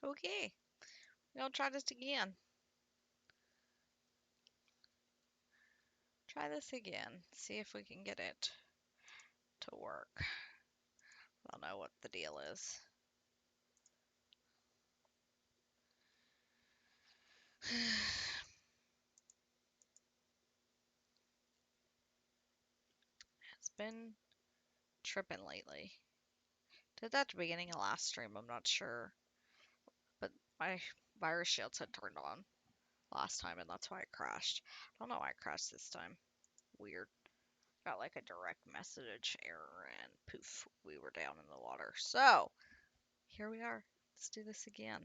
Okay, we'll try this again. Try this again. See if we can get it to work. I don't know what the deal is. It's been tripping lately. Did that at the beginning of last stream, I'm not sure. But my virus shields had turned on last time, and that's why it crashed. I don't know why it crashed this time. Weird. Got like a direct message error, and poof, we were down in the water. So, here we are. Let's do this again.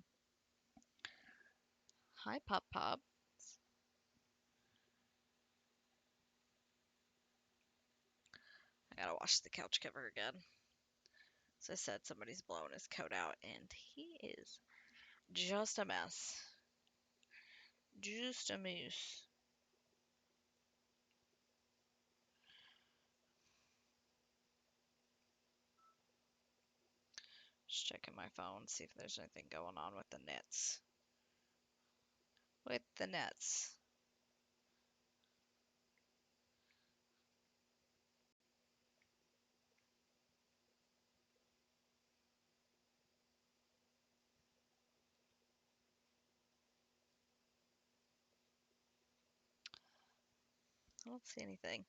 Hi, Pop Pop. I gotta wash the couch cover again. As I said, somebody's blowing his coat out, and he is just a mess. Just a moose. Just checking my phone, see if there's anything going on with the nets. With the nets. I don't see anything.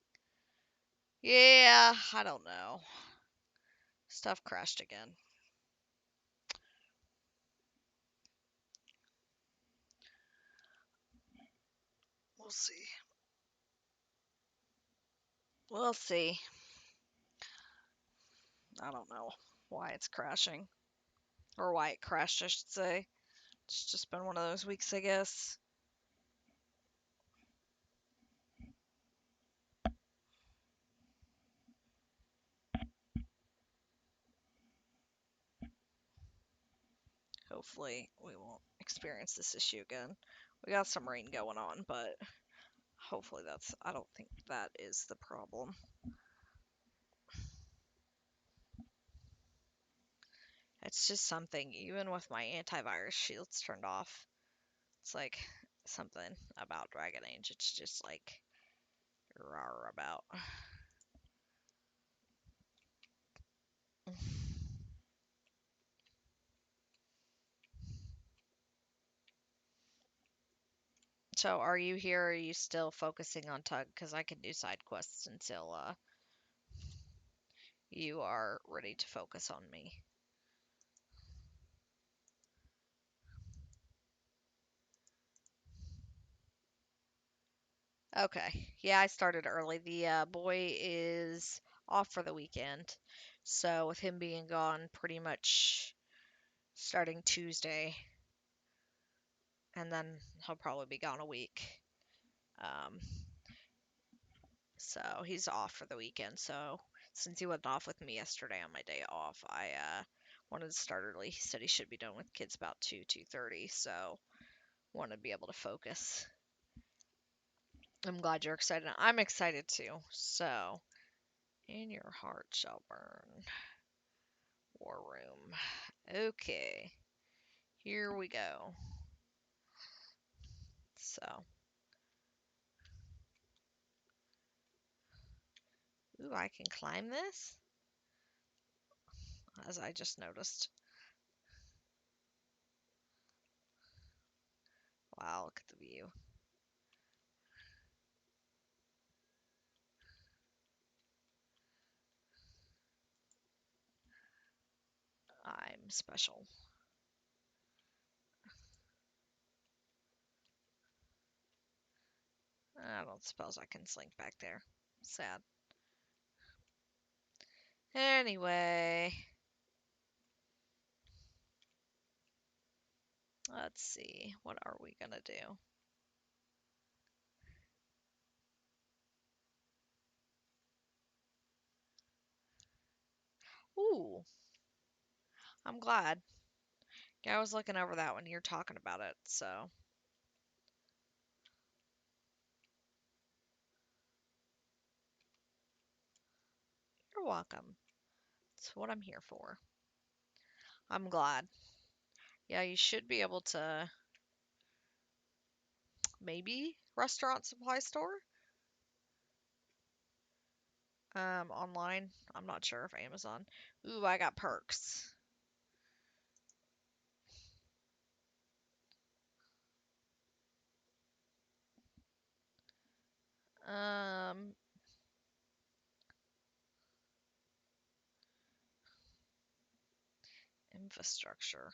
Yeah, I don't know. Stuff crashed again. We'll see. We'll see. I don't know why it's crashing. Or why it crashed, I should say. It's just been one of those weeks, I guess. Hopefully, we won't experience this issue again. We got some rain going on, but hopefully I don't think that is the problem. It's just something, even with my antivirus shields turned off, it's like something about Dragon Age. It's just like rawr about. So, are you here? Or are you still focusing on Tug? Because I can do side quests until you are ready to focus on me. Okay. Yeah, I started early. The boy is off for the weekend. So, with him being gone pretty much starting Tuesday, and then he'll probably be gone a week. Um, so, he's off for the weekend. So, since he went off with me yesterday on my day off, I wanted to start early. He said he should be done with kids about 2:30. So, wanted to be able to focus. I'm glad you're excited. I'm excited too. So, in your heart shall burn. War room. Okay, here we go. So, ooh, I can climb this? As I just noticed. Wow, look at the view. I'm special. I don't suppose I can slink back there. Sad. Anyway, let's see. What are we gonna do? Ooh, I'm glad. Yeah, I was looking over that when you're talking about it, so. You're welcome. That's what I'm here for. I'm glad. Yeah, you should be able to. Maybe restaurant supply store. Online. I'm not sure if Amazon. Ooh, I got perks. Um, infrastructure.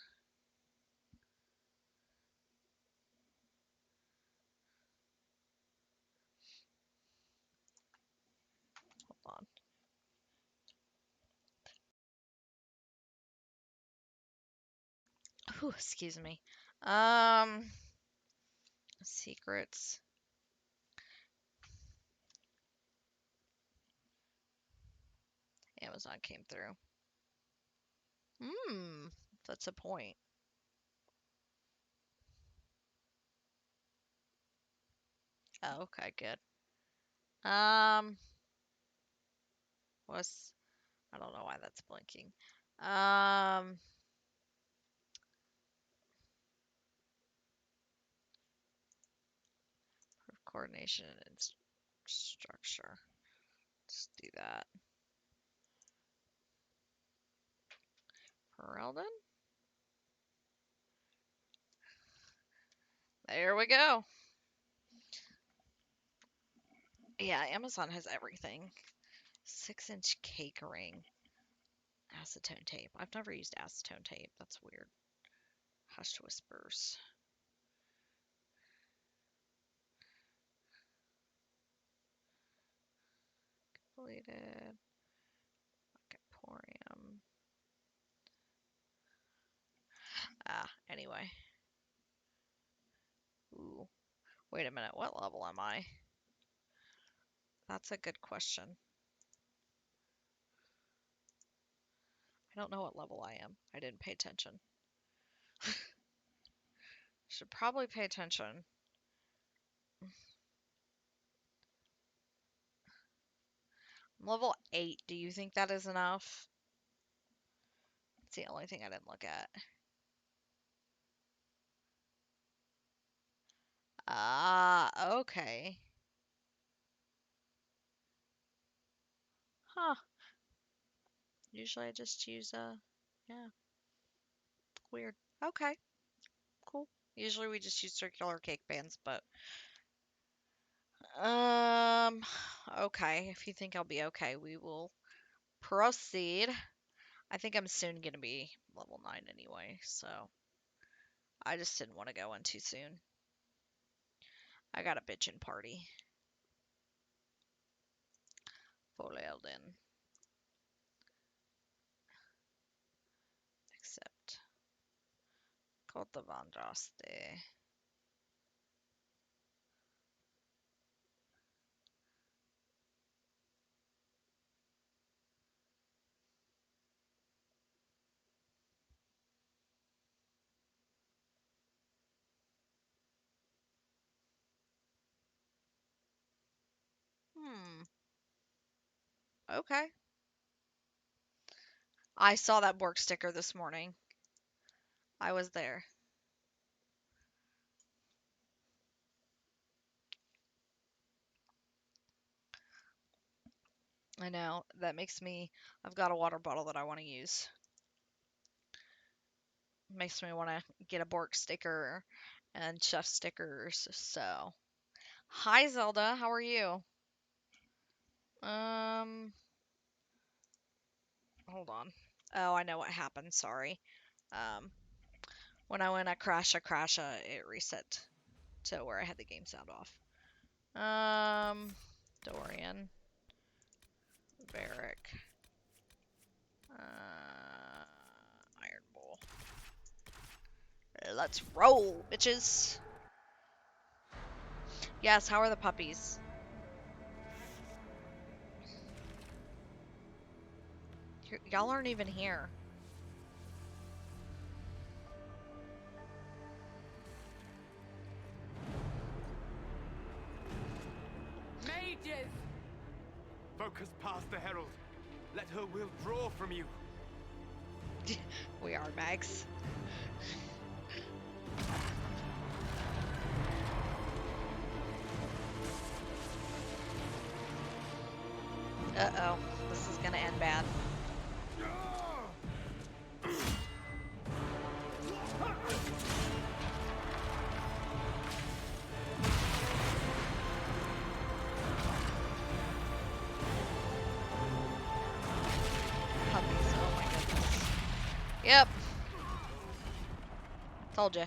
Hold on. Ooh, excuse me. Um, secrets. Amazon came through. Hmm, that's a point. Oh, okay, good. Um, what's I don't know why that's blinking. Um, coordination and structure. Let's do that. Perelden? There we go. Yeah, Amazon has everything. 6-inch cake ring. Acetone tape. I've never used acetone tape. That's weird. Hushed whispers. Completed. Emporium. Anyway. Ooh. Wait a minute. What level am I? That's a good question. I don't know what level I am. I didn't pay attention. Should probably pay attention. I'm level 8. Do you think that is enough? It's the only thing I didn't look at. Ah, okay. Huh. Usually I just use, yeah, weird. Okay, cool. Usually we just use circular cake pans, but, um, okay. If you think I'll be okay, we will proceed. I think I'm soon gonna be level 9 anyway, so I just didn't want to go in too soon. I got a bitchin' party. Folelden. Except Kota Vandraste. Hmm. Okay. I saw that Bork sticker this morning. I was there. I know. That makes me. I've got a water bottle that I want to use. Makes me want to get a Bork sticker and chef stickers. So, hi Zelda, how are you? Um, hold on. Oh, I know what happened. Sorry. Um, when I went it reset to where I had the game sound off. Dorian, Varric, Iron Bull. Let's roll, bitches. Yes, how are the puppies? Y'all aren't even here. Mages! Focus past the herald. Let her will draw from you. We are Mags. Uh-oh. This is gonna end bad. Puppies, oh my goodness. Yep. Told ya.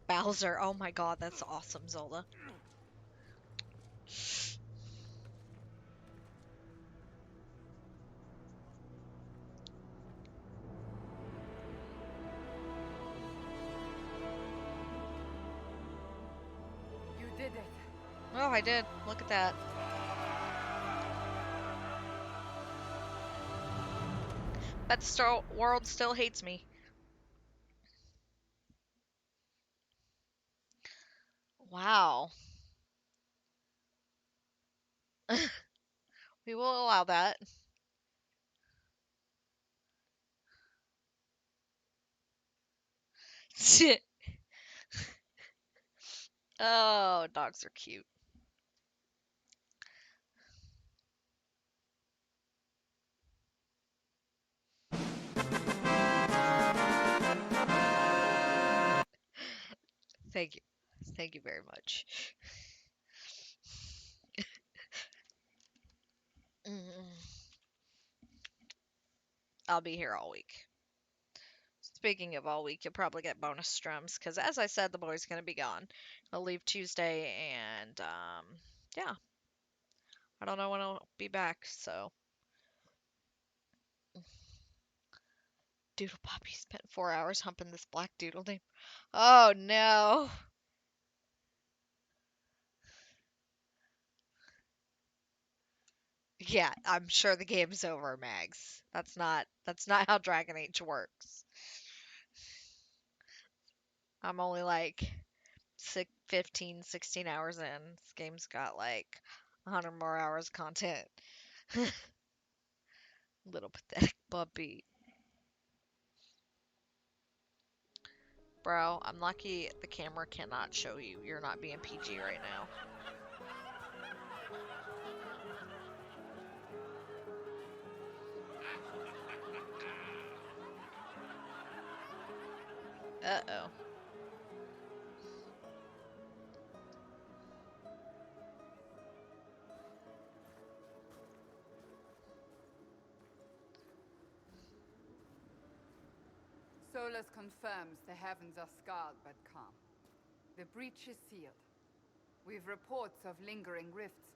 Bowser, oh my god, that's awesome, Zola. You did it. Oh, I did. Look at that. But the world still hates me. Wow. We will allow that. Oh, dogs are cute. Thank you. Thank you very much. Mm, I'll be here all week. Speaking of all week, you'll probably get bonus strums because, as I said, the boy's gonna be gone. He'll leave Tuesday, and yeah, I don't know when I'll be back. So, Doodle Poppy spent 4 hours humping this black doodle name. Oh no. Yeah, I'm sure the game's over, Mags. That's not how Dragon Age works. I'm only like 15, 16 hours in. This game's got like 100 more hours of content. Little pathetic puppy. Bro, I'm lucky the camera cannot show you. You're not being PG right now. Uh-oh. Solus confirms the heavens are scarred but calm. The breach is sealed. We've reports of lingering rifts,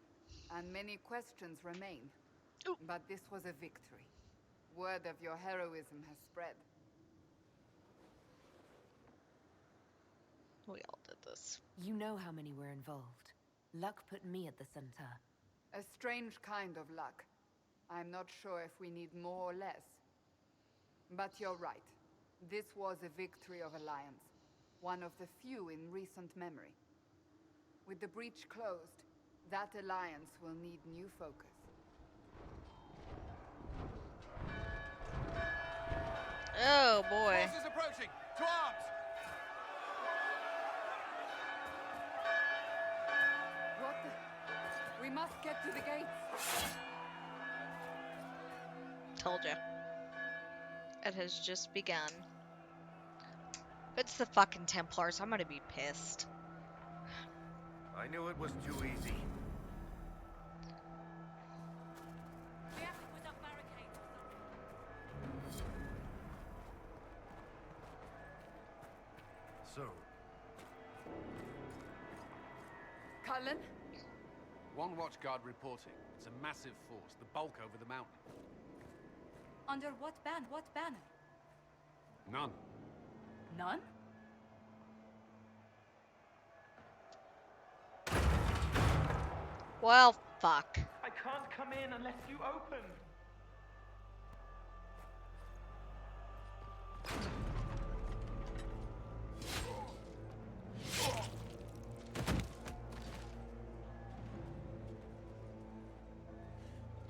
and many questions remain. Ooh. But this was a victory. Word of your heroism has spread. We all did this. You know how many were involved. Luck put me at the center. A strange kind of luck. I'm not sure if we need more or less. But you're right. This was a victory of Alliance. One of the few in recent memory. With the breach closed, that alliance will need new focus. Oh boy. Forces approaching! To arms! What the? We must get to the gates. Told ya. It has just begun. If it's the fucking Templars, I'm gonna be pissed. I knew it was too easy. The attic was up barricades. So, Cullen? One watchguard reporting. It's a massive force, the bulk over the mountain. Under what ban? What banner? None. None? Well, fuck. I can't come in unless you open.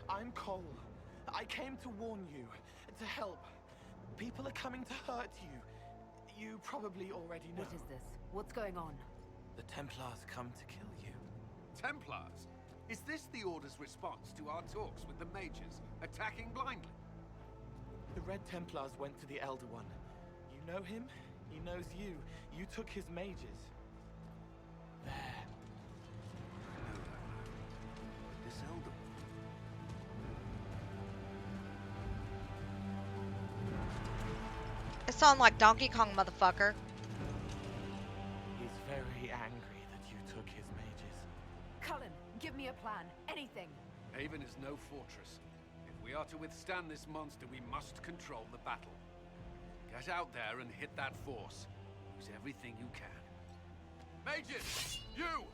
I'm Cole. I came to warn you, to help. People are coming to hurt you. You probably already know. What is this? What's going on? The Templars come to kill you. Templars? Is this the Order's response to our talks with the mages, attacking blindly? The Red Templars went to the Elder One. You know him? He knows you. You took his mages. There. I know that. But this Elder One... It sounds like Donkey Kong, motherfucker. He's very angry that you took his mages. Cullen, give me a plan. Anything. Haven is no fortress. If we are to withstand this monster, we must control the battle. Get out there and hit that force. Use everything you can. Mages! You!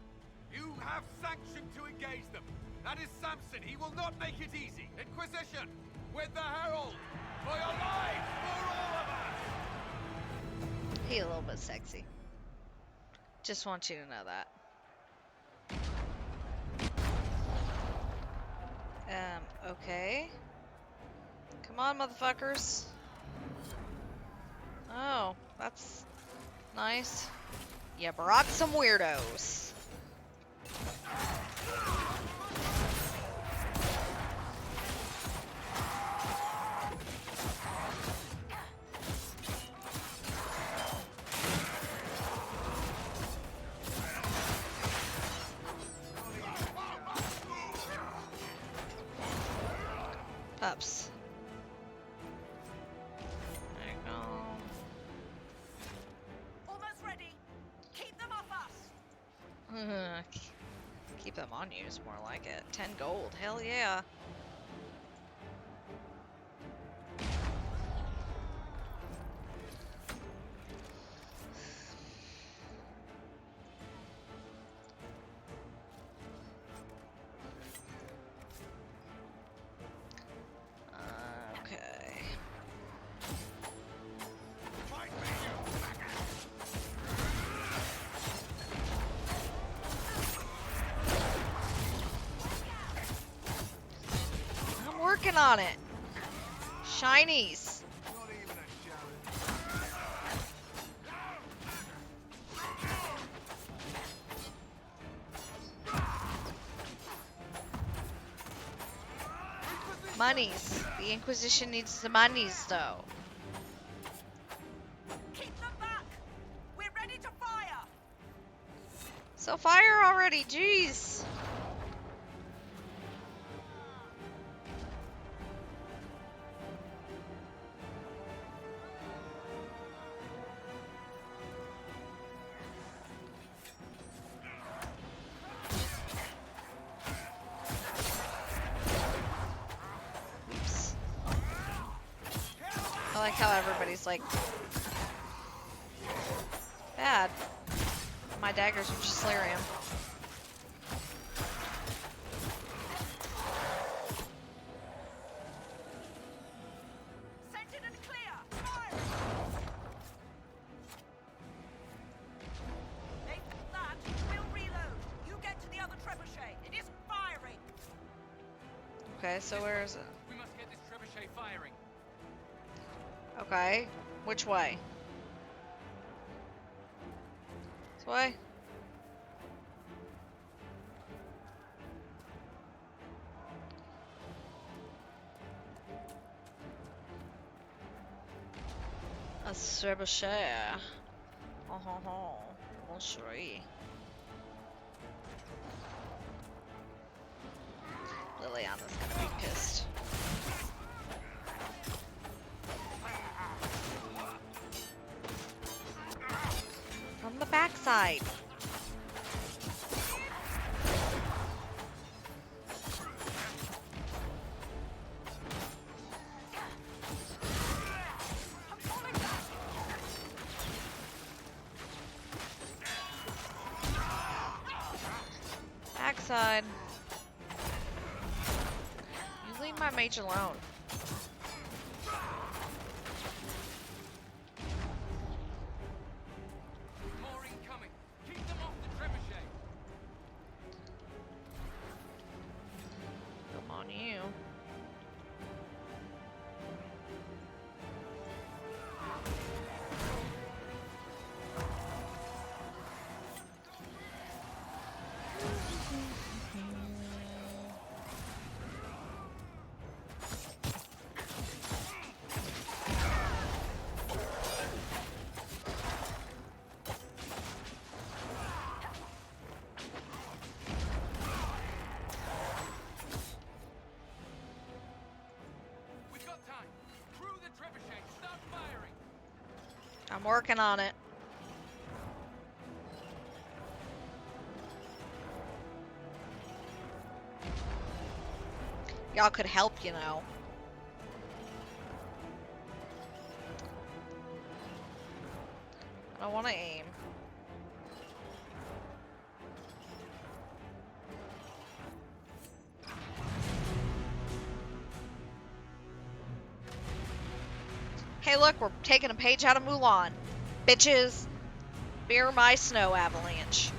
You have sanction to engage them! That is Samson! He will not make it easy! Inquisition! With the Herald! For your lives! For all of us! He a little bit sexy. Just want you to know that. Okay. Come on, motherfuckers. Oh, that's nice. You brought some weirdos. Pups. There you go. Almost ready. Keep them off us. Keep them on you is more like it. 10 gold. Hell yeah. Okay. I'm working on it. Shinies. Not even a challenge. Monies. The Inquisition needs the monies, though. Keep them back. We're ready to fire. So fire already, jeez. Oops. I like how everybody's like bad. My daggers are just Lyrium. Scented and clear. Fire. They've got that. We'll reload. You get to the other trebuchet. It isn't firing. Okay, so where is it? We must get this trebuchet firing. Okay, which way? This way? A trebuchet. Oh ho ho. Well, sure. Liliana's gonna be pissed. From the backside. I'm falling back. Backside. You leave my mage alone. More incoming. Keep them off the trebuchet. Come on, you. I'm working on it. Y'all could help, you know. I don't want to aim. Hey, look, we're taking a page out of Mulan. Bitches, fear my snow avalanche.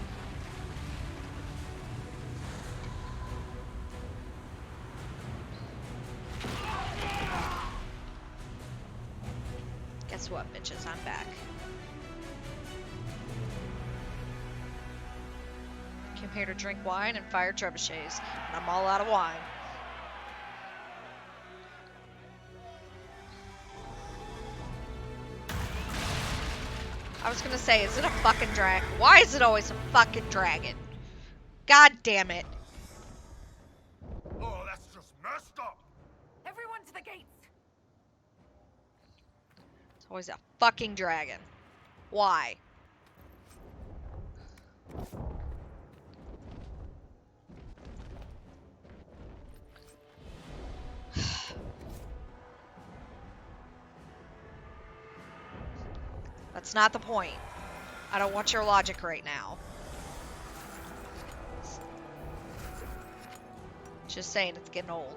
Guess what, bitches? I'm back. Came here to drink wine and fire trebuchets, and I'm all out of wine. I was gonna say, is it a fucking dragon? Why is it always a fucking dragon? God damn it. Oh, that's just messed up. Everyone to the gates! It's always a fucking dragon. Why? That's not the point. I don't want your logic right now. Just saying, it's getting old.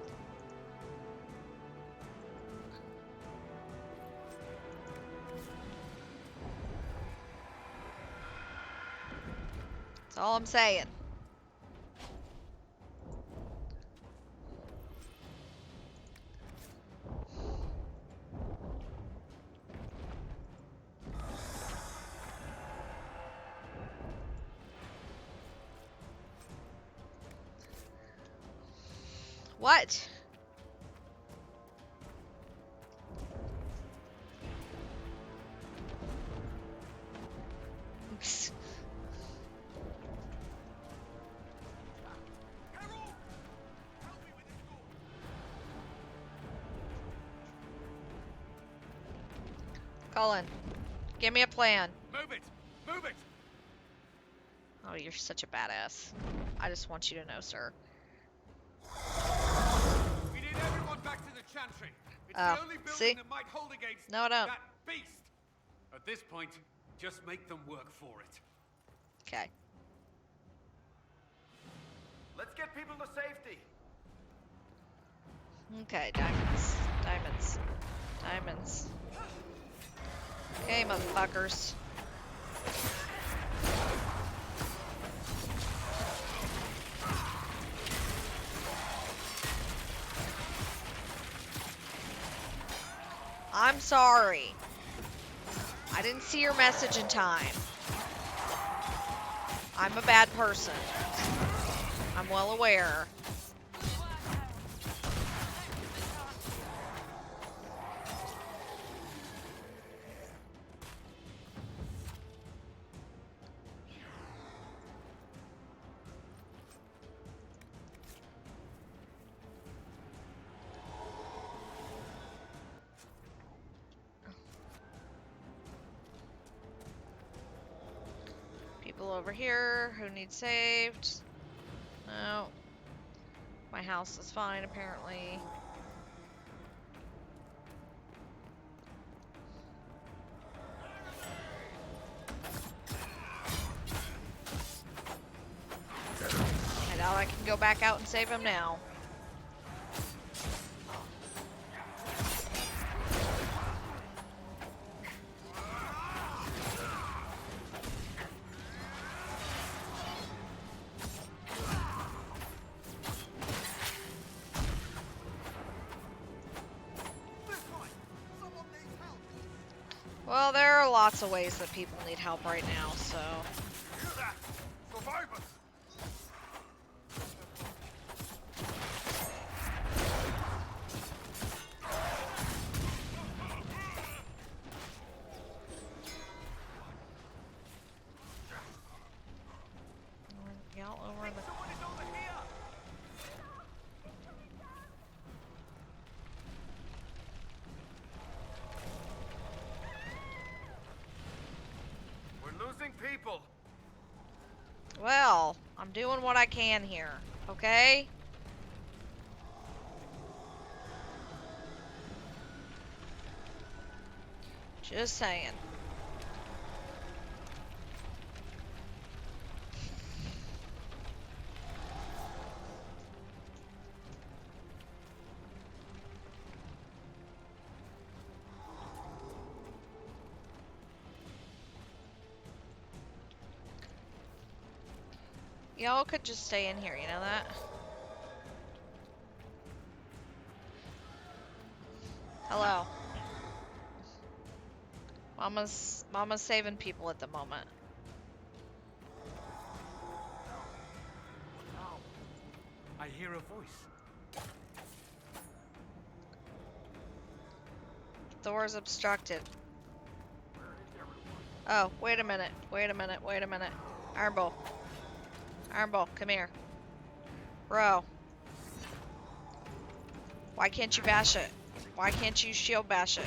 That's all I'm saying. What? Oops. Colin, give me a plan. Move it! Move it! Oh, you're such a badass. I just want you to know, sir. We need everyone back to the Chantry. It's Oh, the only building see? that might hold against No, I don't. that beast. At this point, just make them work for it. Okay. Let's get people to safety. Okay, diamonds. Diamonds. Diamonds. Okay, motherfuckers. I'm sorry. I didn't see your message in time. I'm a bad person. I'm well aware. People over here who need saved. No. My house is fine, apparently. I doubt I can go back out and save him now. Well, there are lots of ways that people need help right now, so... Hear that? Survivors! Y'all over in the... Someone is over here! doing what I can here, okay? Just saying. Y'all could just stay in here, you know that? Hello. Mama's saving people at the moment. I hear a voice. Door's obstructed. Oh, wait a minute. Wait a minute. Wait a minute. Ironbull. Ironbull, come here. Bro. Why can't you bash it? Why can't you shield bash it?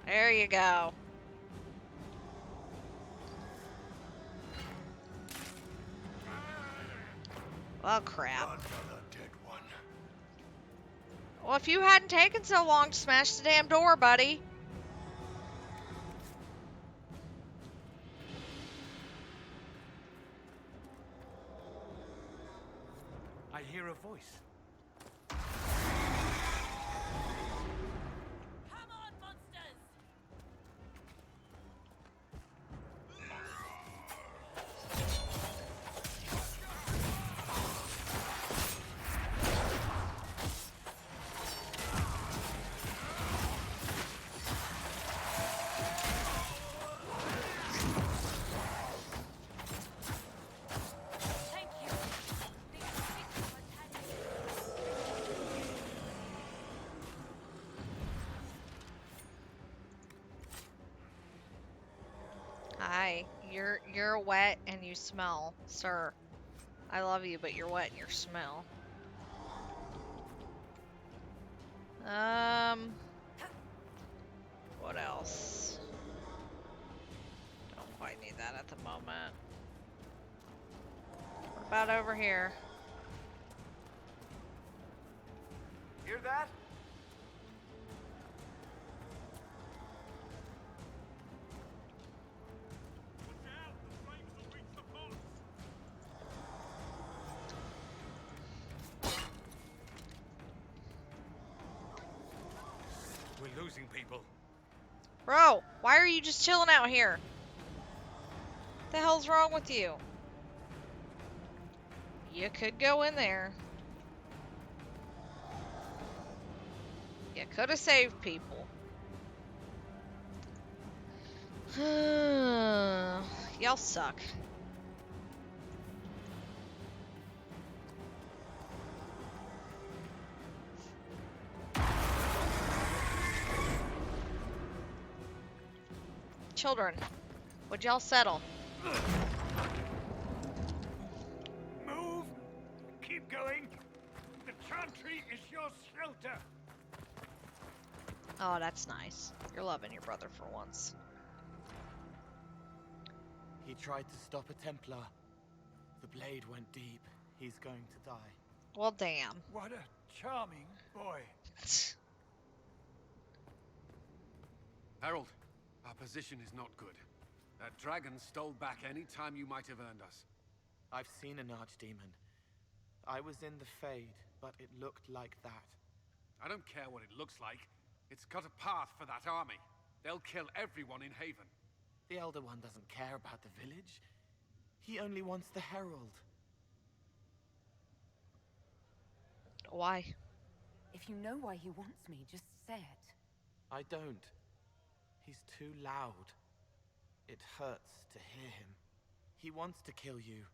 There you go. Well, crap. Another dead one. Well, if you hadn't taken so long to smash the damn door, buddy. I hear a voice. Come on, monsters! Thank you. These things are attacking. Hi. You're wet and you smell, sir. I love you, but you're wet and you smell. What else? Don't quite need that at the moment. What about over here? Hear that? We're losing people. Bro, why are you just chilling out here? The hell's wrong with you? You could go in there. You could have saved people. Y'all suck. Children, would y'all settle? Move! Keep going! The chantry is your shelter! Oh, that's nice. You're loving your brother for once. He tried to stop a Templar. The blade went deep. He's going to die. Well, damn. What a charming boy. Harold, our position is not good. That dragon stole back any time you might have earned us. I've seen an archdemon. I was in the Fade, but it looked like that. I don't care what it looks like. It's got a path for that army. They'll kill everyone in Haven. The Elder One doesn't care about the village. He only wants the Herald. Why? If you know why he wants me, just say it. I don't. He's too loud. It hurts to hear him. He wants to kill you.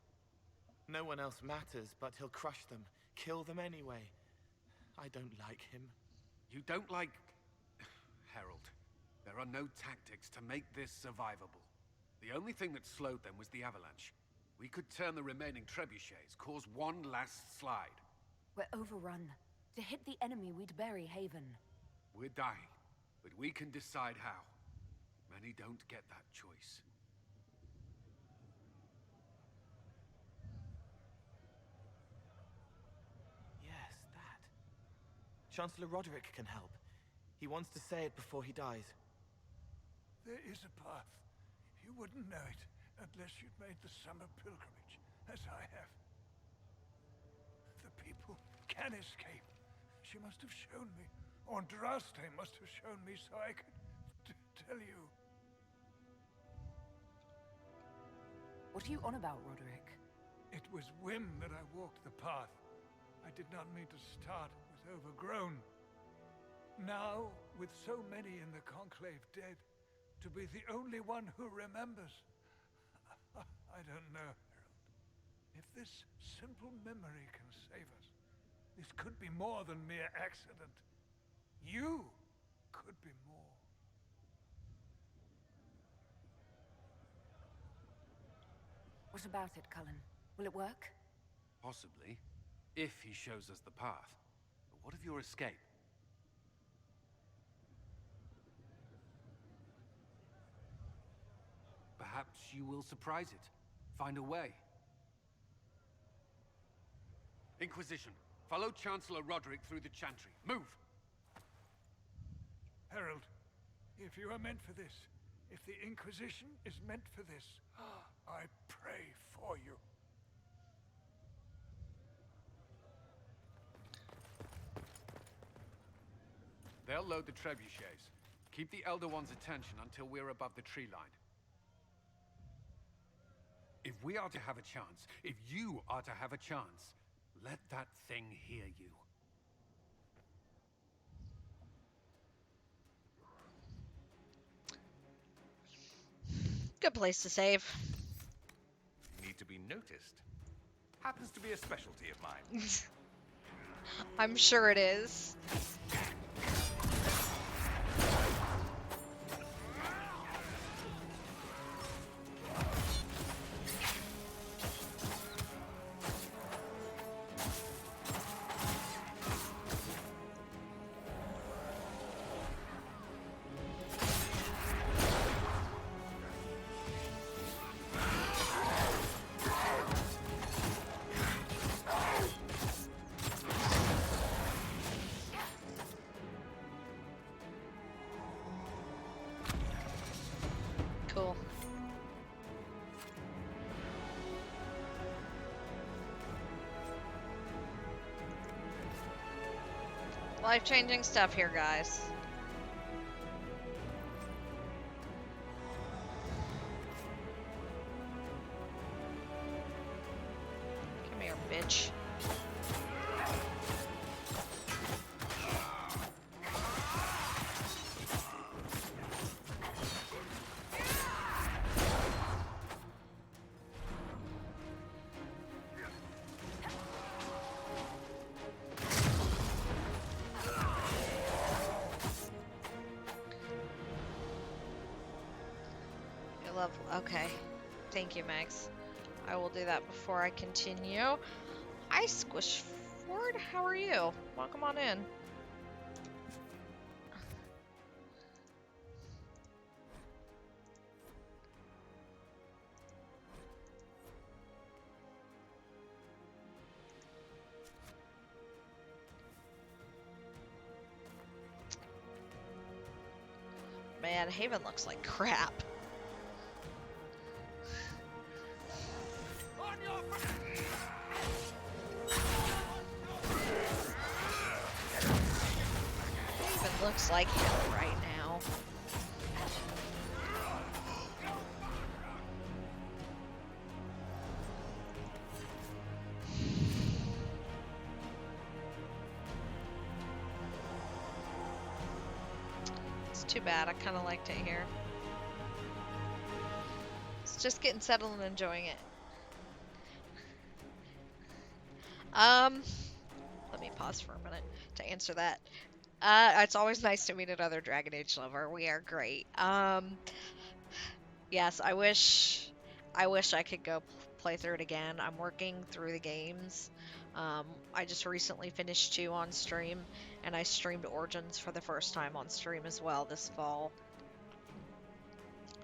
No one else matters, but he'll crush them, kill them anyway. I don't like him. You don't like... Harold, there are no tactics to make this survivable. The only thing that slowed them was the avalanche. We could turn the remaining trebuchets, cause one last slide. We're overrun. To hit the enemy, we'd bury Haven. We're dying, but we can decide how. Many don't get that choice. Chancellor Roderick can help. He wants to say it before he dies. There is a path. You wouldn't know it unless you'd made the summer pilgrimage, as I have. The people can escape. She must have shown me. Andraste must have shown me so I could tell you. What are you on about, Roderick? It was whim that I walked the path. I did not mean to start. It was overgrown. Now, with so many in the Conclave dead, to be the only one who remembers. I don't know, Harold. If this simple memory can save us, this could be more than mere accident. You could be more. What about it, Cullen? Will it work? Possibly, if he shows us the path. But what of your escape? Perhaps you will surprise it. Find a way. Inquisition, follow Chancellor Roderick through the Chantry. Move! Harold, if you are meant for this, if the Inquisition is meant for this, I pray for you. They'll load the trebuchets. Keep the Elder One's attention until we're above the tree line. If we are to have a chance, if you are to have a chance, let that thing hear you. Good place to save. Need to be noticed. Happens to be a specialty of mine. I'm sure it is. Cool. Life-changing stuff here, guys. Come here, bitch. Okay. Thank you, Max. I will do that before I continue. Hi, Squishford. How are you? Welcome on in. Man, Haven looks like crap. Haven looks like hell right now. It's too bad. I kind of liked it here. It's just getting settled and enjoying it. Let me pause for a minute to answer that. It's always nice to meet another Dragon Age lover. We are great. Yes, I wish I could go play through it again. I'm working through the games. I just recently finished 2 on stream, and I streamed Origins for the first time on stream as well this fall.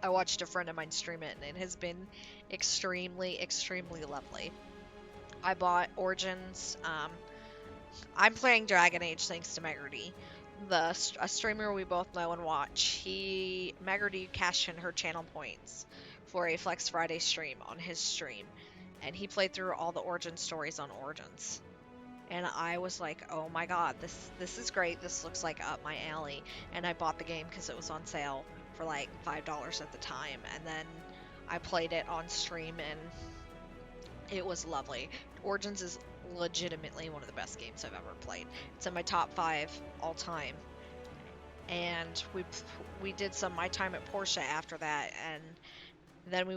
I watched a friend of mine stream it, and it has been extremely, extremely lovely. I bought Origins I'm playing Dragon Age thanks to Megarty, a streamer we both know and watch. Megarty cashed in her channel points for a Flex Friday stream on his stream, and he played through all the Origin stories on Origins. And I was like, oh my god, this is great. This looks like up my alley. And I bought the game because it was on sale for like $5 at the time. And then I played it on stream and it was lovely. Origins is legitimately one of the best games I've ever played. It's in my top 5 all time. And we did some My Time at Portia after that, and then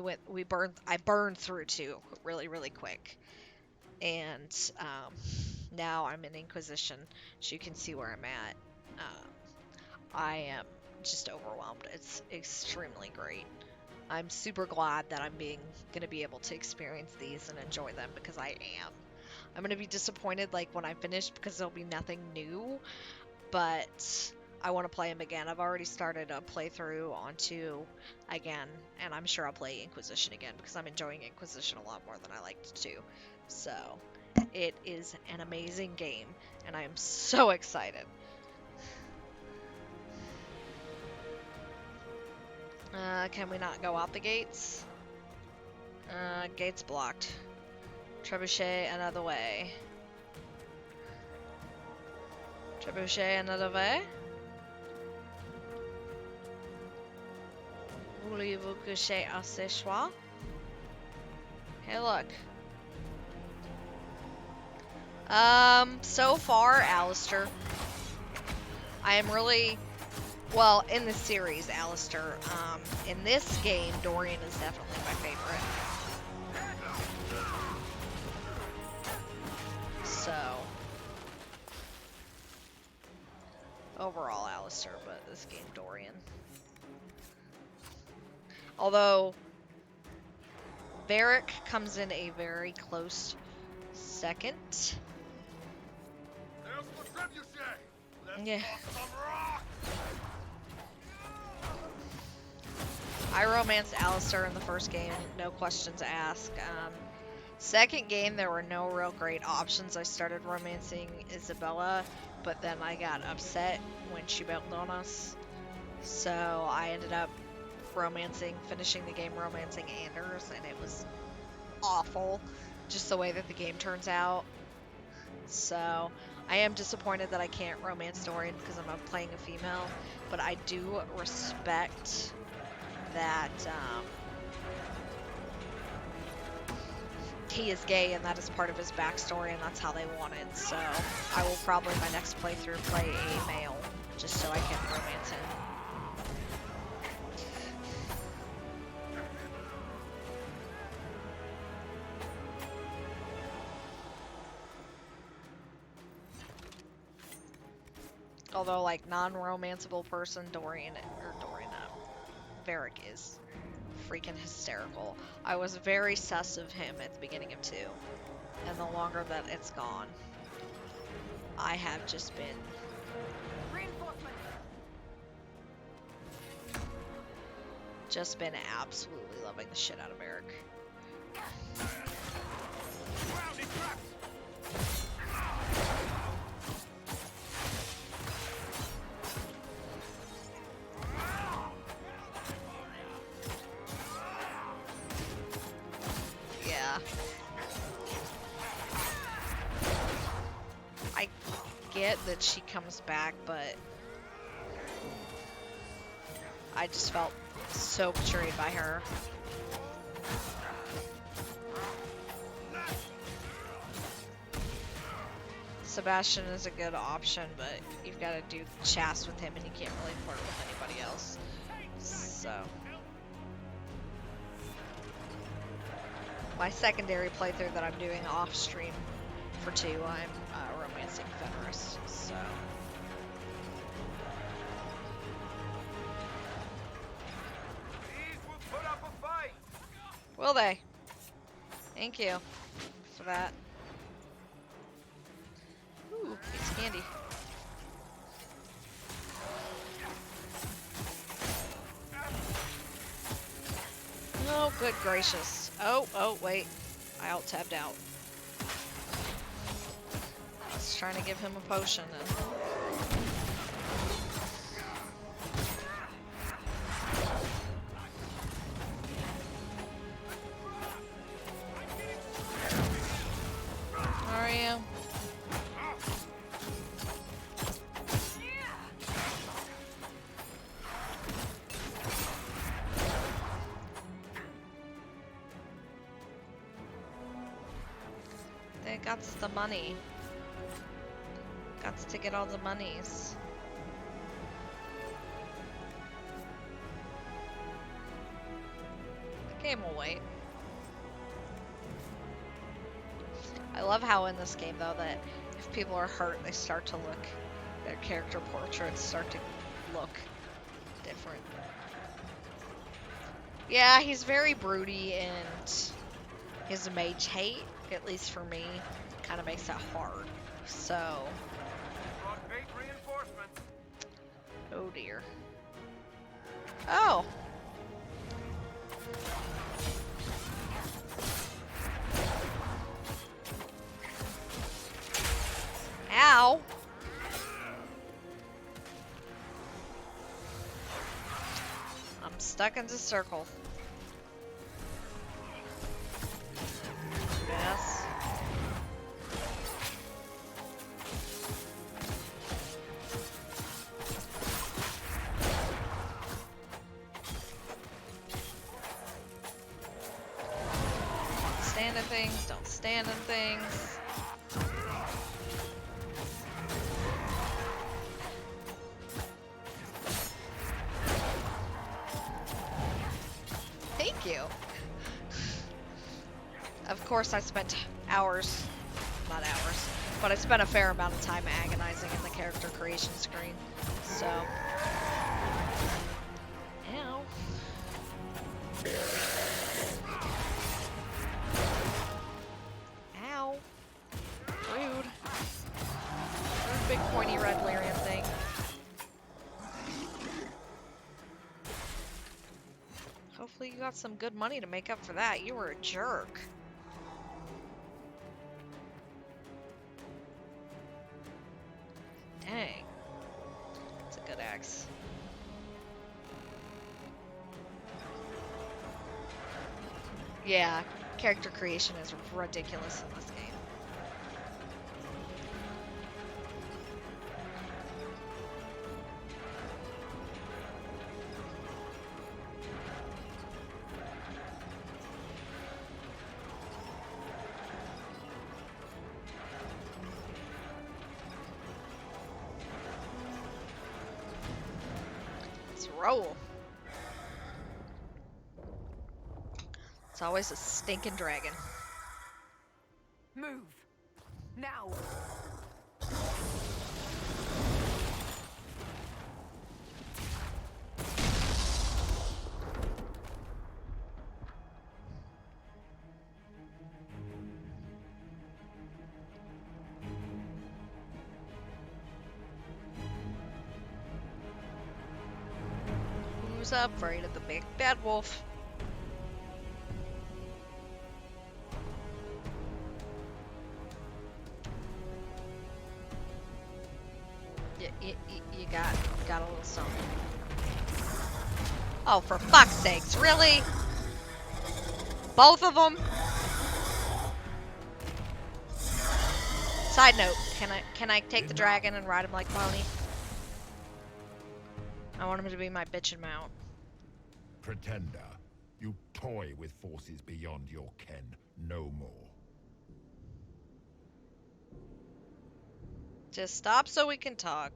I burned through 2 really, really quick. And now I'm in Inquisition, so you can see where I'm at. I am just overwhelmed. It's extremely great. I'm super glad that I'm gonna be able to experience these and enjoy them, because I am. I'm gonna be disappointed like when I finish, because there'll be nothing new, but I want to play them again. I've already started a playthrough on 2 again, and I'm sure I'll play Inquisition again because I'm enjoying Inquisition a lot more than I liked 2. So, it is an amazing game, and I am so excited. Can we not go out the gates? Gates blocked. Trebuchet another way. Trebuchet another way. Voulez-vous coucher à ce soir? Hey, look. So far, Alistair. I am really, well, in the series, Alistair. In this game, Dorian is definitely my favorite. So, overall, Alistair, but this game, Dorian. Although, Varric comes in a very close second. Yeah. I romanced Alistair in the first game, no questions asked. Second game, there were no real great options. I started romancing Isabella, but then I got upset when she bailed on us. So I ended up finishing the game romancing Anders, and it was awful, just the way that the game turns out. So I am disappointed that I can't romance Dorian because I'm playing a female, but I do respect that he is gay, and that is part of his backstory, and that's how they want it. So I will probably, my next playthrough, play a male, just so I can romance him. Although, like, non-romanceable person, Varric is freaking hysterical. I was very sus of him at the beginning of 2, and the longer that it's gone, I have just been absolutely loving the shit out of Varric. I get that she comes back, but I just felt so betrayed by her. Sebastian is a good option, but you've got to do chats with him, and you can't really flirt with anybody else. So my secondary playthrough that I'm doing off stream for 2, I'm romancing Fenris. So These will put up a fight. will they? Thank you for that. Ooh, it's candy. Oh, good gracious. Oh, wait. I alt-tabbed out. was trying to give him a potion and... Are you? They got the money. Got to get all the monies. The game will wait. I love how in this game though that if people are hurt, they start to look, their character portraits start to look different. Yeah, he's very broody and his mage hate, at least for me, kind of makes it hard. So. Brought bait reinforcements. Oh dear. Oh. Ow. I'm stuck in the circle. Yes. Stand in things, don't stand in things. Thank you. Of course, I spent hours, not hours, but I spent a fair amount of time agonizing in the character creation screen. So, ow. Ow. Rude. Rude big pointy red Lyrian thing. Hopefully you got some good money to make up for that. You were a jerk. Dang. That's a good axe. Yeah, character creation is ridiculous in this game. Let's roll. It's always a stinking dragon. Move. Now. Who's afraid of the big bad wolf? You got a little something. Oh, for fuck's sakes, really? Both of them? Side note, can I take the dragon and ride him like pony? I want him to be my bitchin' mount. Pretender, you toy with forces beyond your ken, no more. Just stop so we can talk.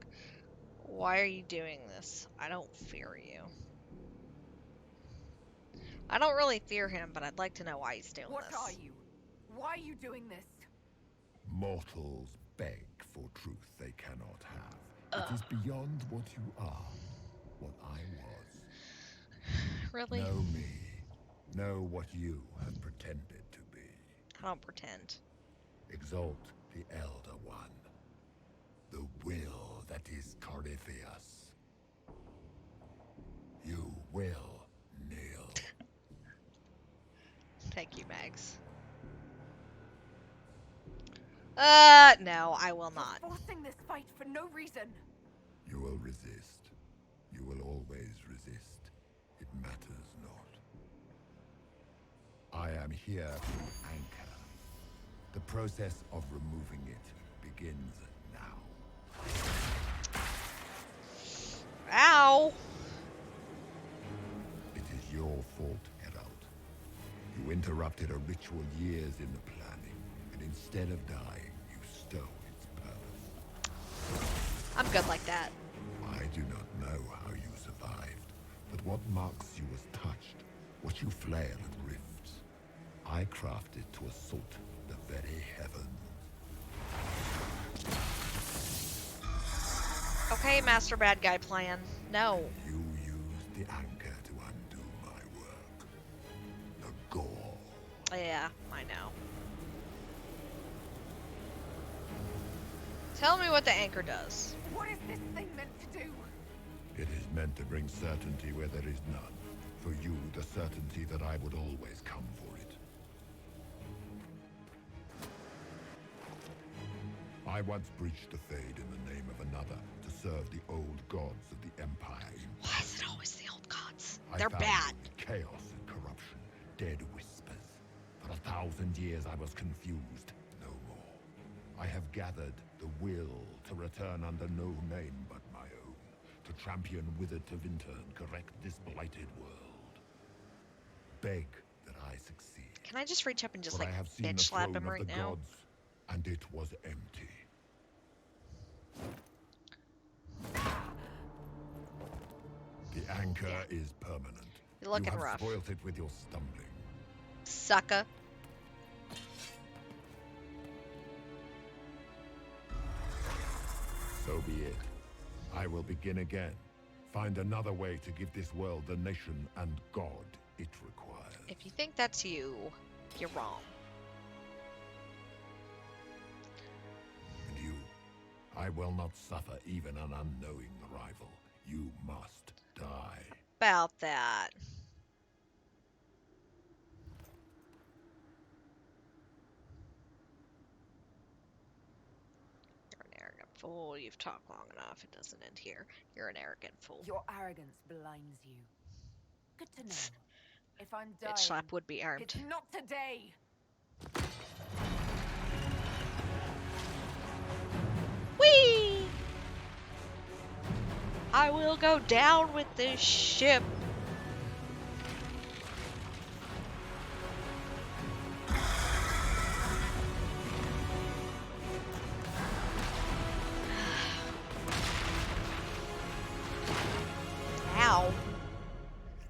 Why are you doing this? I don't fear you. I don't really fear him, but I'd like to know why he's doing What this. are you? Why are you doing this? Mortals beg for truth they cannot have. It is beyond what you are, what I was. Really? Know me. Know what you have pretended to be. I don't pretend. Exalt the Elder One. The will that is Corypheus. You will kneel. Thank you, Mags. No, I will not. You're forcing this fight for no reason. You will resist. You will always resist. It matters not. I am here to anchor. The process of removing it begins now. Ow! It is your fault, Herald. You interrupted a ritual years in the planning, and instead of dying, you stole its purpose. I'm good like that. I do not know how you survived, but what marks you as touched, what you flail at rifts, I crafted to assault the very heavens. Okay, Master Bad Guy plan. No. You used the anchor to undo my work. The gore. Yeah, I know. Tell me what the anchor does. What is this thing meant to do? It is meant to bring certainty where there is none. For you, the certainty that I would always come for it. I once breached the Fade in the name of another to serve the old gods of the Empire. Why is it always the old gods? I They're found bad. Chaos and corruption, dead whispers. For 1,000 years I was confused, no more. I have gathered the will to return under no name but my own, to champion Withered to Winter and correct this blighted world. Beg that I succeed. Can I just reach up and just For like I have seen bitch the slap throne him of right the now? gods, and it was empty. The anchor is permanent. You're looking you have rough. spoilt it with your stumbling. Sucker. So be it. I will begin again. Find another way to give this world the nation and God it requires. If you think that's you, you're wrong. And you, I will not suffer even an unknowing rival. You must die. About that. You're an arrogant fool. You've talked long enough. It doesn't end here. You're an arrogant fool. Your arrogance blinds you. Good to know. If I'm dying, Bitch slap would be armed. it's not today. Whee! I will go down with this ship. Ow.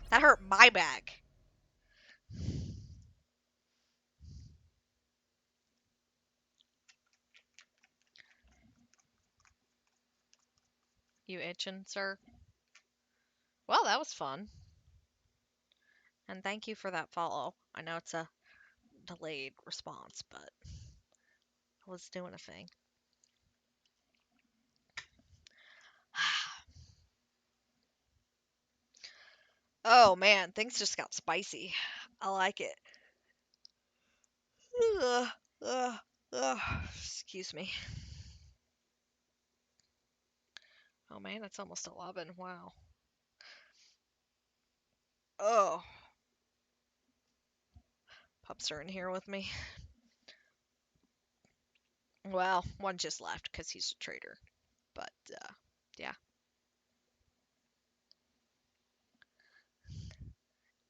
That hurt my back. You itching, sir? Well, that was fun. And thank you for that follow. I know it's a delayed response, but I was doing a thing. Oh man, things just got spicy. I like it. Ugh, ugh, ugh. Excuse me. Oh man, it's almost 11. Wow. Oh. Pups are in here with me. Well, one just left because he's a traitor. But, yeah.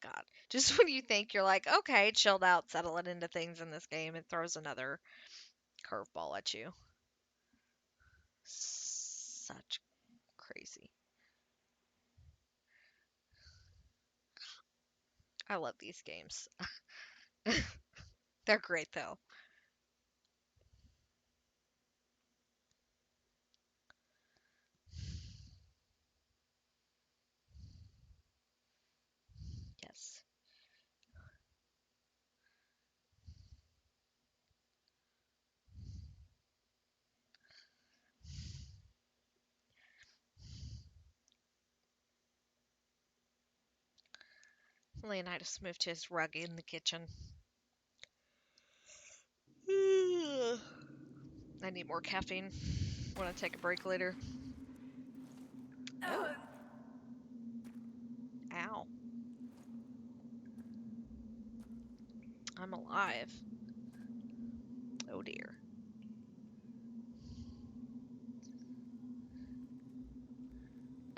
God. Just when you think you're like, okay, chilled out, settling into things in this game, it throws another curveball at you. Such crazy. I love these games. They're great, though. Yes. Leonidas moved to his rug in the kitchen. I need more caffeine when I take a break later. Oh. Ow. I'm alive. Oh dear.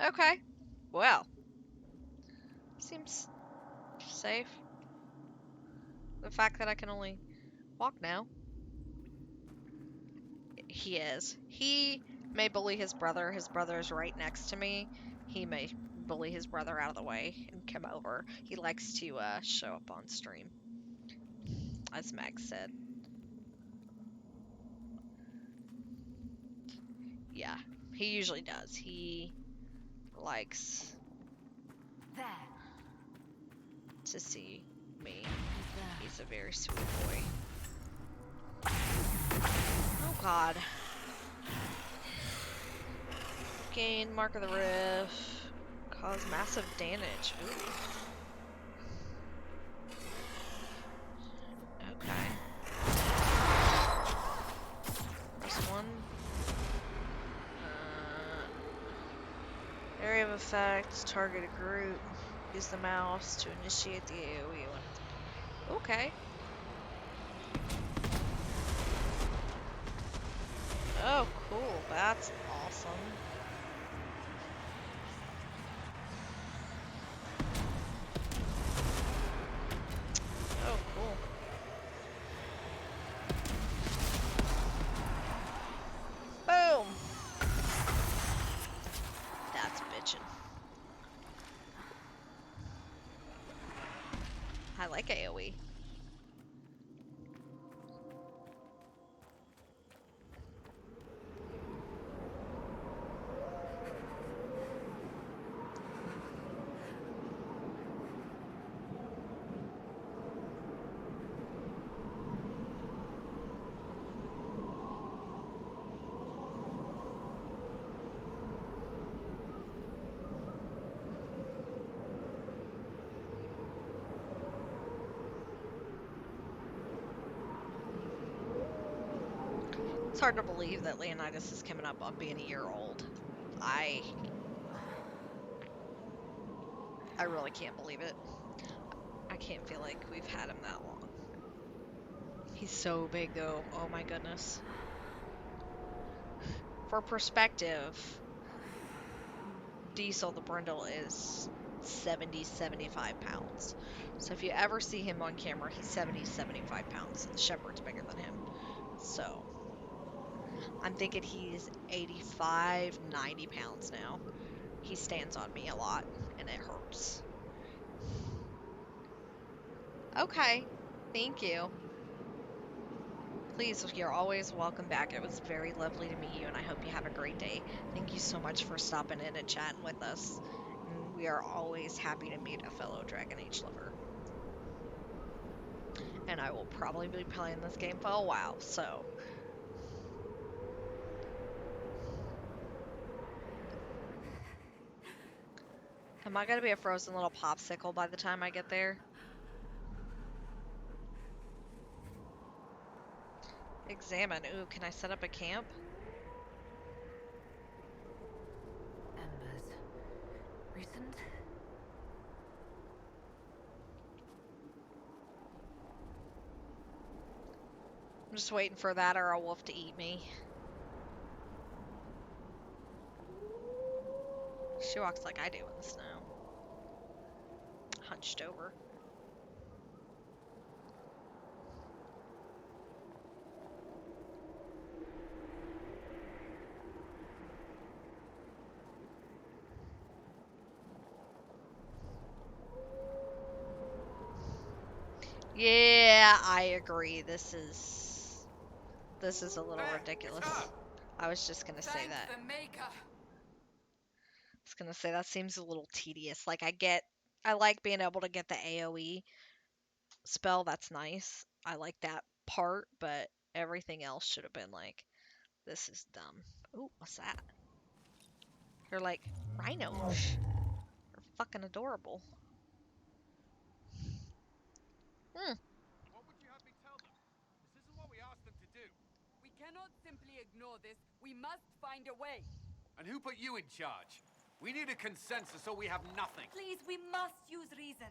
Okay. Well. Seems safe. The fact that I can only walk now. He is. He may bully his brother. His brother is right next to me. He may bully his brother out of the way and come over. He likes to show up on stream, as Max said. Yeah, he usually does. He likes There. to see me. He's a very sweet boy. Oh god. Gain Mark of the Rift. Cause massive damage. Ooh. Okay. Press 1. Area of effect. Target a group. Use the mouse to initiate the AoE. Okay. Oh, cool. That's awesome. Oh, cool. Boom! That's bitchin'. I like AoE. It's hard to believe that Leonidas is coming up on being a year old. I really can't believe it. I can't feel like we've had him that long. He's so big though. Oh my goodness. For perspective, Diesel the Brindle is 70-75 pounds. So if you ever see him on camera, he's 70-75 pounds. The Shepherd's bigger than him. So I'm thinking he's 85-90 pounds now. He stands on me a lot, and it hurts. Okay, thank you. Please, you're always welcome back. It was very lovely to meet you, and I hope you have a great day. Thank you so much for stopping in and chatting with us. And we are always happy to meet a fellow Dragon Age lover. And I will probably be playing this game for a while, so... Am I gonna be a frozen little popsicle by the time I get there? Examine. Ooh, can I set up a camp? Embers. Recent? I'm just waiting for that or a wolf to eat me. She walks like I do in the snow. Hunched over. Yeah, I agree. This is a little ridiculous. I was just gonna say that. The Maker. I was gonna say that seems a little tedious. Like I like being able to get the AoE spell. That's nice. I like that part, but everything else should have been like, this is dumb. Ooh, what's that? They're like rhinos. They're fucking adorable. What would you have me tell them? This isn't what we asked them to do. We cannot cannot simply ignore this. We must find a way. And who put you in charge? We need a consensus or we have nothing. Please, we must use reason.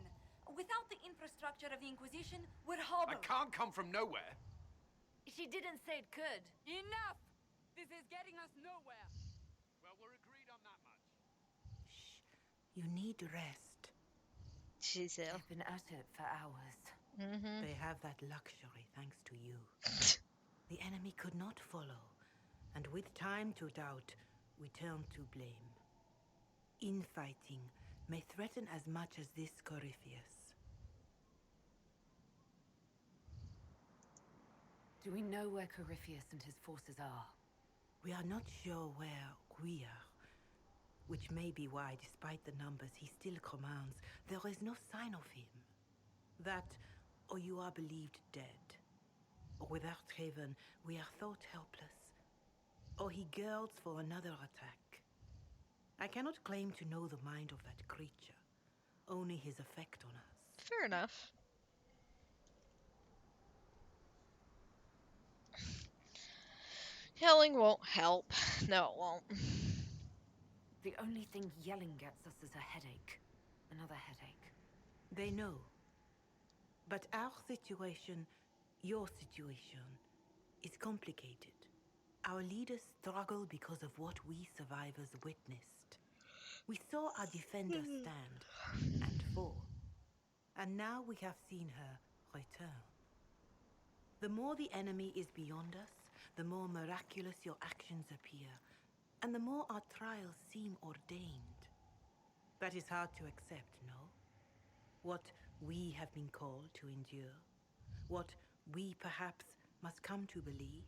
Without the infrastructure of the Inquisition, we're I hobbled. can't come from nowhere. She didn't say it could. Enough! This is getting us nowhere. Well, we're agreed on that much. Shh. You need rest. She's ill. I've been at it for hours. Mm-hmm. They have that luxury thanks to you. The enemy could not follow, and with time to doubt, we turn to blame. Infighting may threaten as much as this Corypheus. Do we know where Corypheus and his forces are? We are not sure where we are, which may be why, despite the numbers he still commands, there is no sign of him. That, or you are believed dead, or without Haven, we are thought helpless, or he girds for another attack. I cannot claim to know the mind of that creature, only his effect on us. Fair enough. Yelling won't help. No, it won't. The only thing yelling gets us is a headache. Another headache. They know. But our situation, your situation, is complicated. Our leaders struggle because of what we survivors witnessed. We saw our defender stand and fall. And now we have seen her return. The more the enemy is beyond us, the more miraculous your actions appear, and the more our trials seem ordained. That is hard to accept, no? What we have been called to endure, what we perhaps must come to believe.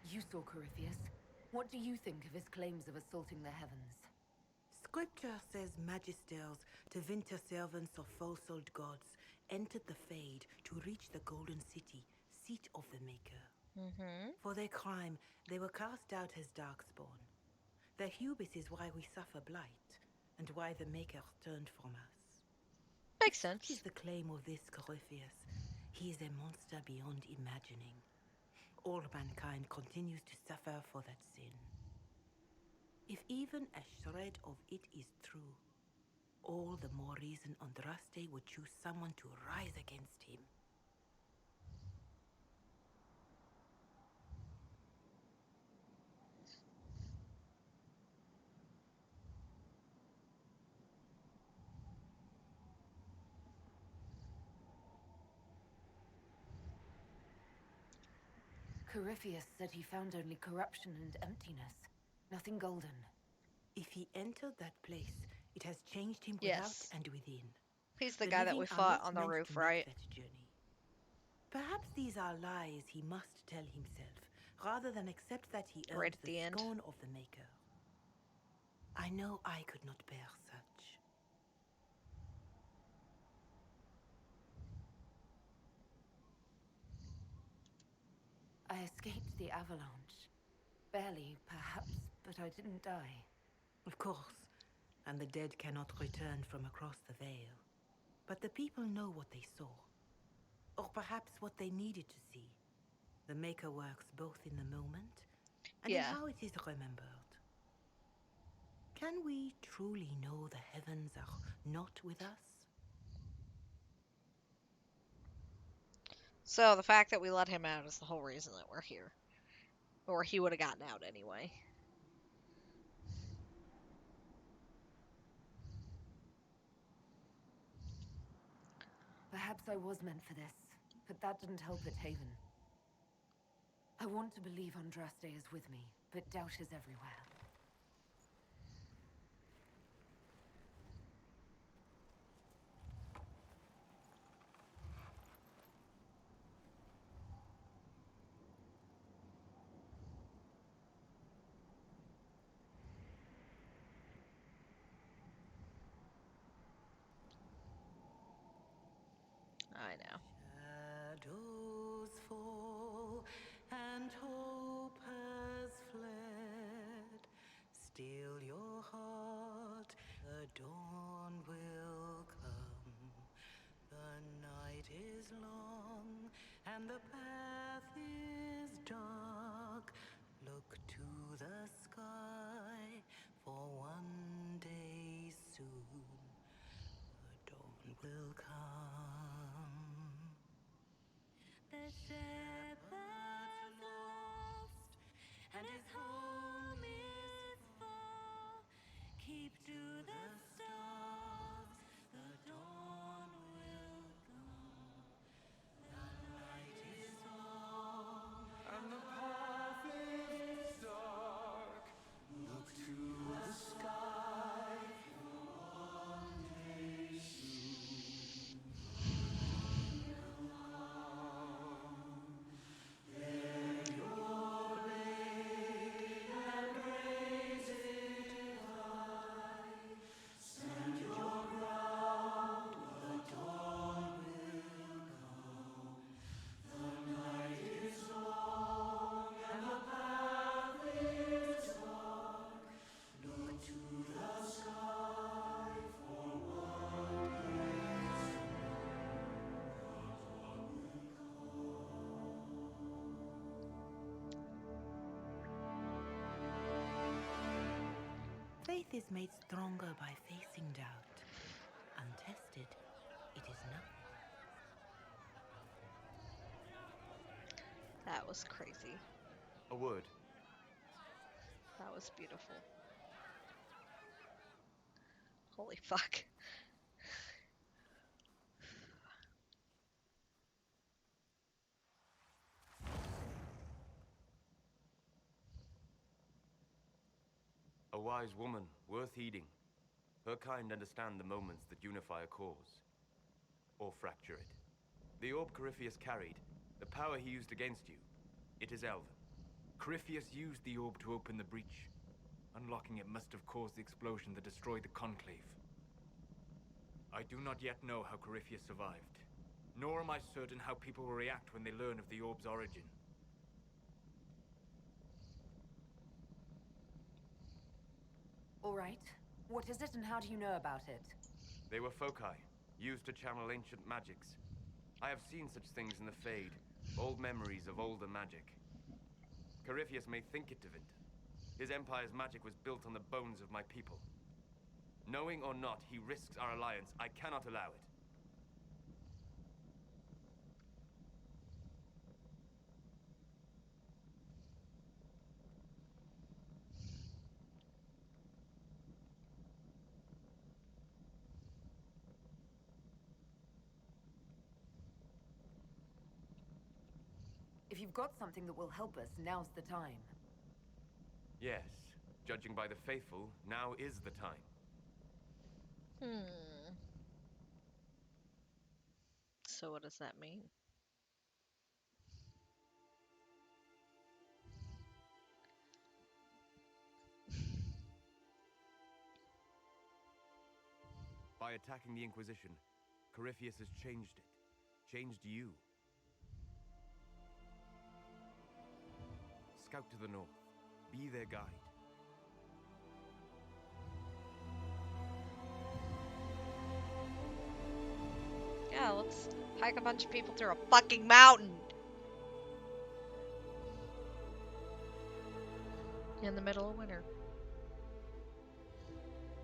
You saw Corypheus. What do you think of his claims of assaulting the heavens? Scripture says magisters, divinter servants of false-old gods, entered the Fade to reach the Golden City, seat of the Maker. For their crime, they were cast out as Darkspawn. Their hubris is why we suffer blight, and why the Maker turned from us. Makes sense. This is the claim of this Corypheus. He is a monster beyond imagining. All mankind continues to suffer for that sin. If even a shred of it is true, all the more reason Andraste would choose someone to rise against him. Corypheus said he found only corruption and emptiness. Nothing golden. If he entered that place, it has changed him Yes. without and within. He's the guy that we living are fought not on the meant roof, to make right? that journey. Perhaps these are lies he must tell himself, rather than accept that he earned Right at the the end. scorn of the Maker. I know I could not bear such. I escaped the avalanche. Barely, perhaps, but I didn't die. Of course, and the dead cannot return from across the veil. But the people know what they saw. Or perhaps what they needed to see. The Maker works both in the moment and in Yeah. how it is remembered. Can we truly know the heavens are not with us? So the fact that we let him out is the whole reason that we're here. Or he would have gotten out anyway. Perhaps I was meant for this, but that didn't help at Haven. I want to believe Andraste is with me, but doubt is everywhere. I know. Shadows fall and hope has long and the path is dark. Look to the sky, for one day soon the dawn will come. The shepherd's lost, and his home is far. Keep to the stars, the dawn will come. The night is long, and the path is dark. Look to the sky, for one day soon will come. There your blade and raise it high. Stand your ground, the dawn will come. The night is long and the path is dark. Look to the sky, for one day Faith is made stronger by facing doubt. Untested, it is nothing. That was crazy. A word. That was beautiful. Holy fuck. A wise woman, worth heeding. Her kind understand the moments that unify a cause. Or fracture it. The orb Corypheus carried, the power he used against you, it is Elven. Corypheus used the orb to open the breach. Unlocking it must have caused the explosion that destroyed the Conclave. I do not yet know how Corypheus survived, nor am I certain how people will react when they learn of the orb's origin. All right. What is it and how do you know about it? They were foci, used to channel ancient magics. I have seen such things in the Fade, old memories of older magic. Corypheus may think it divined. His empire's magic was built on the bones of my people. Knowing or not, he risks our alliance. I cannot allow it. If you've got something that will help us, now's the time. Yes, judging by the faithful, now is the time. So what does that mean? By attacking the Inquisition, Corypheus has changed it. Changed you. Scout to the north. Be their guide. Yeah, let's hike a bunch of people through a fucking mountain. In the middle of winter.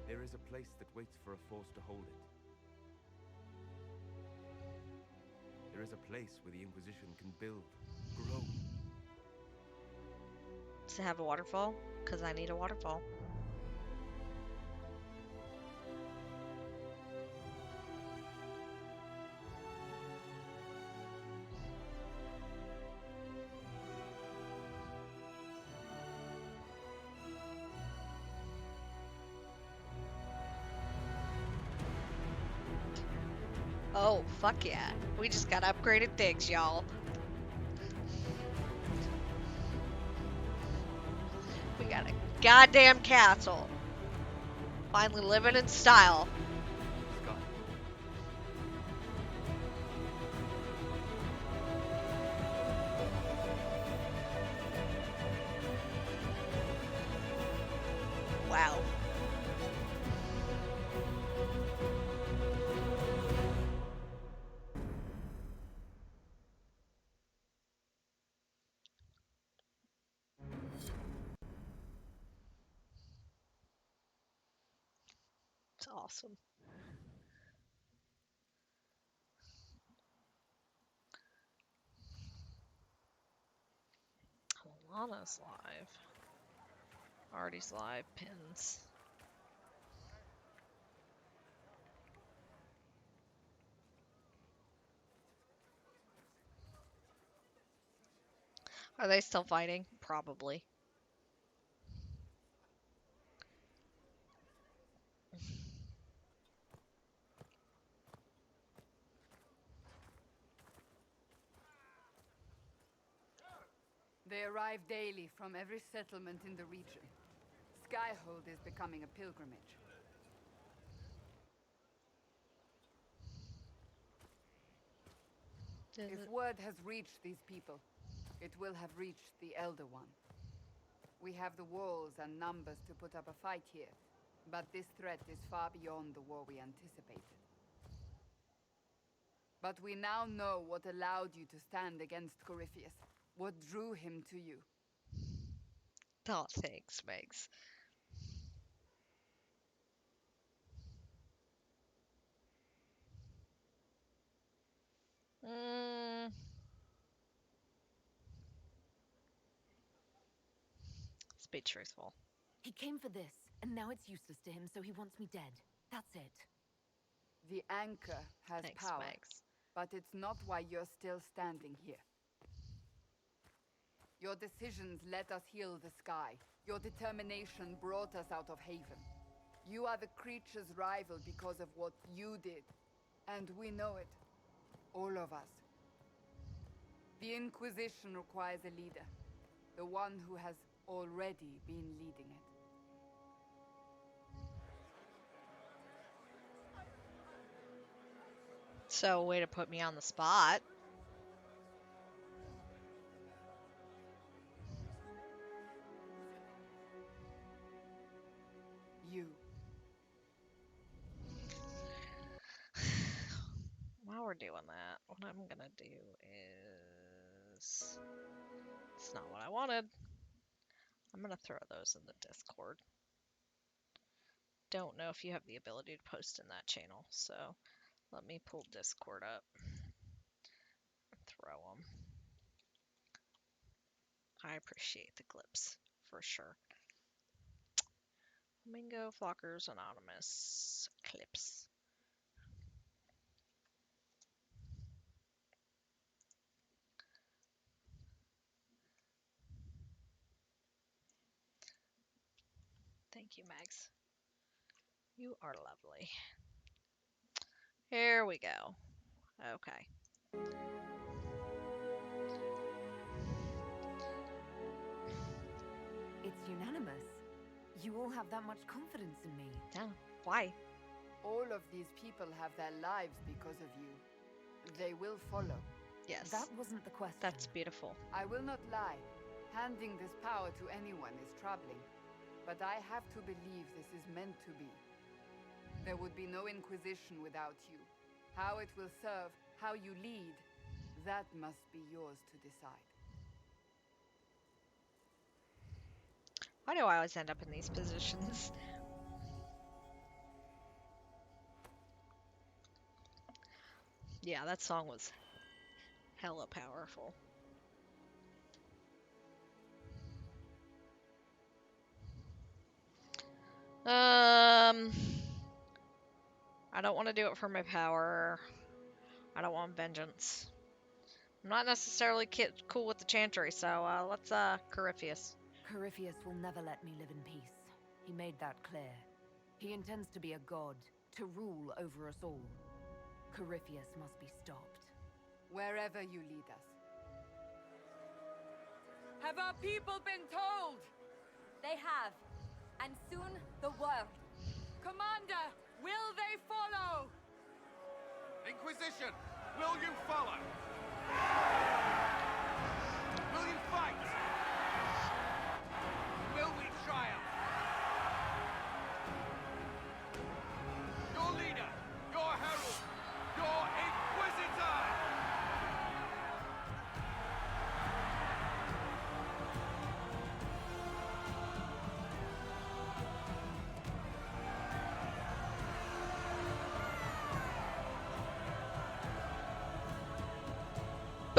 There is a place that waits for a force to hold it. There is a place where the Inquisition can build, grow. Does it have a waterfall? Because I need a waterfall. Oh, fuck yeah. We just got upgraded things, y'all. We got a goddamn castle. Finally living in style. Wow. It's awesome. Lana's live. Artie's live. Pins. Are they still fighting? Probably. They arrive daily from every settlement in the region. Skyhold is becoming a pilgrimage. If word has reached these people, it will have reached the Elder One. We have the walls and numbers to put up a fight here, but this threat is far beyond the war we anticipated. But we now know what allowed you to stand against Corypheus, what drew him to you. Oh, thanks, Megs. Let's be truthful. He came for this, and now it's useless to him, so he wants me dead. That's it. The anchor has Thanks, power, Megs. but it's not why you're still standing here. Your decisions let us heal the sky. Your determination brought us out of Haven. You are the creature's rival because of what you did. And we know it. All of us. The Inquisition requires a leader. The one who has already been leading it. So, way to put me on the spot. You. While we're doing that, what I'm gonna do is... It's not what I wanted. I'm gonna throw those in the Discord. Don't know if you have the ability to post in that channel, so let me pull Discord up. Throw them. I appreciate the clips, for sure. Flamingo, Flockers, Anonymous, clips. Thank you, Mags. You are lovely. Here we go. Okay. It's unanimous. You all have that much confidence in me. Yeah. Why? All of these people have their lives because of you. They will follow. Yes. That wasn't the question. That's beautiful. I will not lie. Handing this power to anyone is troubling. But I have to believe this is meant to be. There would be no Inquisition without you. How it will serve, how you lead, that must be yours to decide. Why do I always end up in these positions? Yeah, that song was hella powerful. I don't want to do it for my power. I don't want vengeance. I'm not necessarily cool with the Chantry, so let's Corypheus. Corypheus will never let me live in peace. He made that clear. He intends to be a god, to rule over us all. Corypheus must be stopped. Wherever you lead us. Have our people been told? They have. And soon, the world. Commander, will they follow? Inquisition, will you follow? Will you fight? Will we triumph? Your leader, your herald, your Inquisitor!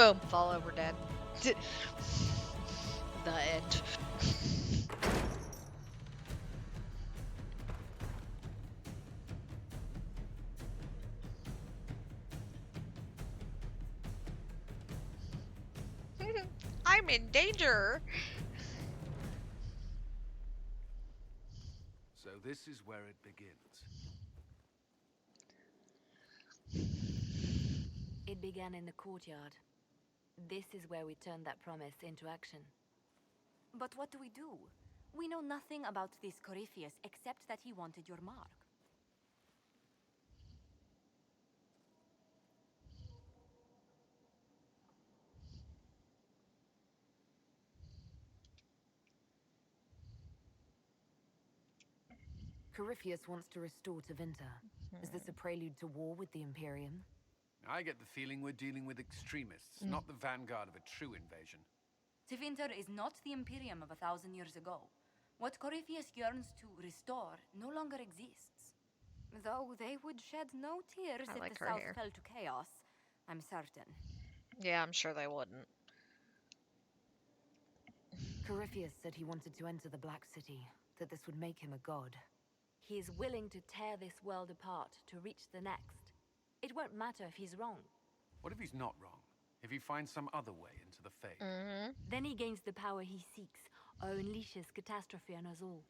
Boom, fall over dead. The end. I'm in danger. So this is where it begins. It began in the courtyard. This is where we turned that promise into action. But what do? We know nothing about this Corypheus except that he wanted your mark. Corypheus wants to restore Tevinter. Is this a prelude to war with the Imperium? I get the feeling we're dealing with extremists, not the vanguard of a true invasion. Tevinter is not the Imperium of 1,000 years ago. What Corypheus yearns to restore no longer exists. Though they would shed no tears if like the her South hair. fell to chaos, I'm certain. Yeah, I'm sure they wouldn't. Corypheus said he wanted to enter the Black City, that this would make him a god. He is willing to tear this world apart to reach the next. It won't matter if he's wrong. What if he's not wrong? If he finds some other way into the Fade? Then he gains the power he seeks, or unleashes catastrophe on us all.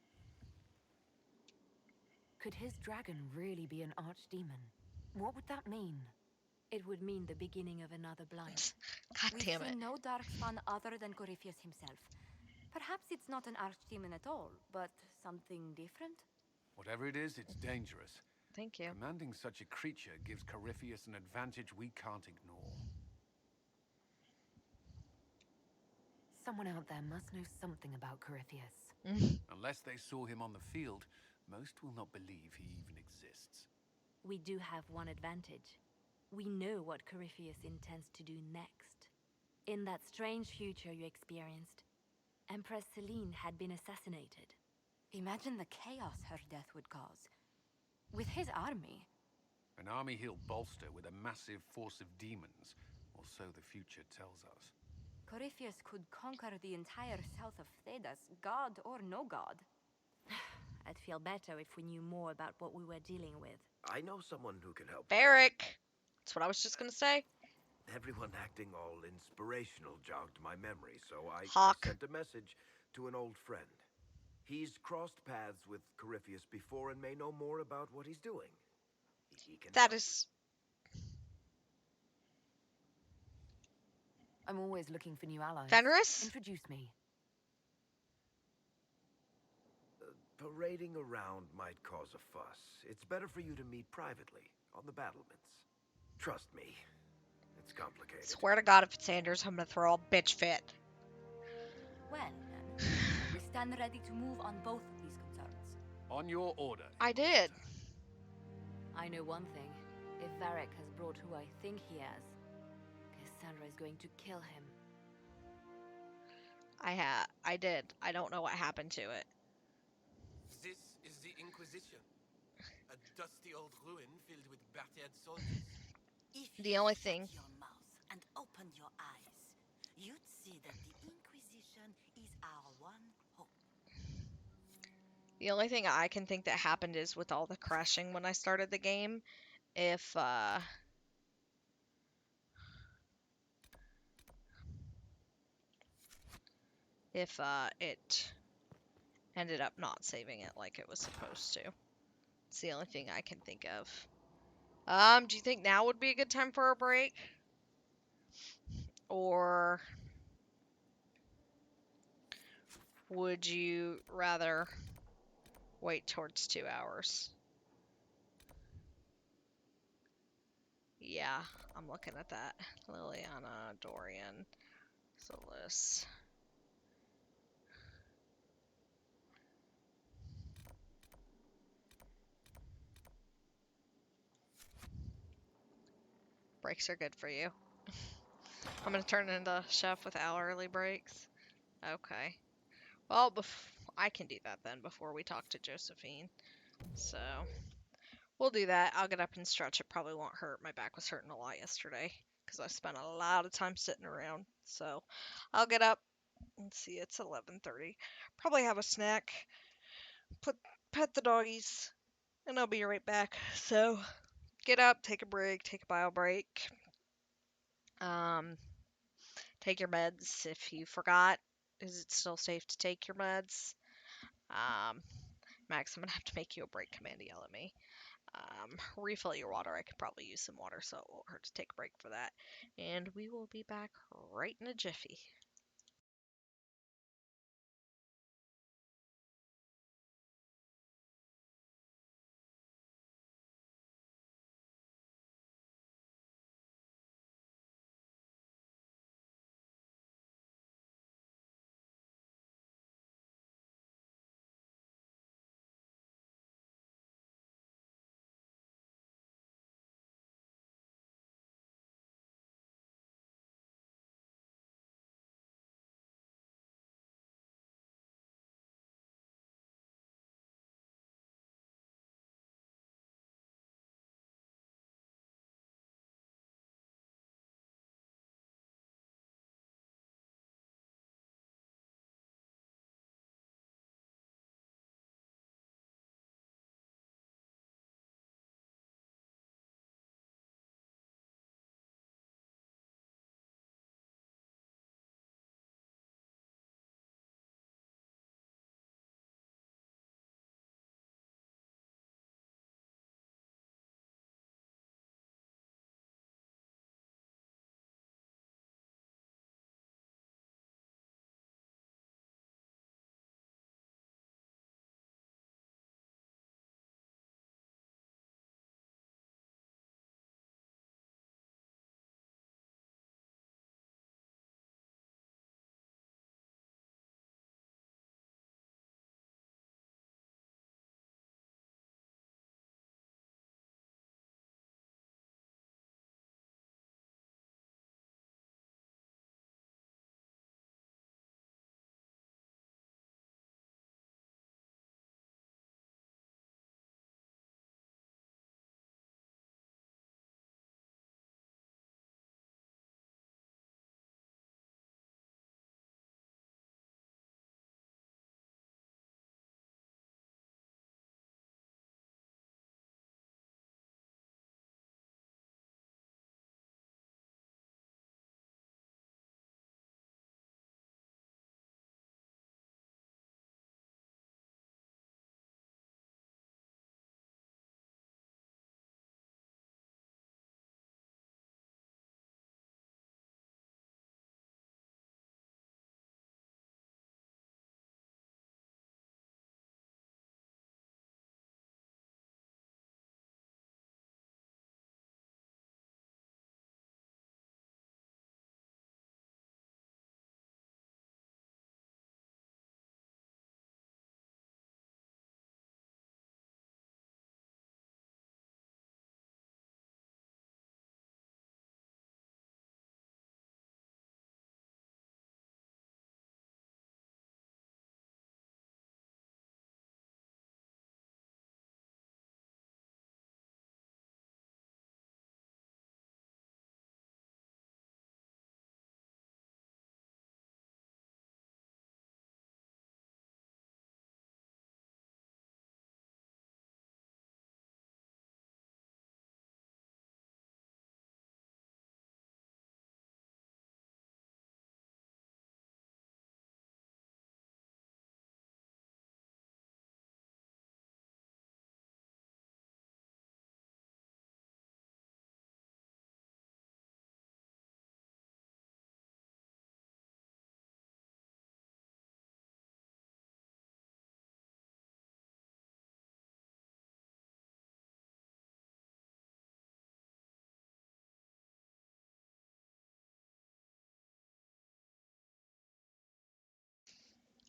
Could his dragon really be an archdemon? What would that mean? It would mean the beginning of another blight. God We've damn it. seen no darkspawn other than Corypheus himself. Perhaps it's not an archdemon at all, but something different? Whatever it is, it's dangerous. Thank you. Commanding such a creature gives Corypheus an advantage we can't ignore. Someone out there must know something about Corypheus. Unless they saw him on the field, most will not believe he even exists. We do have one advantage. We know what Corypheus intends to do next. In that strange future you experienced, Empress Celine had been assassinated. Imagine the chaos her death would cause. With his army. An army he'll bolster with a massive force of demons, or so the future tells us. Corypheus could conquer the entire south of Thedas, god or no god. I'd feel better if we knew more about what we were dealing with. I know someone who can help. Barrick! That's what I was just gonna say. Everyone acting all inspirational jogged my memory, so I Hawk. sent a message to an old friend. He's crossed paths with Corypheus before and may know more about what he's doing. He can That is... I'm always looking for new allies. Fenris? Introduce me. Parading around might cause a fuss. It's better for you to meet privately, on the battlements. Trust me, it's complicated. Swear to God, if it's Anders, I'm gonna throw a bitch fit. Well, then, we stand ready to move on both of these concerns. On your order. I did. I know one thing. If Varric has brought who I think he has, Cassandra is going to kill him. I did. I don't know what happened to it. This is the Inquisition. A dusty old ruin filled with battered soldiers. If The only thing... shut your mouth and opened your eyes, you'd see that the Inquisition is our one hope. The only thing I can think that happened is with all the crashing when I started the game, if it ended up not saving it like it was supposed to. It's the only thing I can think of. Do you think now would be a good time for a break? Or would you rather wait towards 2 hours? Yeah, I'm looking at that. Liliana, Dorian, Solis. Breaks are good for you. I'm gonna turn into chef with hourly breaks. Okay. Well, I can do that then before we talk to Josephine. So, we'll do that. I'll get up and stretch. It probably won't hurt. My back was hurting a lot yesterday because I spent a lot of time sitting around. So I'll get up. Let's see, it's 11:30. Probably have a snack, pet the doggies, and I'll be right back. So get up, take a break, take a bio break. Um, take your meds if you forgot. Is it still safe to take your meds? Max, I'm gonna have to make you a break command to yell at me. Refill your water. I could probably use some water, so it won't hurt to take a break for that. And we will be back right in a jiffy.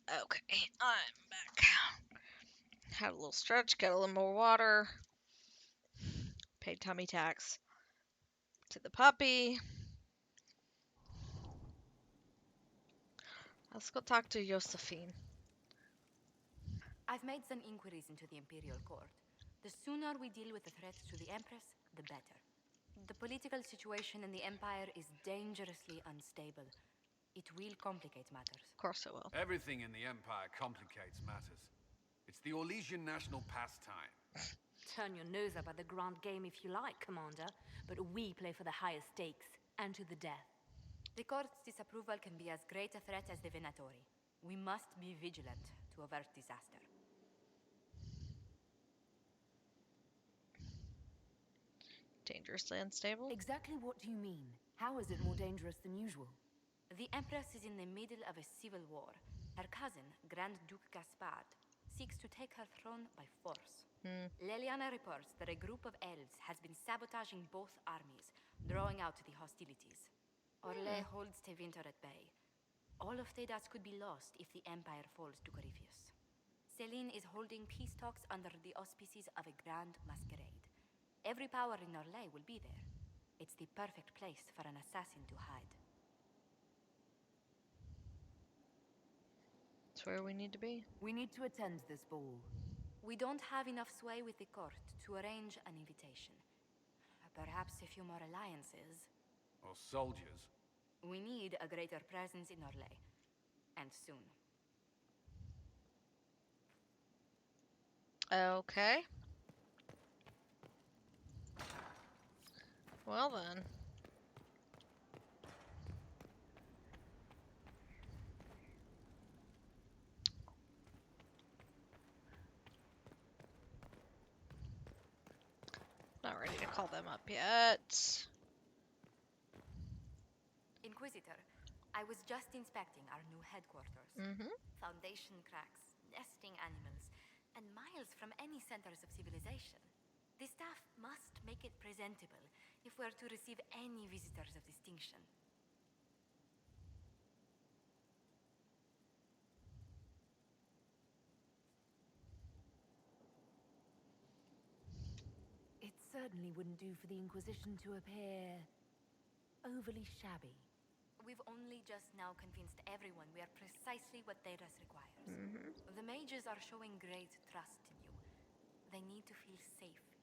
Okay, I'm back. Had a little stretch, got a little more water, paid tummy tax to the puppy. Let's go talk to Josephine. I've made some inquiries into the Imperial Court. The sooner we deal with the threats to the Empress, the better. The political situation in the Empire is dangerously unstable. It will complicate matters. Of course it will. Everything in the Empire complicates matters. It's the Orlesian national pastime. Turn your nose up at the grand game if you like, Commander, but we play for the highest stakes, and to the death. The court's disapproval can be as great a threat as the Venatori. We must be vigilant to avert disaster. Dangerously unstable? Exactly what do you mean? How is it more dangerous than usual? The Empress is in the middle of a civil war. Her cousin, Grand Duke Gaspard, seeks to take her throne by force. Leliana reports that a group of elves has been sabotaging both armies, drawing out the hostilities. Orlais holds Tevinter at bay. All of Thedas could be lost if the Empire falls to Corypheus. Celine is holding peace talks under the auspices of a grand masquerade. Every power in Orlais will be there. It's the perfect place for an assassin to hide. It's where we need to be. We need to attend this ball. We don't have enough sway with the court to arrange an invitation. Perhaps a few more alliances. Or soldiers. We need a greater presence in Orlais. And soon. Okay. Well then. Not ready to call them up yet. Inquisitor, I was just inspecting our new headquarters. Foundation cracks, nesting animals, and miles from any centers of civilization. The staff must make it presentable if we're to receive any visitors of distinction. It certainly wouldn't do for the Inquisition to appear overly shabby. We've only just now convinced everyone we are precisely what Thedas requires. The mages are showing great trust in you. They need to feel safe here.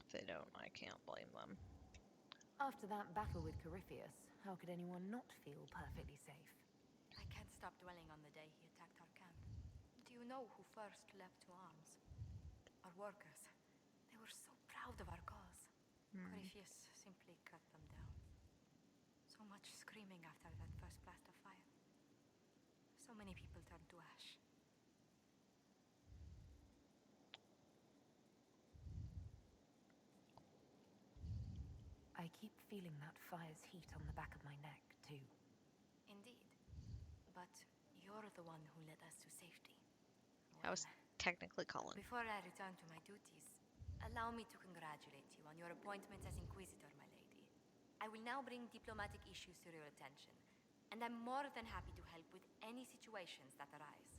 If they don't, I can't blame them. After that battle with Corypheus, how could anyone not feel perfectly safe? I can't stop dwelling on the day he attacked our camp. Do you know who first leapt to arms? Our workers. They were so proud of our cause. Corypheus simply cut them down. So much screaming after that first blast of fire. So many people turned to ash. I keep feeling that fire's heat on the back of my neck, too. Indeed. But you're the one who led us to safety. I was technically Colin. Before I return to my duties, allow me to congratulate you on your appointment as Inquisitor, my lady. I will now bring diplomatic issues to your attention, and I'm more than happy to help with any situations that arise.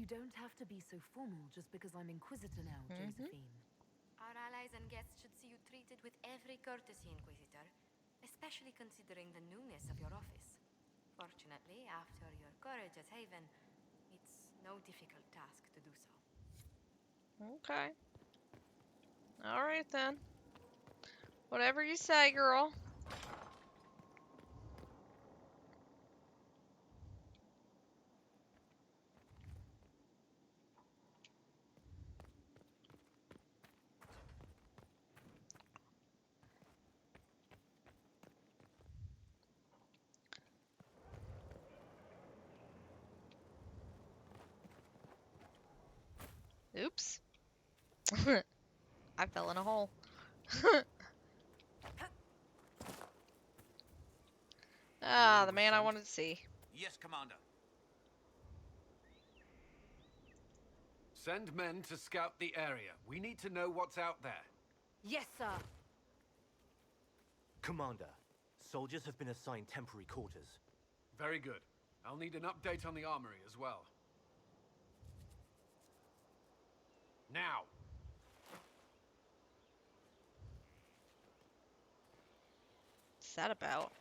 You don't have to be so formal just because I'm Inquisitor now, Josephine. Our allies and guests should see you treated with every courtesy, Inquisitor, especially considering the newness of your office. Fortunately, after your courage at Haven, it's no difficult task to do so. Okay. Alright then. Whatever you say, girl. Oops. I fell in a hole. Ah, the man I wanted to see. Yes, Commander. Send men to scout the area. We need to know what's out there. Yes, sir. Commander, soldiers have been assigned temporary quarters. Very good. I'll need an update on the armory as well. Now! What's that about?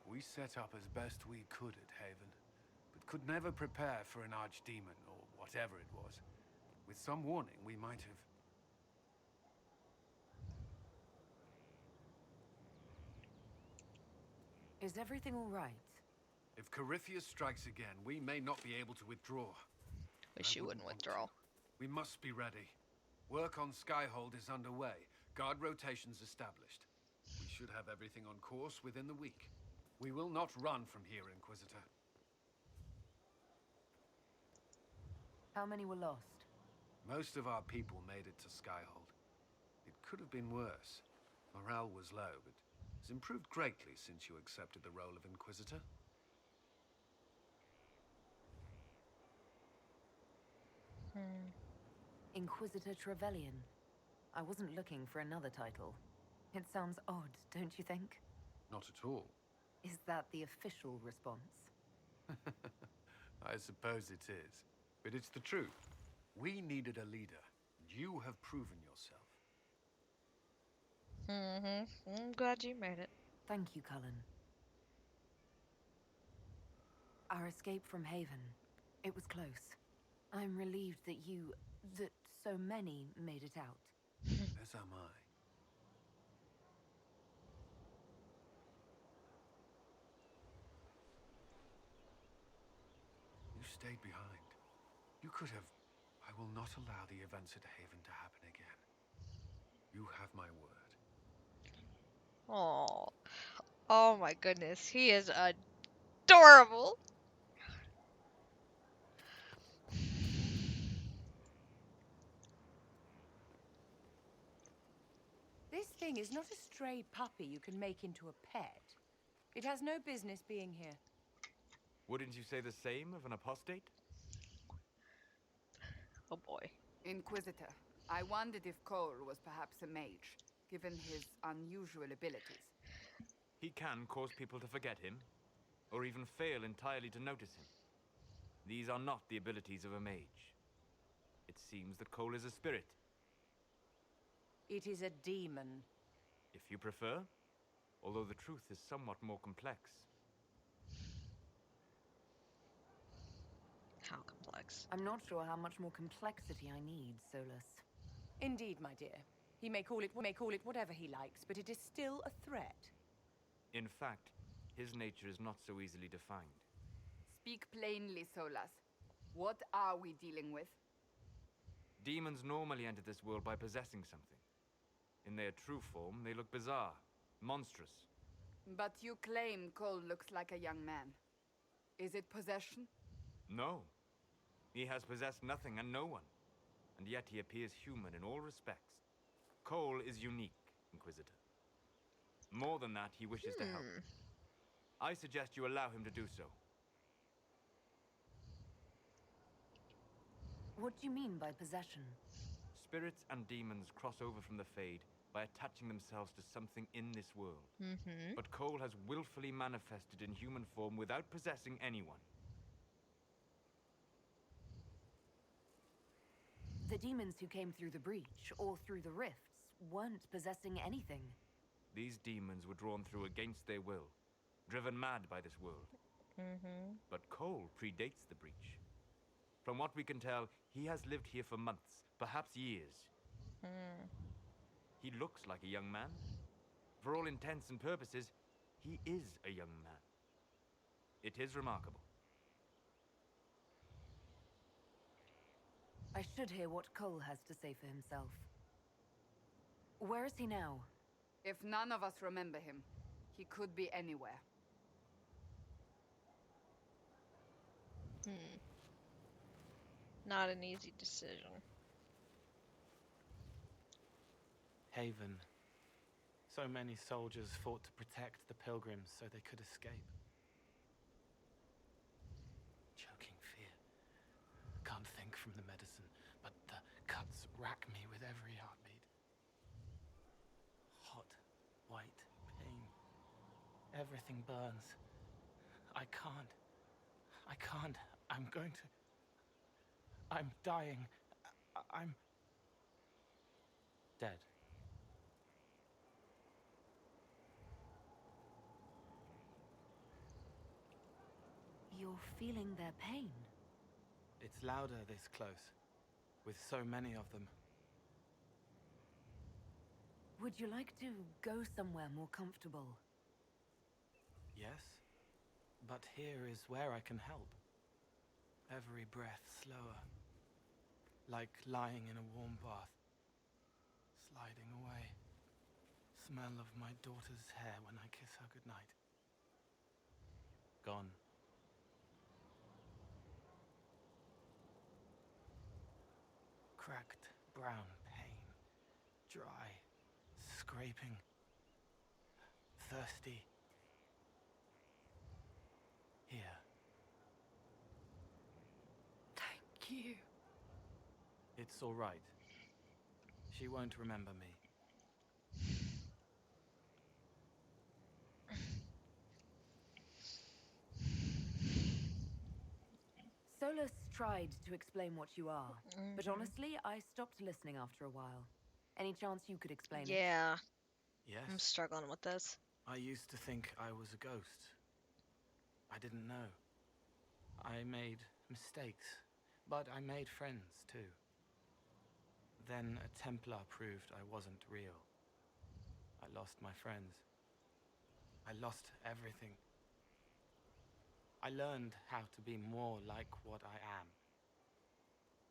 We set up as best we could at Haven, but could never prepare for an archdemon, or whatever it was. With some warning, we might have... Is everything all right? If Corypheus strikes again, we may not be able to withdraw. Wish you wouldn't withdraw. We must be ready. Work on Skyhold is underway. Guard rotations established. We should have everything on course within the week. We will not run from here, Inquisitor. How many were lost? Most of our people made it to Skyhold. It could have been worse. Morale was low, but it's improved greatly since you accepted the role of Inquisitor. Inquisitor Trevelyan. I wasn't looking for another title. It sounds odd, don't you think? Not at all. Is that the official response? I suppose it is. But it's the truth. We needed a leader. You have proven yourself. I'm glad you made it. Thank you, Cullen. Our escape from Haven. It was close. I'm relieved that so many made it out. As am I. You stayed behind. You could have... I will not allow the events at Haven to happen again. You have my word. Oh, oh my goodness, he is adorable. This thing is not a stray puppy you can make into a pet. It has no business being here. Wouldn't you say the same of an apostate? Oh boy. Inquisitor, I wondered if Cole was perhaps a mage, given his unusual abilities. He can cause people to forget him, or even fail entirely to notice him. These are not the abilities of a mage. It seems that Cole is a spirit. It is a demon. If you prefer, although the truth is somewhat more complex. How complex? I'm not sure how much more complexity I need, Solus. Indeed, my dear. He may call it whatever he likes, but it is still a threat. In fact, his nature is not so easily defined. Speak plainly, Solas. What are we dealing with? Demons normally enter this world by possessing something. In their true form, they look bizarre, monstrous. But you claim Cole looks like a young man. Is it possession? No. He has possessed nothing and no one. And yet he appears human in all respects. Cole is unique, Inquisitor. More than that, he wishes to help. I suggest you allow him to do so. What do you mean by possession? Spirits and demons cross over from the Fade by attaching themselves to something in this world. But Cole has willfully manifested in human form without possessing anyone. The demons who came through the breach, or through the rifts, weren't possessing anything. These demons were drawn through against their will, driven mad by this world. But Cole predates the breach. From what we can tell, he has lived here for months, perhaps years. He looks like a young man. For all intents and purposes, he is a young man. It is remarkable. I should hear what Cole has to say for himself. Where is he now? If none of us remember him, he could be anywhere. Not an easy decision. Haven. So many soldiers fought to protect the pilgrims so they could escape. Choking fear. Can't think from the medicine, but the cuts rack me with every heartbeat. Hot, white pain. Everything burns. I can't. I can't. I'm going to... I'm dying. I'm... dead. You're feeling their pain? It's louder this close, with so many of them. Would you like to go somewhere more comfortable? Yes, but here is where I can help. Every breath slower, like lying in a warm bath, sliding away. Smell of my daughter's hair when I kiss her goodnight. Gone. Cracked brown pain, dry, scraping, thirsty. Here. Thank you. It's all right. She won't remember me. Solus tried to explain what you are, but honestly, I stopped listening after a while. Any chance you could explain it? Yeah. Yes? I'm struggling with this. I used to think I was a ghost. I didn't know. I made mistakes, but I made friends too. Then a Templar proved I wasn't real. I lost my friends. I lost everything. I learned how to be more like what I am.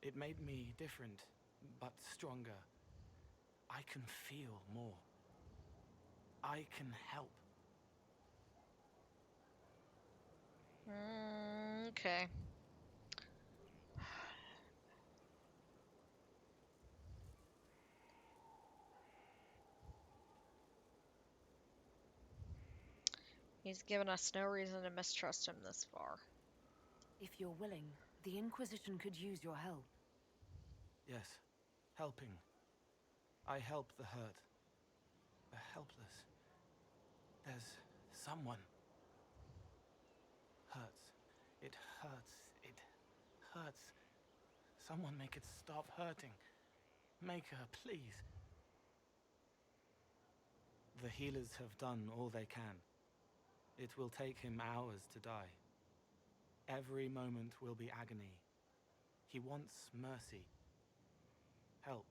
It made me different, but stronger. I can feel more. I can help. Okay. He's given us no reason to mistrust him this far. If you're willing, the Inquisition could use your help. Yes, helping. I help the hurt, the helpless. There's someone. Hurts. It hurts. It hurts. Someone make it stop hurting. Make her, please. The healers have done all they can. It will take him hours to die. Every moment will be agony. He wants mercy. Help.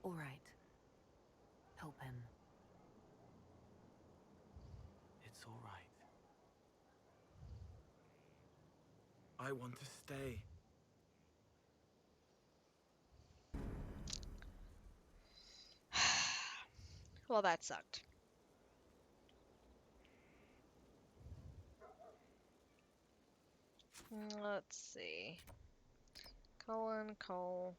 All right. Help him. It's all right. I want to stay. Well, that sucked. Let's see. Cullen, Cole.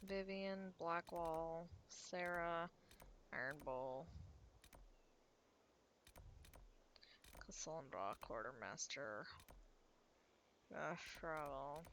Vivian, Blackwall, Sarah, Iron Bull, Cassandra, Quartermaster, Travel.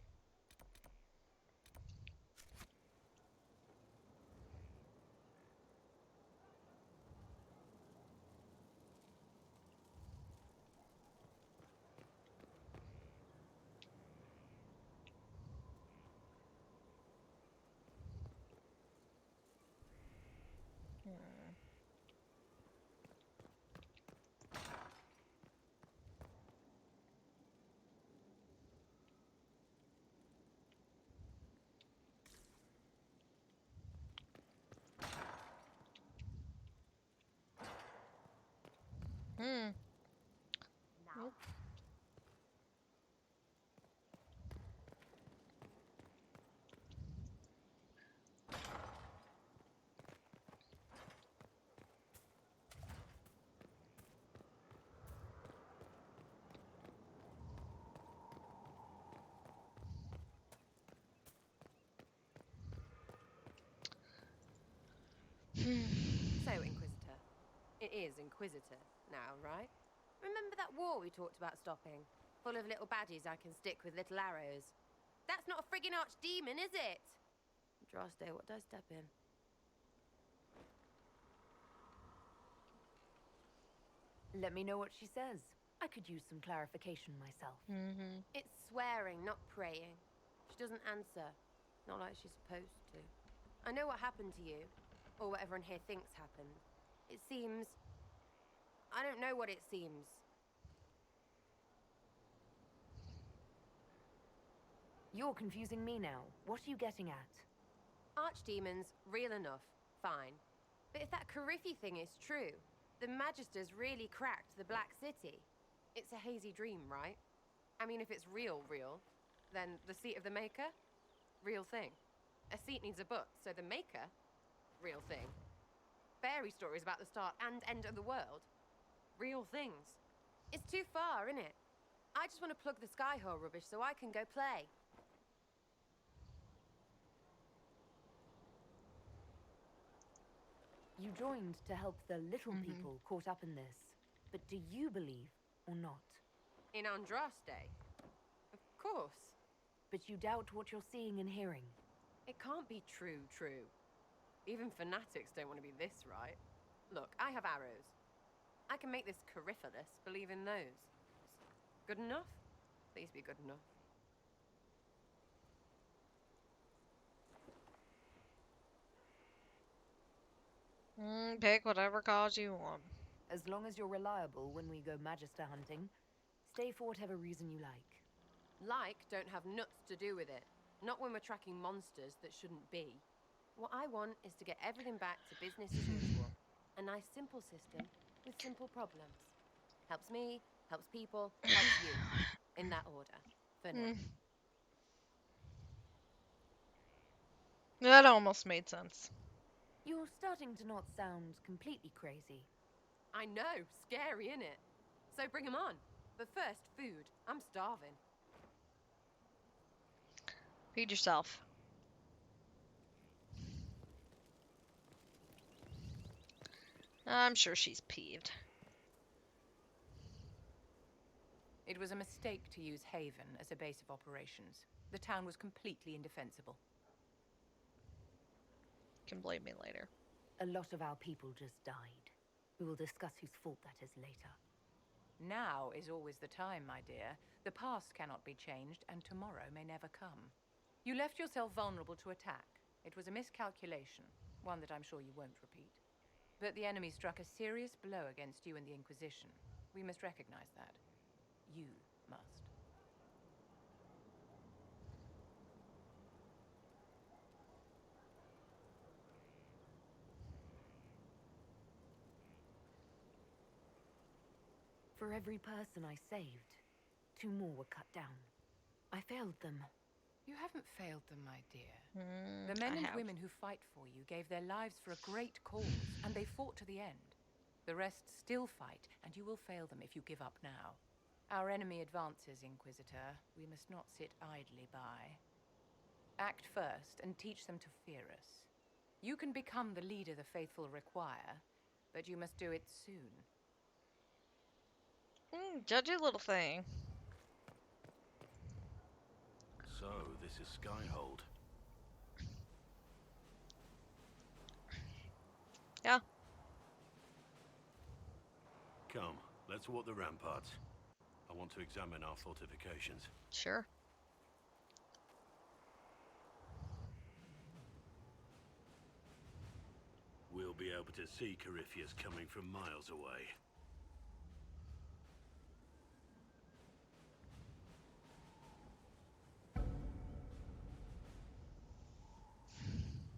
it is, Inquisitor, now, right? Remember that war we talked about stopping? Full of little baddies I can stick with little arrows. That's not a friggin' archdemon, is it? Andraste, what did I step in? Let me know what she says. I could use some clarification myself. It's swearing, not praying. She doesn't answer. Not like she's supposed to. I know what happened to you. Or what everyone here thinks happened. It seems... I don't know what it seems. You're confusing me now. What are you getting at? Archdemons, real enough. Fine. But if that Carifi thing is true, the Magisters really cracked the Black City. It's a hazy dream, right? I mean, if it's real, then the seat of the Maker? Real thing. A seat needs a book, so the Maker? Real thing. Fairy stories about the start and end of the world? Real things. It's too far, innit? I just want to plug the Skyhole rubbish so I can go play. You joined to help the little people caught up in this. But do you believe or not? In Andraste? Of course. But you doubt what you're seeing and hearing. It can't be true. Even fanatics don't want to be this right. Look, I have arrows. I can make this Cariphilus believe in those. Good enough? Please be good enough. Pick whatever cause you want. As long as you're reliable when we go Magister hunting, stay for whatever reason you like. Like don't have nuts to do with it. Not when we're tracking monsters that shouldn't be. What I want is to get everything back to business as usual. A nice simple system with simple problems. Helps me, helps people, helps you. In that order. For now. That almost made sense. You're starting to not sound completely crazy. I know, scary, innit? So bring 'em on. But first, food. I'm starving. Feed yourself. I'm sure she's peeved. It was a mistake to use Haven as a base of operations. The town was completely indefensible. Can blame me later. A lot of our people just died. We will discuss whose fault that is later. Now is always the time, my dear. The past cannot be changed, and tomorrow may never come. You left yourself vulnerable to attack. It was a miscalculation, one that I'm sure you won't repeat. But the enemy struck a serious blow against you and the Inquisition. We must recognize that. You must. For every person I saved, 2 more were cut down. I failed them. You haven't failed them, my dear. The men and women who fight for you gave their lives for a great cause, and they fought to the end. The rest still fight, and you will fail them if you give up now. Our enemy advances, Inquisitor. We must not sit idly by. Act first, and teach them to fear us. You can become the leader the faithful require, but you must do it soon. Judgy little thing. So, this is Skyhold. Yeah. Come, let's walk the ramparts. I want to examine our fortifications. Sure. We'll be able to see Corypheus coming from miles away.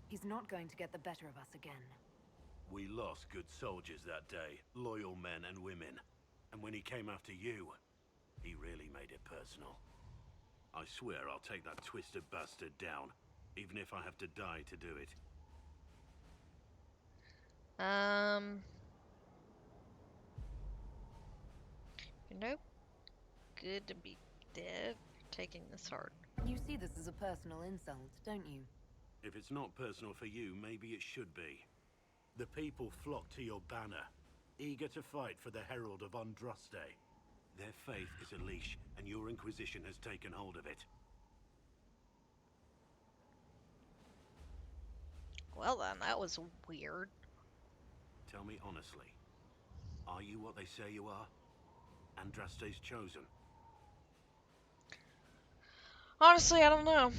He's not going to get the better of us again. We lost good soldiers that day, loyal men and women. And when he came after you, he really made it personal. I swear I'll take that twisted bastard down, even if I have to die to do it. Nope. Good to be dead. Taking this hard. You see this as a personal insult, don't you? If it's not personal for you, maybe it should be. The people flocked to your banner. eager to fight for the Herald of Andraste. Their faith is a leash, and your Inquisition has taken hold of it. Well then, that was weird. Tell me honestly, are you what they say you are? Andraste's chosen? Honestly, I don't know.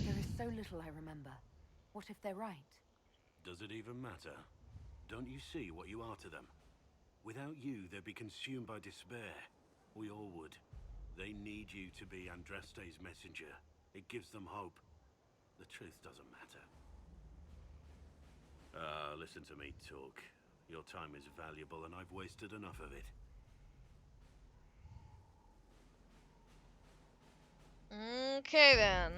There is so little I remember. What if they're right? Does it even matter? Don't you see what you are to them? Without you, they'd be consumed by despair. We all would. They need you to be Andraste's messenger. It gives them hope. The truth doesn't matter. Listen to me talk. Your time is valuable and I've wasted enough of it. Okay then.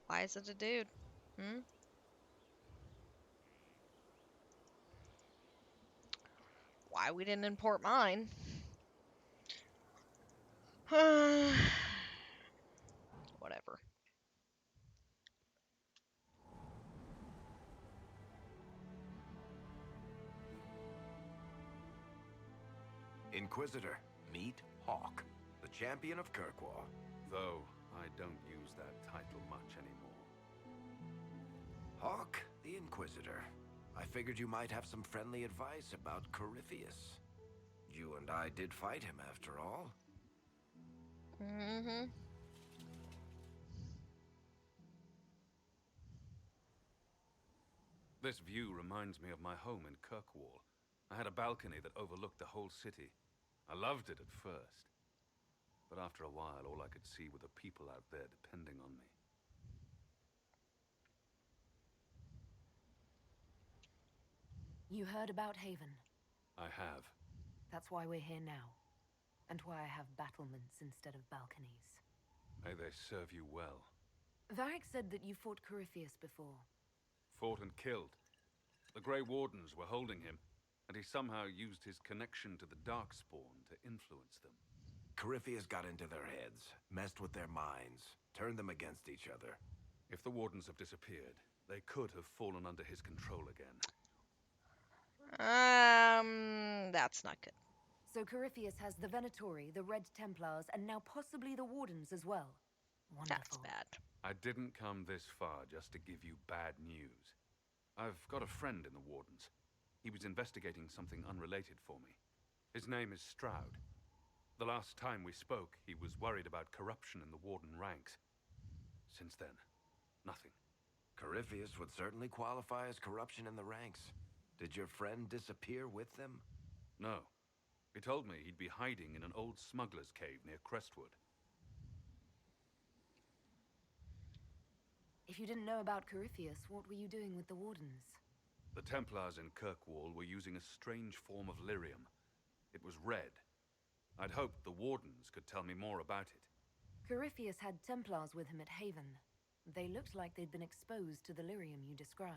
Why is it a dude? Hmm? Why we didn't import mine? Whatever. Inquisitor, meet Hawke, the champion of Kirkwall. Though I don't use that title much anymore. Hawke, the Inquisitor. I figured you might have some friendly advice about Corypheus. You and I did fight him after all. Mm-hmm. This view reminds me of my home in Kirkwall. I had a balcony that overlooked the whole city. I loved it at first. But after a while, all I could see were the people out there depending on me. You heard about Haven? I have. That's why we're here now. And why I have battlements instead of balconies. May they serve you well. Varric said that you fought Corypheus before. Fought and killed. The Grey Wardens were holding him, and he somehow used his connection to the Darkspawn to influence them. Corypheus got into their heads, messed with their minds, turned them against each other. If the Wardens have disappeared, they could have fallen under his control again. That's not good. So Corypheus has the Venatori, the Red Templars, and now possibly the Wardens as well. Wonderful. That's bad. I didn't come this far just to give you bad news. I've got a friend in the Wardens. He was investigating something unrelated for me. His name is Stroud. The last time we spoke, he was worried about corruption in the Warden ranks. Since then, nothing. Corypheus would certainly qualify as corruption in the ranks. Did your friend disappear with them? No. He told me he'd be hiding in an old smuggler's cave near Crestwood. If you didn't know about Corypheus, what were you doing with the Wardens? The Templars in Kirkwall were using a strange form of lyrium. It was red. I'd hoped the Wardens could tell me more about it. Corypheus had Templars with him at Haven. They looked like they'd been exposed to the lyrium you describe.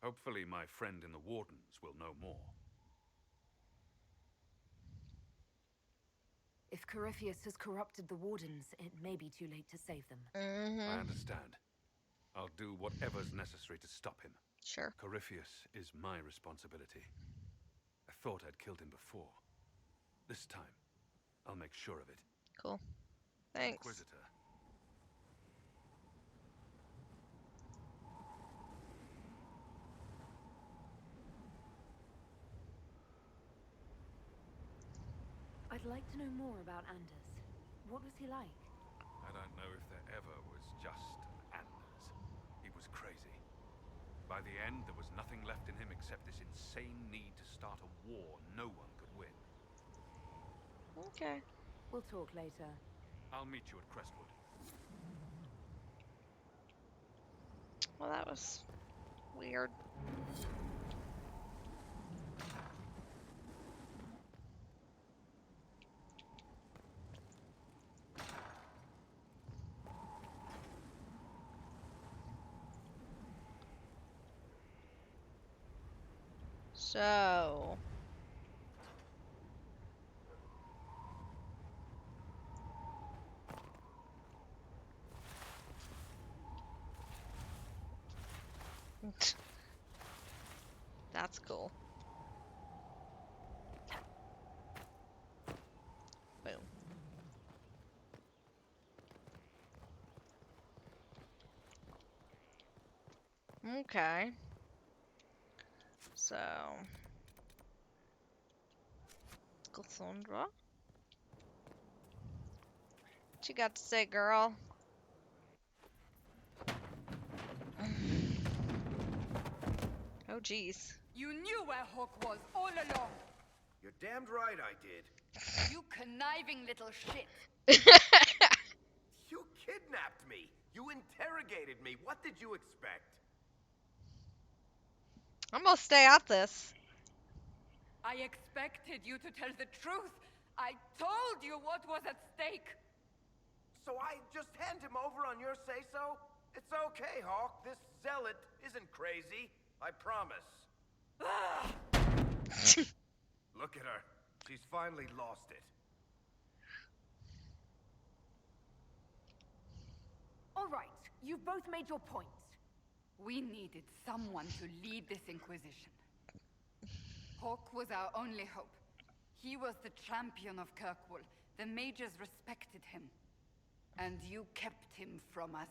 Hopefully my friend in the Wardens will know more. If Corypheus has corrupted the Wardens, it may be too late to save them. I understand. I'll do whatever's necessary to stop him. Sure. Corypheus is my responsibility. I thought I'd killed him before. This time, I'll make sure of it. Cool. Thanks. Inquisitor. I'd like to know more about Anders. What was he like? I don't know if there ever was just an Anders. He was crazy. By the end, there was nothing left in him except this insane need to start a war no one could win. Okay. We'll talk later. I'll meet you at Crestwood. Well, that was weird. So... That's cool. Boom. Okay. So... Cassandra? What you got to say, girl? Oh, jeez. You knew where Hawk was all along. You're damned right I did. You conniving little shit. You kidnapped me. You interrogated me. What did you expect? I'm gonna stay at this. I expected you to tell the truth. I told you what was at stake. So I just hand him over on your say-so? It's okay, Hawk. This zealot isn't crazy. I promise. Look at her. She's finally lost it. All right, you've both made your points. We needed someone to lead this Inquisition. Hawk was our only hope. He was the champion of Kirkwall. The mages respected him. And you kept him from us.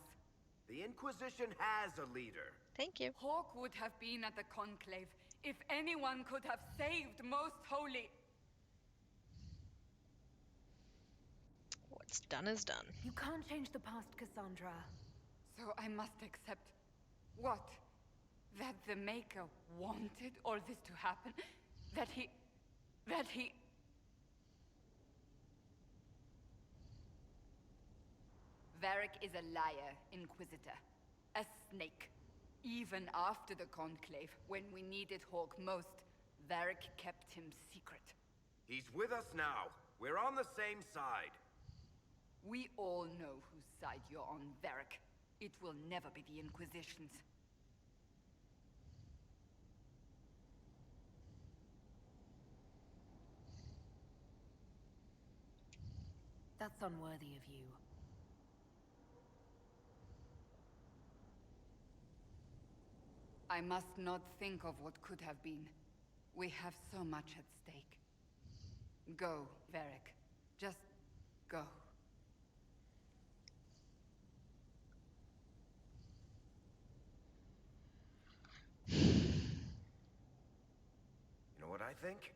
The Inquisition has a leader. Thank you. Hawk would have been at the Conclave if anyone could have saved Most Holy. What's done is done. You can't change the past, Cassandra. So I must accept... what? That the Maker wanted all this to happen? That he... Varric is a liar, Inquisitor. A snake. Even after the Conclave, when we needed Hawk most, Varric kept him secret. He's with us now. We're on the same side. We all know whose side you're on, Varric. It will never be the Inquisition's. That's unworthy of you. I must not think of what could have been. We have so much at stake. Go, Varric. Just go. You know what I think?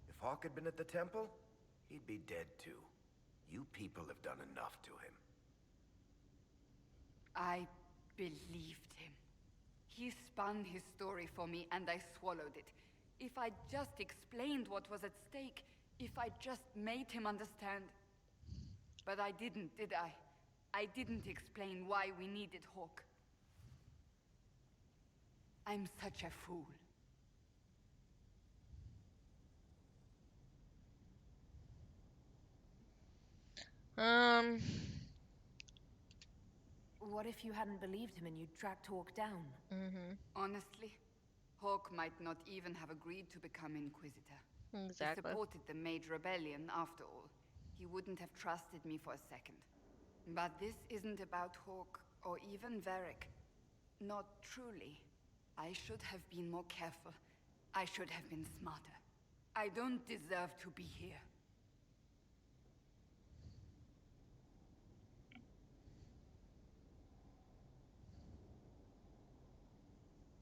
If Hawk had been at the temple, he'd be dead too. You people have done enough to him. I believed him. He spun his story for me and I swallowed it. If I just explained what was at stake, if I just made him understand. But I didn't, did I? I didn't explain why we needed Hawk. I'm such a fool. What if you hadn't believed him and you'd tracked Hawk down? Honestly, Hawk might not even have agreed to become Inquisitor. Exactly. He supported the Mage Rebellion, after all. He wouldn't have trusted me for a second. But this isn't about Hawk, or even Varric. Not truly. I should have been more careful. I should have been smarter. I don't deserve to be here.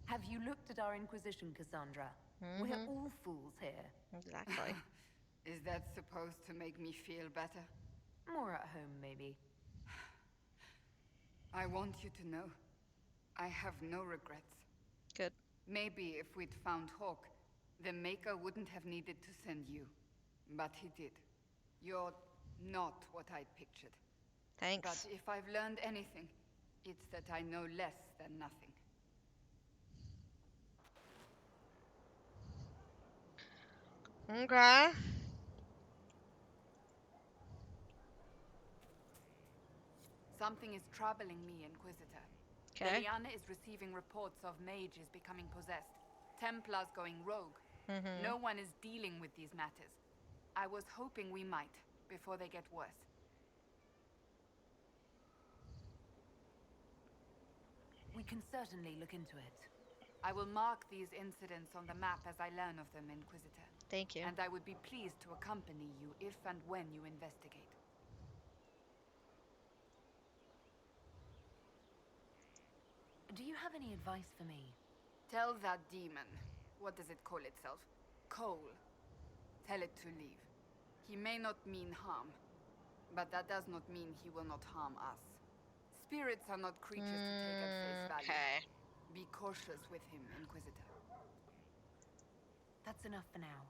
Have you looked at our Inquisition, Cassandra? We're all fools here. Exactly. Is that supposed to make me feel better? More at home, maybe. I want you to know, I have no regrets. Good. Maybe if we'd found Hawk, the Maker wouldn't have needed to send you. But he did. You're not what I'd pictured. Thanks. But if I've learned anything, it's that I know less than nothing. Okay. Something is troubling me, Inquisitor. Okay. Leliana is receiving reports of mages becoming possessed, Templars going rogue. Mm-hmm. No one is dealing with these matters. I was hoping we might, before they get worse. We can certainly look into it. I will mark these incidents on the map as I learn of them, Inquisitor. Thank you. And I would be pleased to accompany you if and when you investigate. Do you have any advice for me? Tell that demon, what does it call itself? Cole. Tell it to leave. He may not mean harm, but that does not mean he will not harm us. Spirits are not creatures to take at face value. Okay. Be cautious with him, Inquisitor. That's enough for now.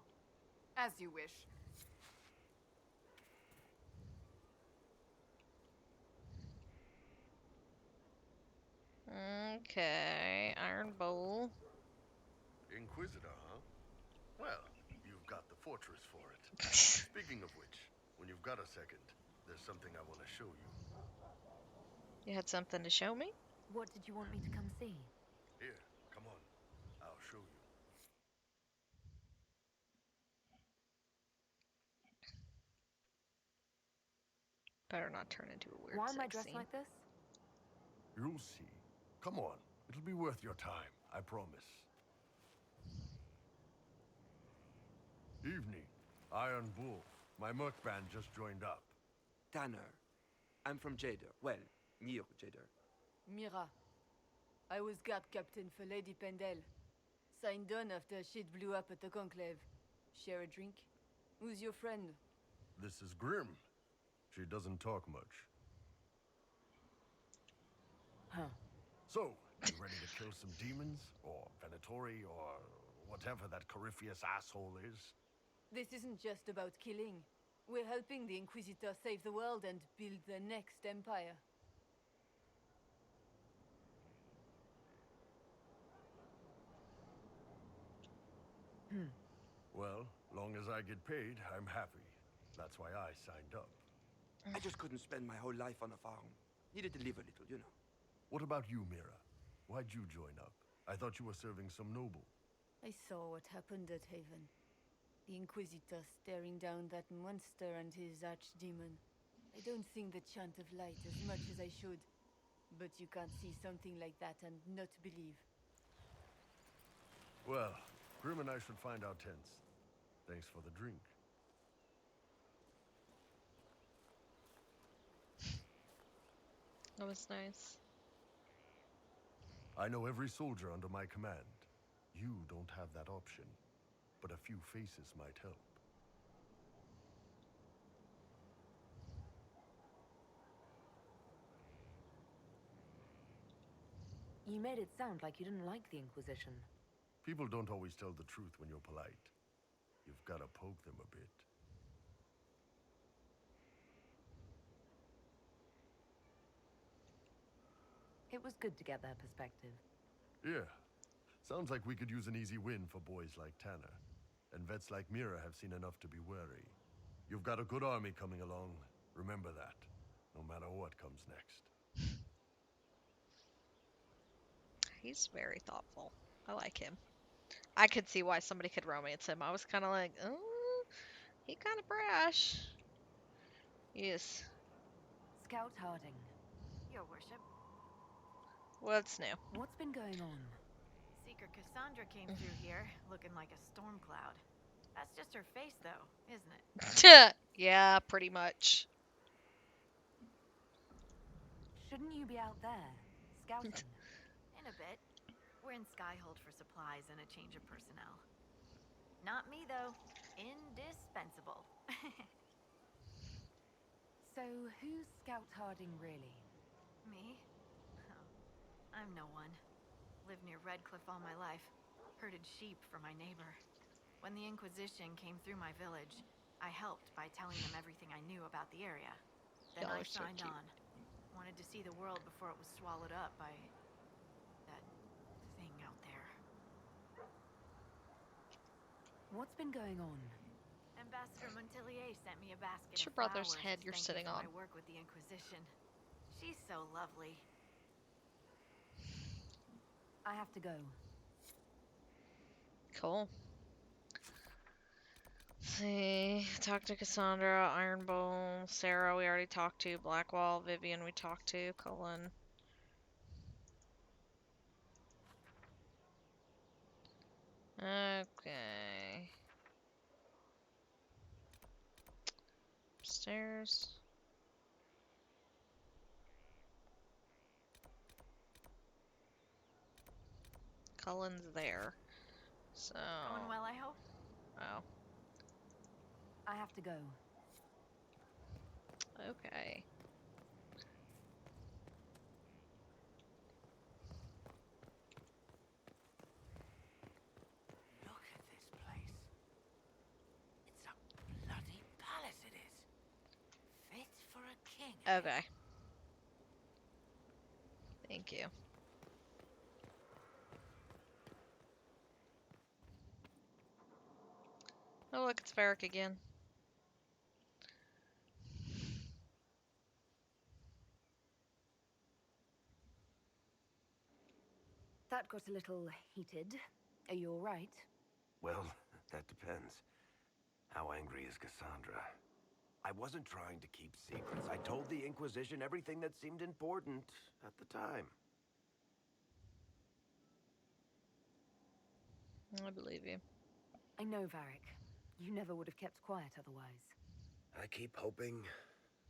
As you wish. Okay, Iron Bowl. Inquisitor, huh? Well, you've got the fortress for it. Speaking of which, when you've got a second, there's something I want to show you. You had something to show me? What did you want me to come see? Here, come on. I'll show you. Better not turn into a weird Why am I sex dressed scene. like this? You'll see. Come on. It'll be worth your time, I promise. Evening. Iron Bull. My merc band just joined up. Tanner. I'm from Jader. Well, near Jader. Mira. I was guard captain for Lady Pendel. Signed on after shit blew up at the Conclave. Share a drink? Who's your friend? This is Grim. She doesn't talk much. Huh. So, you ready to kill some demons? Or Venatori? Or whatever that Corypheus asshole is? This isn't just about killing. We're helping the Inquisitor save the world and build the next empire. Well, long as I get paid, I'm happy. That's why I signed up. I just couldn't spend my whole life on a farm. Needed to live a little, you know. What about you, Mira? Why'd you join up? I thought you were serving some noble. I saw what happened at Haven. The Inquisitor staring down that monster and his archdemon. I don't sing the chant of light as much as I should. But you can't see something like that and not believe. Well, Grim and I should find our tents. Thanks for the drink. That was nice. I know every soldier under my command. You don't have that option, but a few faces might help. You made it sound like you didn't like the Inquisition. People don't always tell the truth when you're polite. You've got to poke them a bit. It was good to get their perspective. Yeah. Sounds like we could use an easy win for boys like Tanner. And vets like Mira have seen enough to be wary. You've got a good army coming along. Remember that. No matter what comes next. He's very thoughtful. I like him. I could see why somebody could romance him. I was kind of like, oh, he kind of brash. Yes. Scout Harding. Your worship. What's new? What's been going on? Seeker Cassandra came through here, looking like a storm cloud. That's just her face, though, isn't it? Yeah, pretty much. Shouldn't you be out there, scouting? In a bit. We're in Skyhold for supplies and a change of personnel. Not me, though. indispensable. So, who's Scout Harding really? Me? Oh, I'm no one. Lived near Redcliffe all my life. Herded sheep for my neighbor. When the Inquisition came through my village, I helped by telling them everything I knew about the area. Then Y'all I are so signed cute. on. Wanted to see the world before it was swallowed up by that thing out there. What's been going on? Ambassador Montelier sent me a basket It's your of brother's flowers head to you're thank sitting me for on. my work with the Inquisition. She's so lovely. I have to go. Cool. Let's see. Talk to Cassandra, Ironbone, Sarah we already talked to, Blackwall, Vivian we talked to, Cullen. Okay. Upstairs. Cullen's there. So. Going well, I hope? Oh. I have to go. Okay. Look at this place. It's a bloody palace it is. Fit for a king. Okay. Thank you. Oh look, it's Varric again. That got a little heated. Are you all right? Well, that depends. How angry is Cassandra? I wasn't trying to keep secrets. I told the Inquisition everything that seemed important at the time. I believe you. I know, Varric. You never would have kept quiet otherwise. I keep hoping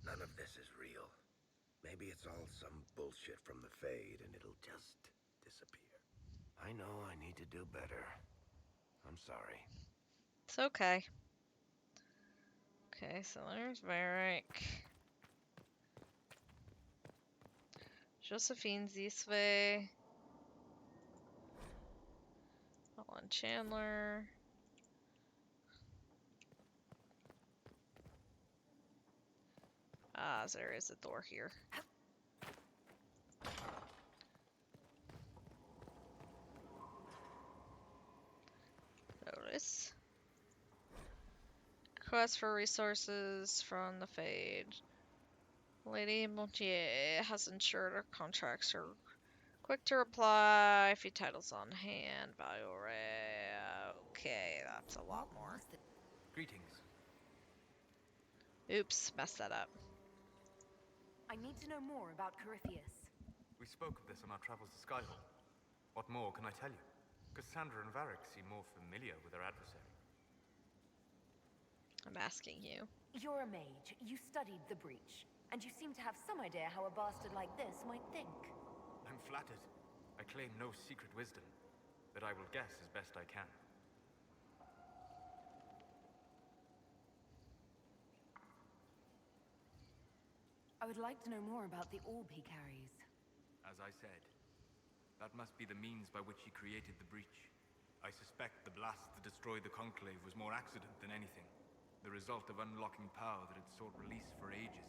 none of this is real. Maybe it's all some bullshit from the Fade and it'll just disappear. I know I need to do better. I'm sorry. It's okay. Okay, so there's Varric. Josephine's this way. Colin Chandler. Ah, there is a door here. Notice. Quest for resources from the Fade. Lady Montier has ensured her contracts are quick to reply. Few titles on hand. Value array. Okay, that's a lot more. Greetings. Oops, messed that up. I need to know more about Corypheus. We spoke of this on our travels to Skyhall. What more can I tell you? Cassandra and Varric seem more familiar with their adversary. I'm asking you. You're a mage. You studied the Breach. And you seem to have some idea how a bastard like this might think. I'm flattered. I claim no secret wisdom, but I will guess as best I can. I would like to know more about the orb he carries. As I said, that must be the means by which he created the Breach. I suspect the blast that destroyed the Conclave was more accident than anything. The result of unlocking power that had sought release for ages.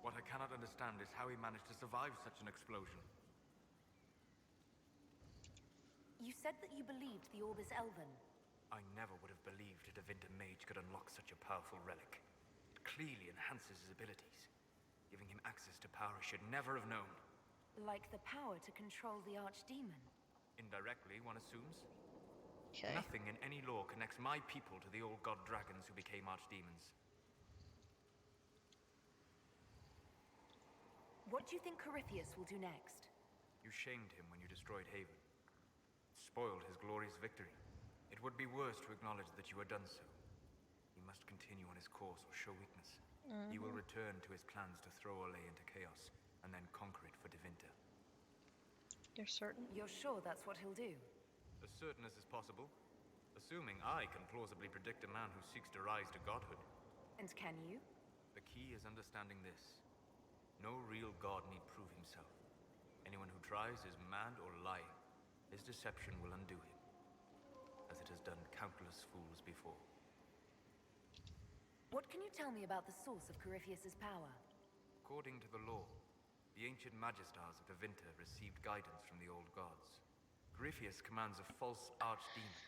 What I cannot understand is how he managed to survive such an explosion. You said that you believed the orb is elven. I never would have believed a Devinter mage could unlock such a powerful relic. It clearly enhances his abilities, giving him access to power he should never have known. Like the power to control the Archdemon. Indirectly, one assumes. Okay. Nothing in any law connects my people to the old god dragons who became archdemons. What do you think Corypheus will do next? You shamed him when you destroyed Haven. Spoiled his glorious victory. It would be worse to acknowledge that you had done so. He must continue on his course or show weakness. He will return to his plans to throw Orlais into chaos, and then conquer it for Devinter. You're certain? You're sure that's what he'll do? As certain as is possible. Assuming I can plausibly predict a man who seeks to rise to godhood. And can you? The key is understanding this. No real god need prove himself. Anyone who tries is mad or lying. His deception will undo him, as it has done countless fools before. What can you tell me about the source of Corypheus's power? According to the law, the ancient Magistars of Tevinter received guidance from the old gods. Corypheus commands a false archdemon,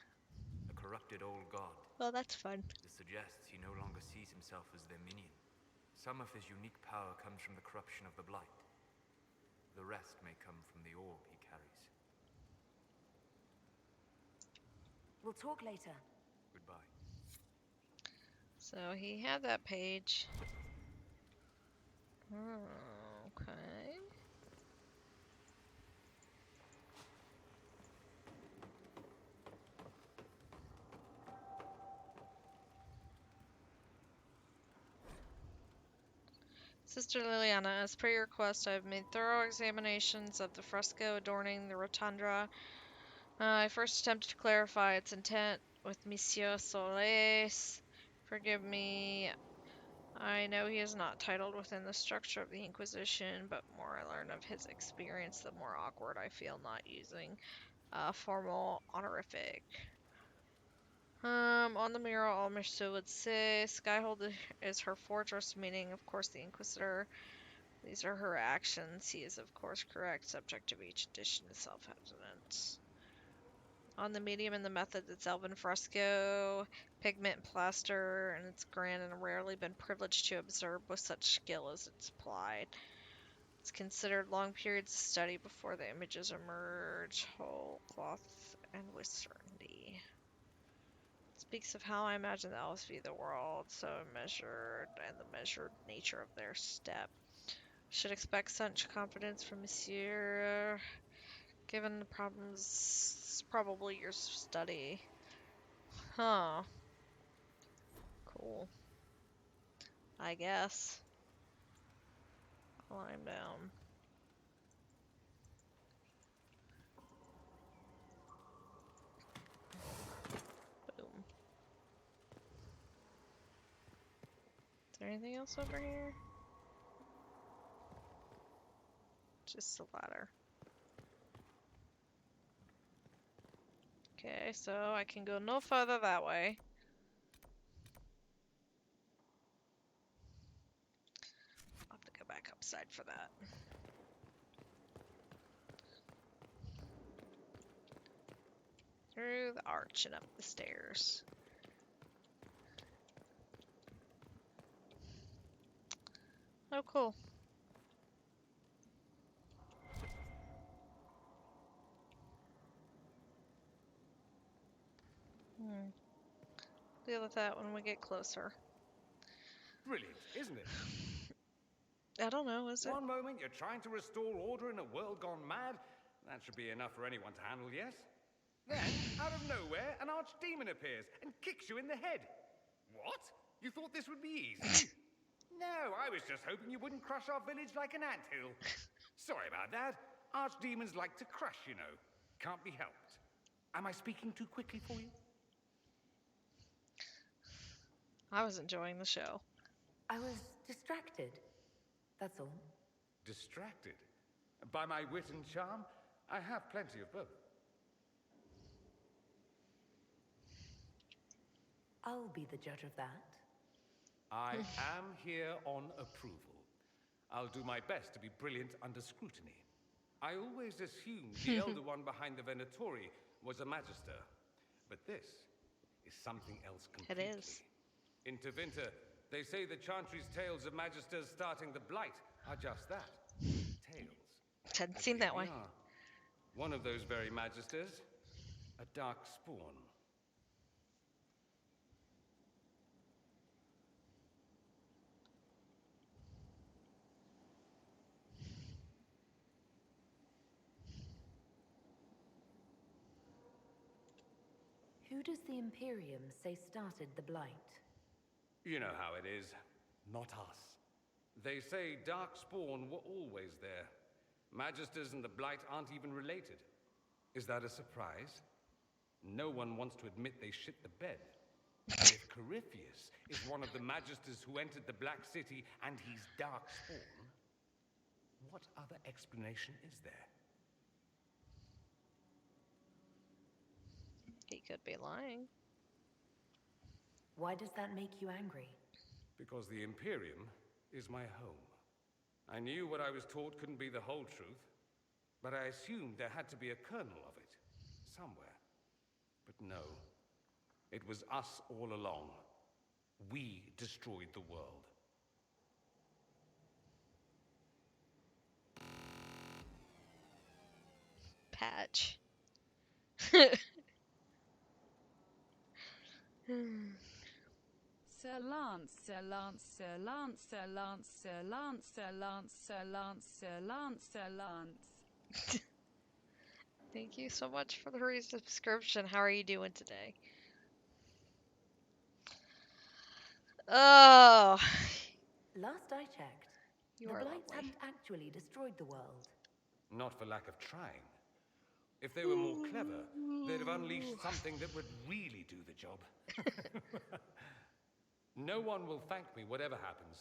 a corrupted old god. Well, that's fun. This suggests he no longer sees himself as their minion. Some of his unique power comes from the corruption of the Blight. The rest may come from the orb he carries. We'll talk later. Goodbye. So he had that page. Okay. Sister Liliana, as per your request, I have made thorough examinations of the fresco adorning the rotunda. I first attempted to clarify its intent with Monsieur Solis. Forgive me. I know he is not titled within the structure of the Inquisition, but the more I learn of his experience, the more awkward I feel not using a formal honorific. On the mural, all Monsieur would say, Skyhold is her fortress, meaning, of course, the Inquisitor. These are her actions. He is, of course, correct, subject to each edition is self-evident. On the medium and the method, it's elven fresco, pigment and plaster, and it's grand and rarely been privileged to observe with such skill as it's applied. It's considered long periods of study before the images emerge, whole cloth and with certainty. It speaks of how I imagine the elves view the world, so measured, and the measured nature of their step. Should expect such confidence from Monsieur, given the problems, probably years of study. Huh. Cool. I guess. Climb down. Boom. Is there anything else over here? Just a ladder. Okay, so I can go no further that way. I'll have to go back upside for that. Through the arch and up the stairs. Oh, cool. Deal with that when we get closer. Brilliant, isn't it? I don't know, is it? One moment you're trying to restore order in a world gone mad. That should be enough for anyone to handle, yes? Then, out of nowhere, an archdemon appears and kicks you in the head. What? You thought this would be easy? No, I was just hoping you wouldn't crush our village like an anthill. Sorry about that. Archdemons like to crush, you know. Can't be helped. Am I speaking too quickly for you? I was enjoying the show. I was distracted. That's all. Distracted? By my wit and charm? I have plenty of both. I'll be the judge of that. I am here on approval. I'll do my best to be brilliant under scrutiny. I always assumed the elder one behind the Venatori was a Magister. But this is something else completely. It is. In Tevinter, they say the Chantry's tales of Magisters starting the Blight are just that. Tales. Hadn't seen that one. One of those very Magisters, a dark spawn. Who does the Imperium say started the Blight? You know how it is. Not us. They say Darkspawn were always there. Magisters and the Blight aren't even related. Is that a surprise? No one wants to admit they shit the bed. But if Corypheus is one of the Magisters who entered the Black City and he's Darkspawn, what other explanation is there? He could be lying. Why does that make you angry? Because the Imperium is my home. I knew what I was taught couldn't be the whole truth, but I assumed there had to be a kernel of it, somewhere. But no, it was us all along. We destroyed the world. Patch. Sir Lance, Sir Lance, Sir Lance, Sir Lance, Sir Lance, Sir Lance, Sir Lance, Sir Lance, Sir Lance. Thank you so much for the resubscription. How are you doing today? Oh. Last I checked, You the are Blights lovely. hadn't actually destroyed the world. Not for lack of trying. If they were more clever, they'd have unleashed something that would really do the job. No one will thank me, whatever happens.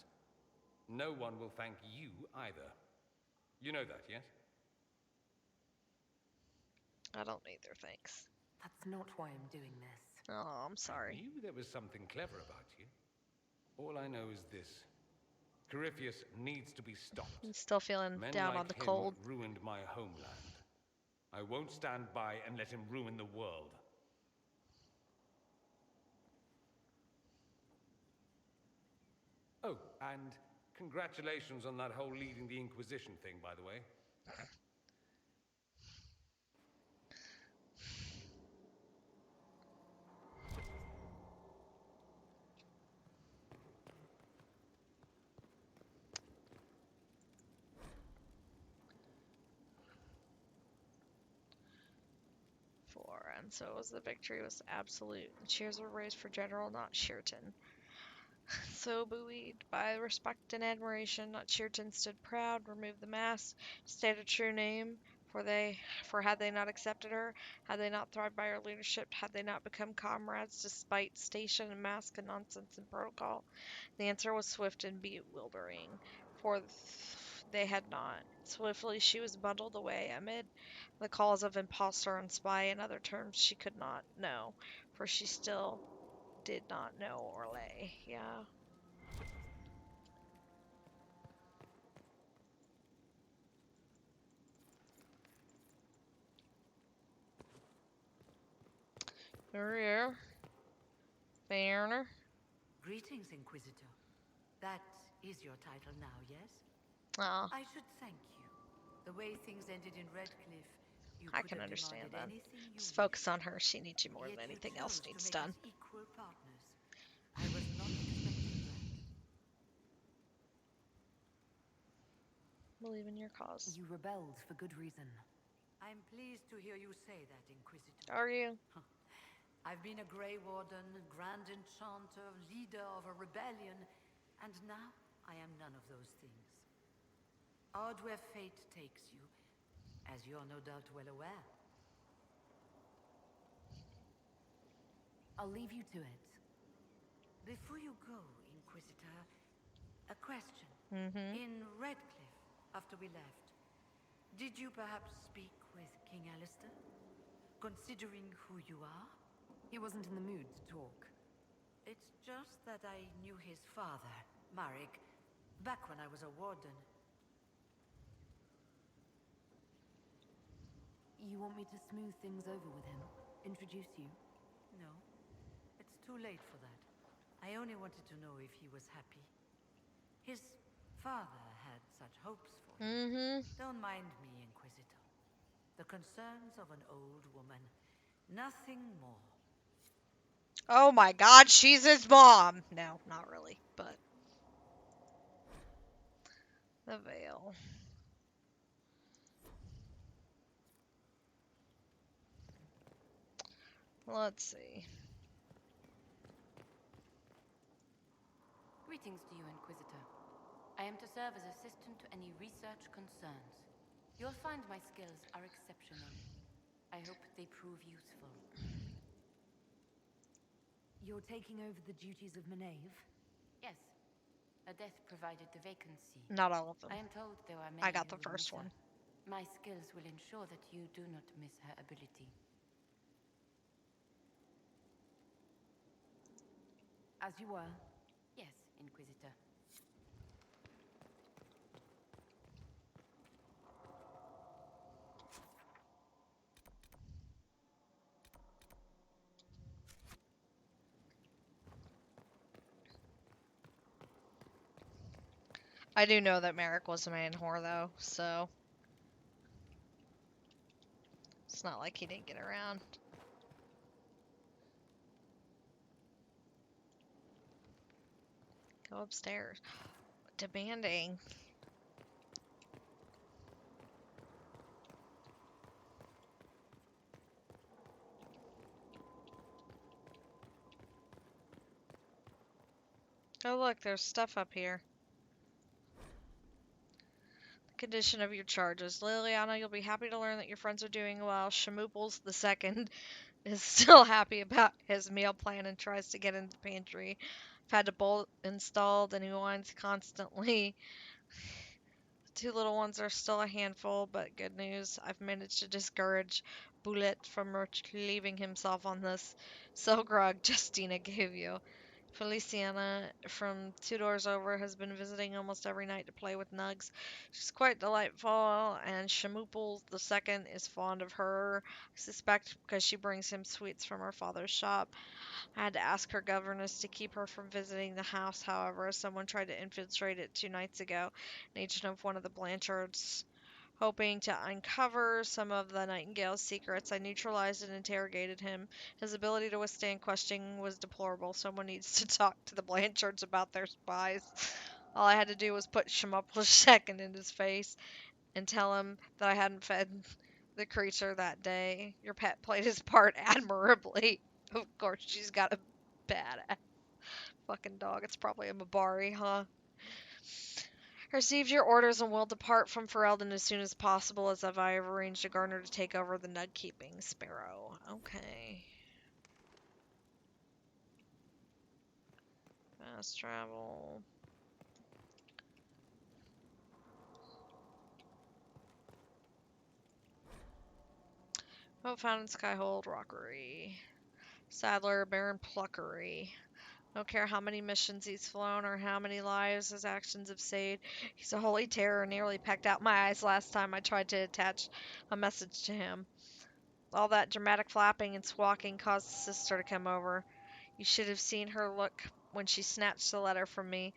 No one will thank you either. You know that, yes? I don't either, thanks. That's not why I'm doing this. Oh, I'm I sorry. knew there was something clever about you. All I know is this. Corypheus needs to be stopped. I'm still feeling Men down like on the him cold. ruined my homeland. I won't stand by and let him ruin the world. Oh, and congratulations on that whole leading the Inquisition thing, by the way. And so was the victory was absolute. Cheers were raised for General, not Sheerton. So buoyed by respect and admiration, not Sheerton stood proud, removed the mask, stated a true name, for had they not accepted her, had they not thrived by her leadership, had they not become comrades despite station and mask and nonsense and protocol? The answer was swift and bewildering, for they had not. Swiftly she was bundled away amid the calls of impostor and spy and other terms she could not know, for she still did not know Orlais. Yeah. Here. Fairner. Greetings, Inquisitor. That is your title now, yes? Oh. I should thank you. The way things ended in Redcliffe, you I could can have understand demanded that. anything you Just focus on her. She needs you more Yet than you anything else chose to needs make done. us equal partners. I was not expecting that. Believe in your cause. You rebelled for good reason. I'm pleased to hear you say that, Inquisitor. Are you? I've been a Grey Warden, Grand Enchanter, leader of a rebellion, and now I am none of those things. Odd where fate takes you, as you're no doubt well aware. I'll leave you to it. Before you go, Inquisitor, a question. In Redcliffe, after we left, did you perhaps speak with King Alistair? Considering who you are? He wasn't in the mood to talk. It's just that I knew his father, Marek, back when I was a warden. You want me to smooth things over with him? Introduce you? No. It's too late for that. I only wanted to know if he was happy. His father had such hopes for him. Don't mind me, Inquisitor. The concerns of an old woman. Nothing more. Oh my god, she's his mom! No, not really, but... The veil. Let's see. Greetings to you, Inquisitor. I am to serve as assistant to any research concerns. You'll find my skills are exceptional. I hope they prove useful. You're taking over the duties of Maeve? Yes. A death provided the vacancy. Not all of them. I am told there are many I got who the will miss first one. her. My skills will ensure that you do not miss her ability. As you were? Yes, Inquisitor. I do know that Merrick was a man whore, though, so it's not like he didn't get around. Go upstairs. Demanding. Oh, look, there's stuff up here. Condition of your charges. Liliana, you'll be happy to learn that your friends are doing well. Shamooples the second is still happy about his meal plan and tries to get into the pantry. I've had a bolt installed and he whines constantly. The two little ones are still a handful, but good news. I've managed to discourage Bullet from relieving himself on this grug Justina gave you. Feliciana, from 2 doors over, has been visiting almost every night to play with Nugs. She's quite delightful, and Shamooples the second is fond of her. I suspect because she brings him sweets from her father's shop. I had to ask her governess to keep her from visiting the house, however, someone tried to infiltrate it 2 nights ago, an agent of one of the Blanchards. Hoping to uncover some of the Nightingale's secrets, I neutralized and interrogated him. His ability to withstand questioning was deplorable. Someone needs to talk to the Blanchards about their spies. All I had to do was put Shamooples second in his face and tell him that I hadn't fed the creature that day. Your pet played his part admirably. Of course, she's got a badass fucking dog. It's probably a Mabari, huh? Received your orders and will depart from Ferelden as soon as possible, as I have arranged a gardener to take over the nug keeping sparrow. Okay. Fast travel. Oh, found in Skyhold Rockery. Sadler, Baron Pluckery. Don't care how many missions he's flown or how many lives his actions have saved. He's a holy terror. Nearly pecked out my eyes last time I tried to attach a message to him. All that dramatic flapping and squawking caused the sister to come over. You should have seen her look when she snatched the letter from me.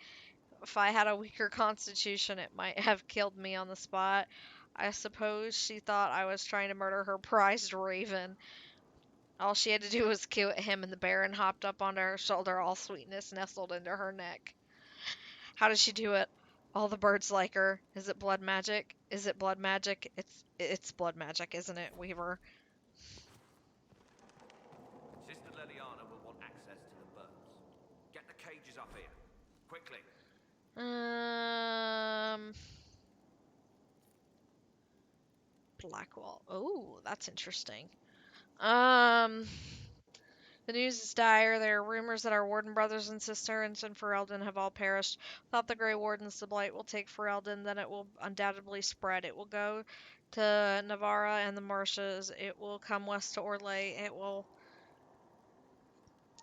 If I had a weaker constitution, it might have killed me on the spot. I suppose she thought I was trying to murder her prized raven. All she had to do was cue at him, and the Baron hopped up onto her shoulder, all sweetness, nestled into her neck. How does she do it? All the birds like her. Is it blood magic? Is it blood magic? It's blood magic, isn't it, Weaver? Sister Leliana will want access to the birds. Get the cages up here. Quickly. Blackwall. Oh, that's interesting. The news is dire. There are rumors that our Warden brothers and sisters in Ferelden have all perished. Without the Grey Wardens, the Blight will take Ferelden, then it will undoubtedly spread. It will go to Navarra and the Marshes. It will come west to Orlais. It will...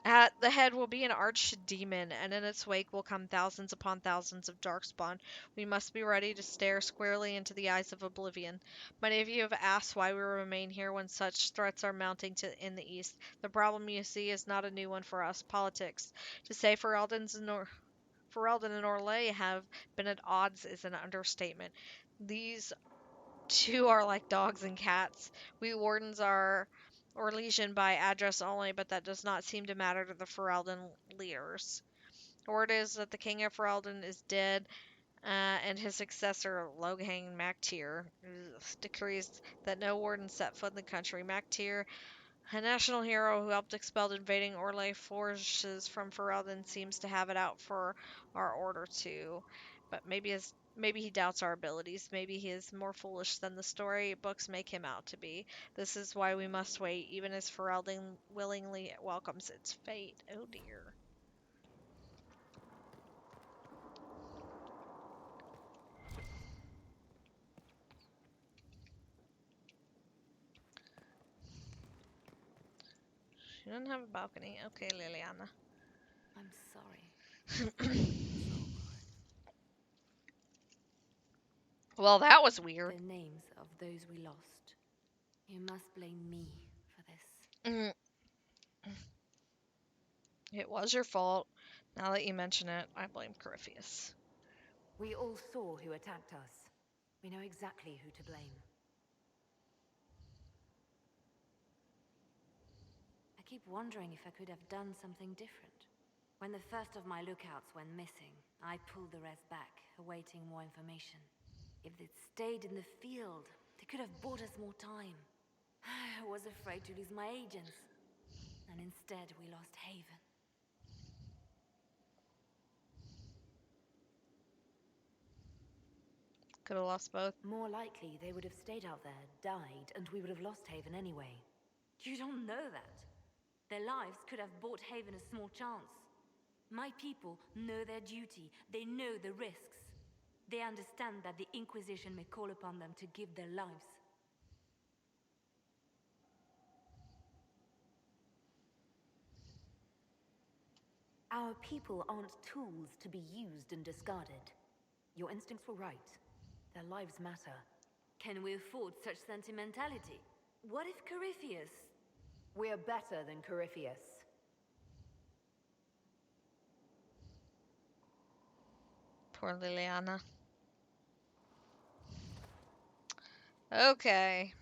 At the head will be an archdemon, and in its wake will come thousands upon thousands of darkspawn. We must be ready to stare squarely into the eyes of oblivion. Many of you have asked why we remain here when such threats are mounting in the east. The problem, you see, is not a new one for us. Politics. To say Ferelden and Orlais have been at odds is an understatement. These two are like dogs and cats. We wardens are Orlesian by address only, but that does not seem to matter to the Ferelden leaders. Word is that the king of Ferelden is dead, and his successor, Loghang Mactyr, decrees that no warden set foot in the country. Mactyr, a national hero who helped expel invading Orlais forces from Ferelden, seems to have it out for our order too. But maybe his Maybe he doubts our abilities. Maybe he is more foolish than the story books make him out to be. This is why we must wait, even as Ferelden willingly welcomes its fate. Oh dear. She doesn't have a balcony. Okay, Leliana. I'm sorry. Well, that was weird. The names of those we lost. You must blame me for this. Mm. It was your fault. Now that you mention it, I blame Corypheus. We all saw who attacked us. We know exactly who to blame. I keep wondering if I could have done something different. When the first of my lookouts went missing, I pulled the rest back, awaiting more information. If they'd stayed in the field, they could have bought us more time. I was afraid to lose my agents. And instead, we lost Haven. Could have lost both. More likely, they would have stayed out there, died, and we would have lost Haven anyway. You don't know that. Their lives could have bought Haven a small chance. My people know their duty. They know the risks. They understand that the Inquisition may call upon them to give their lives. Our people aren't tools to be used and discarded. Your instincts were right. Their lives matter. Can we afford such sentimentality? What if Corypheus... We're better than Corypheus. Poor Leliana. Okay.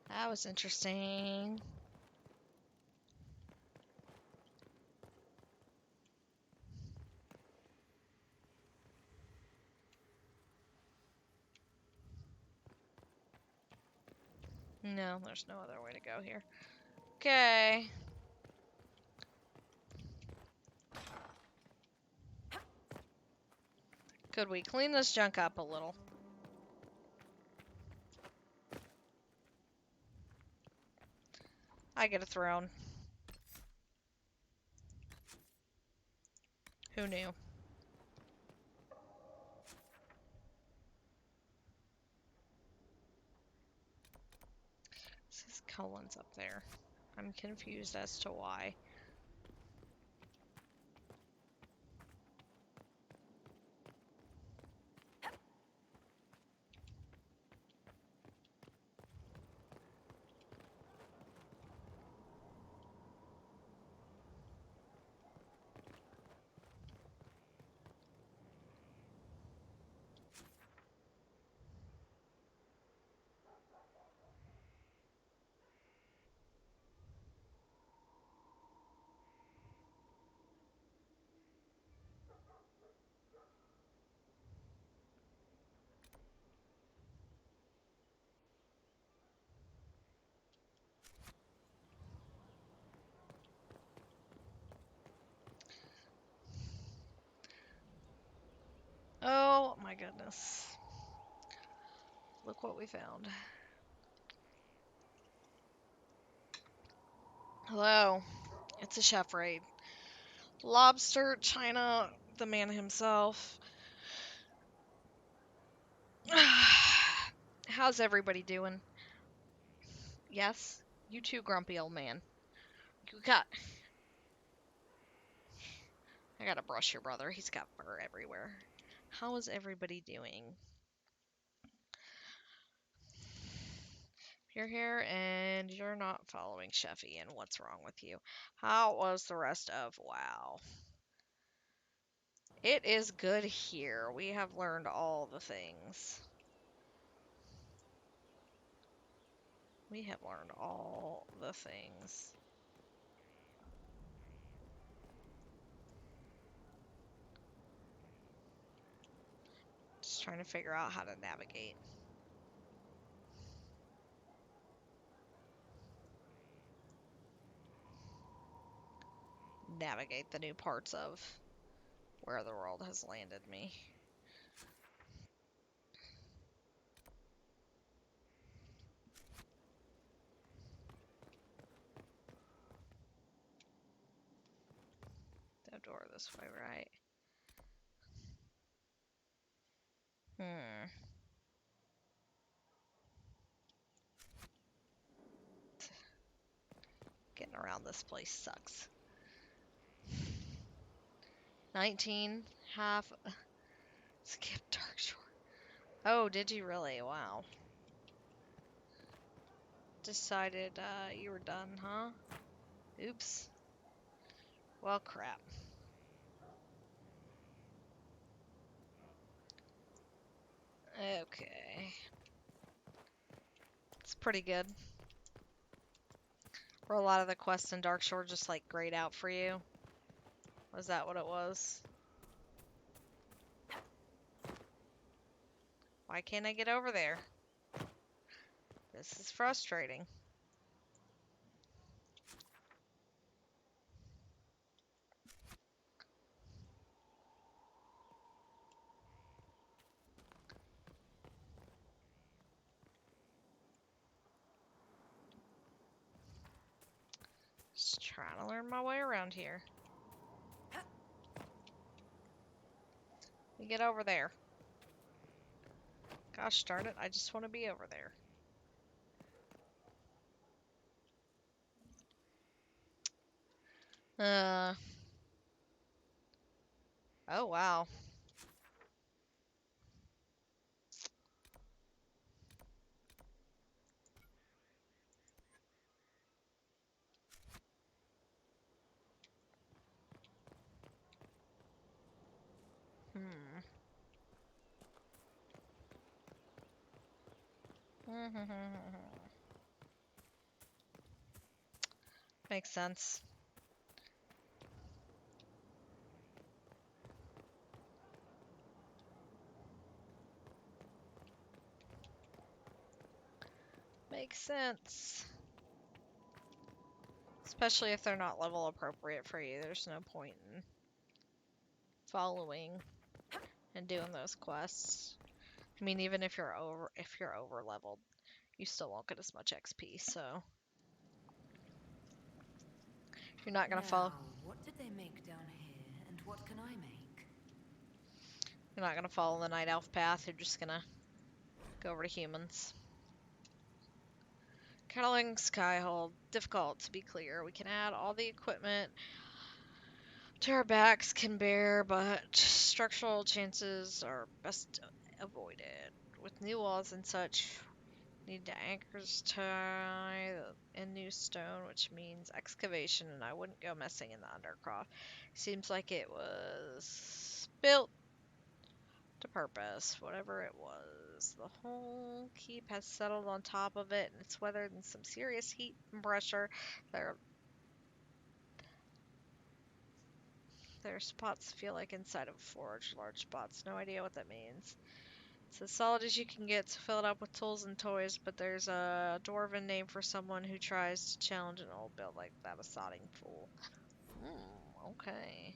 That was interesting. No, there's no other way to go here. Okay. Could we clean this junk up a little? I get a throne. Who knew? Says Cullen's up there. I'm confused as to why. Oh my goodness. Look what we found. Hello. It's a chef raid. Lobster, China, the man himself. How's everybody doing? Yes? You too, grumpy old man. You got... I gotta brush your brother. He's got fur everywhere. How is everybody doing? You're here and you're not following Sheffy, and what's wrong with you? How was the rest of WoW? It is good here. We have learned all the things. We have learned all the things. Just trying to figure out how to navigate. Navigate the new parts of where the world has landed me. No door this way, right? Getting around this place sucks. 19, half. Skip Darkshore. Oh, did you really? Wow. Decided you were done, huh? Oops. Well, crap. Okay. It's pretty good. Were a lot of the quests in Darkshore just like grayed out for you? Was that what it was? Why can't I get over there? This is frustrating. Just trying to learn my way around here. We get over there. Gosh darn it, I just want to be over there. Oh wow. Makes sense. Makes sense. Especially if they're not level appropriate for you. There's no point in following and doing those quests. I mean, even if you're over leveled, you still won't get as much XP, so you're not gonna follow. What did they make down here, and what can I make? You're not gonna follow the Night Elf path. You're just gonna go over to humans. Catalog Skyhold. Difficult, to be clear. We can add all the equipment to our backs can bear, but structural chances are best avoided. With new walls and such, need to anchors tie in new stone, which means excavation, and I wouldn't go messing in the undercroft. Seems like it was built to purpose, whatever it was. The whole keep has settled on top of it, and it's weathered in some serious heat and pressure. There are spots feel like inside of a forge, large spots. No idea what that means. It's as solid as you can get to fill it up with tools and toys, but there's a dwarven name for someone who tries to challenge an old build like that, a sodding fool. Okay.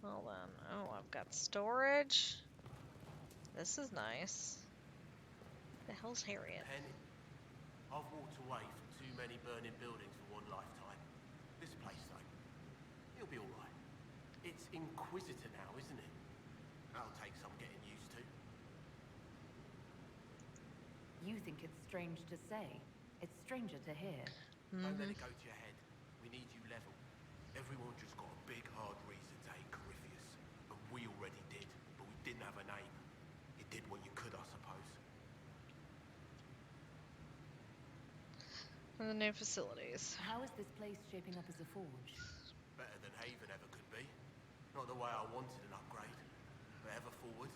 Well then, oh, I've got storage. This is nice. The hell's Harriet? Penny, I've walked away from too many burning buildings for one lifetime. This place, though, it'll be alright. It's Inquisitor now, isn't it? That'll take some getting used to. You think it's strange to say. It's stranger to hear. Don't let it go to your head. We need you level. Everyone just got a big, hard reason to hate Corypheus. But we already did. But we didn't have a name. You did what you could, I suppose. And the new facilities. How is this place shaping up as a forge? Better than Haven ever could be. Not the way I wanted an upgrade. But ever forward.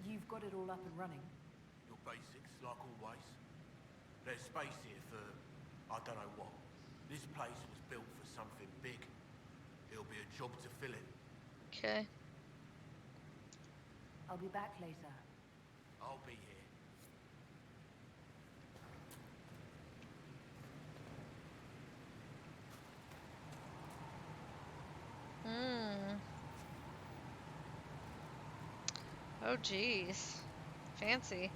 You've got it all up and running. Your basics, like always. There's space here for I don't know what. This place was built for something big. It'll be a job to fill it. Okay. I'll be back later. I'll be here. Oh, geez. Fancy.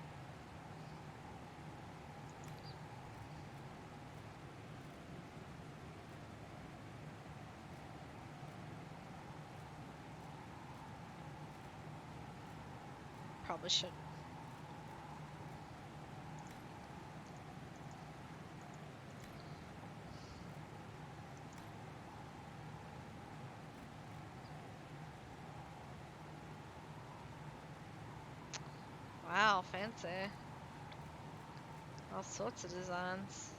Probably should. Wow, fancy. All sorts of designs.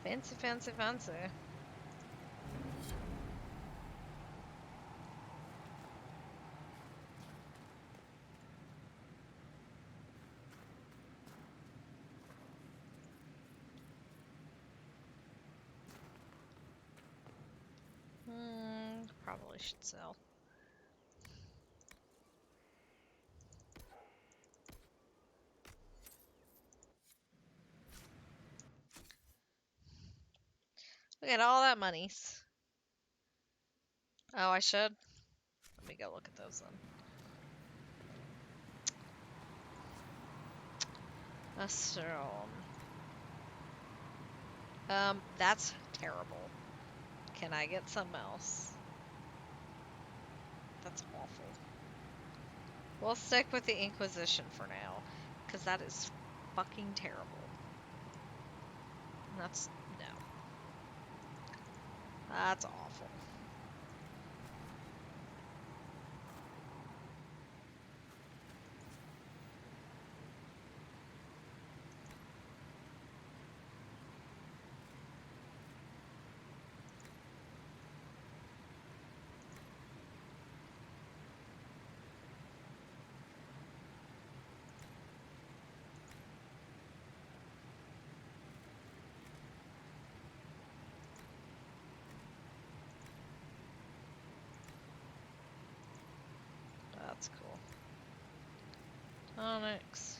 Fancy, fancy, fancy. Probably should sell. Look at all that monies. Oh, I should? Let me go look at those then. A stone. That's terrible. Can I get something else? That's awful. We'll stick with the Inquisition for now, because that is fucking terrible. That's, no. That's awful. That's cool. Onyx.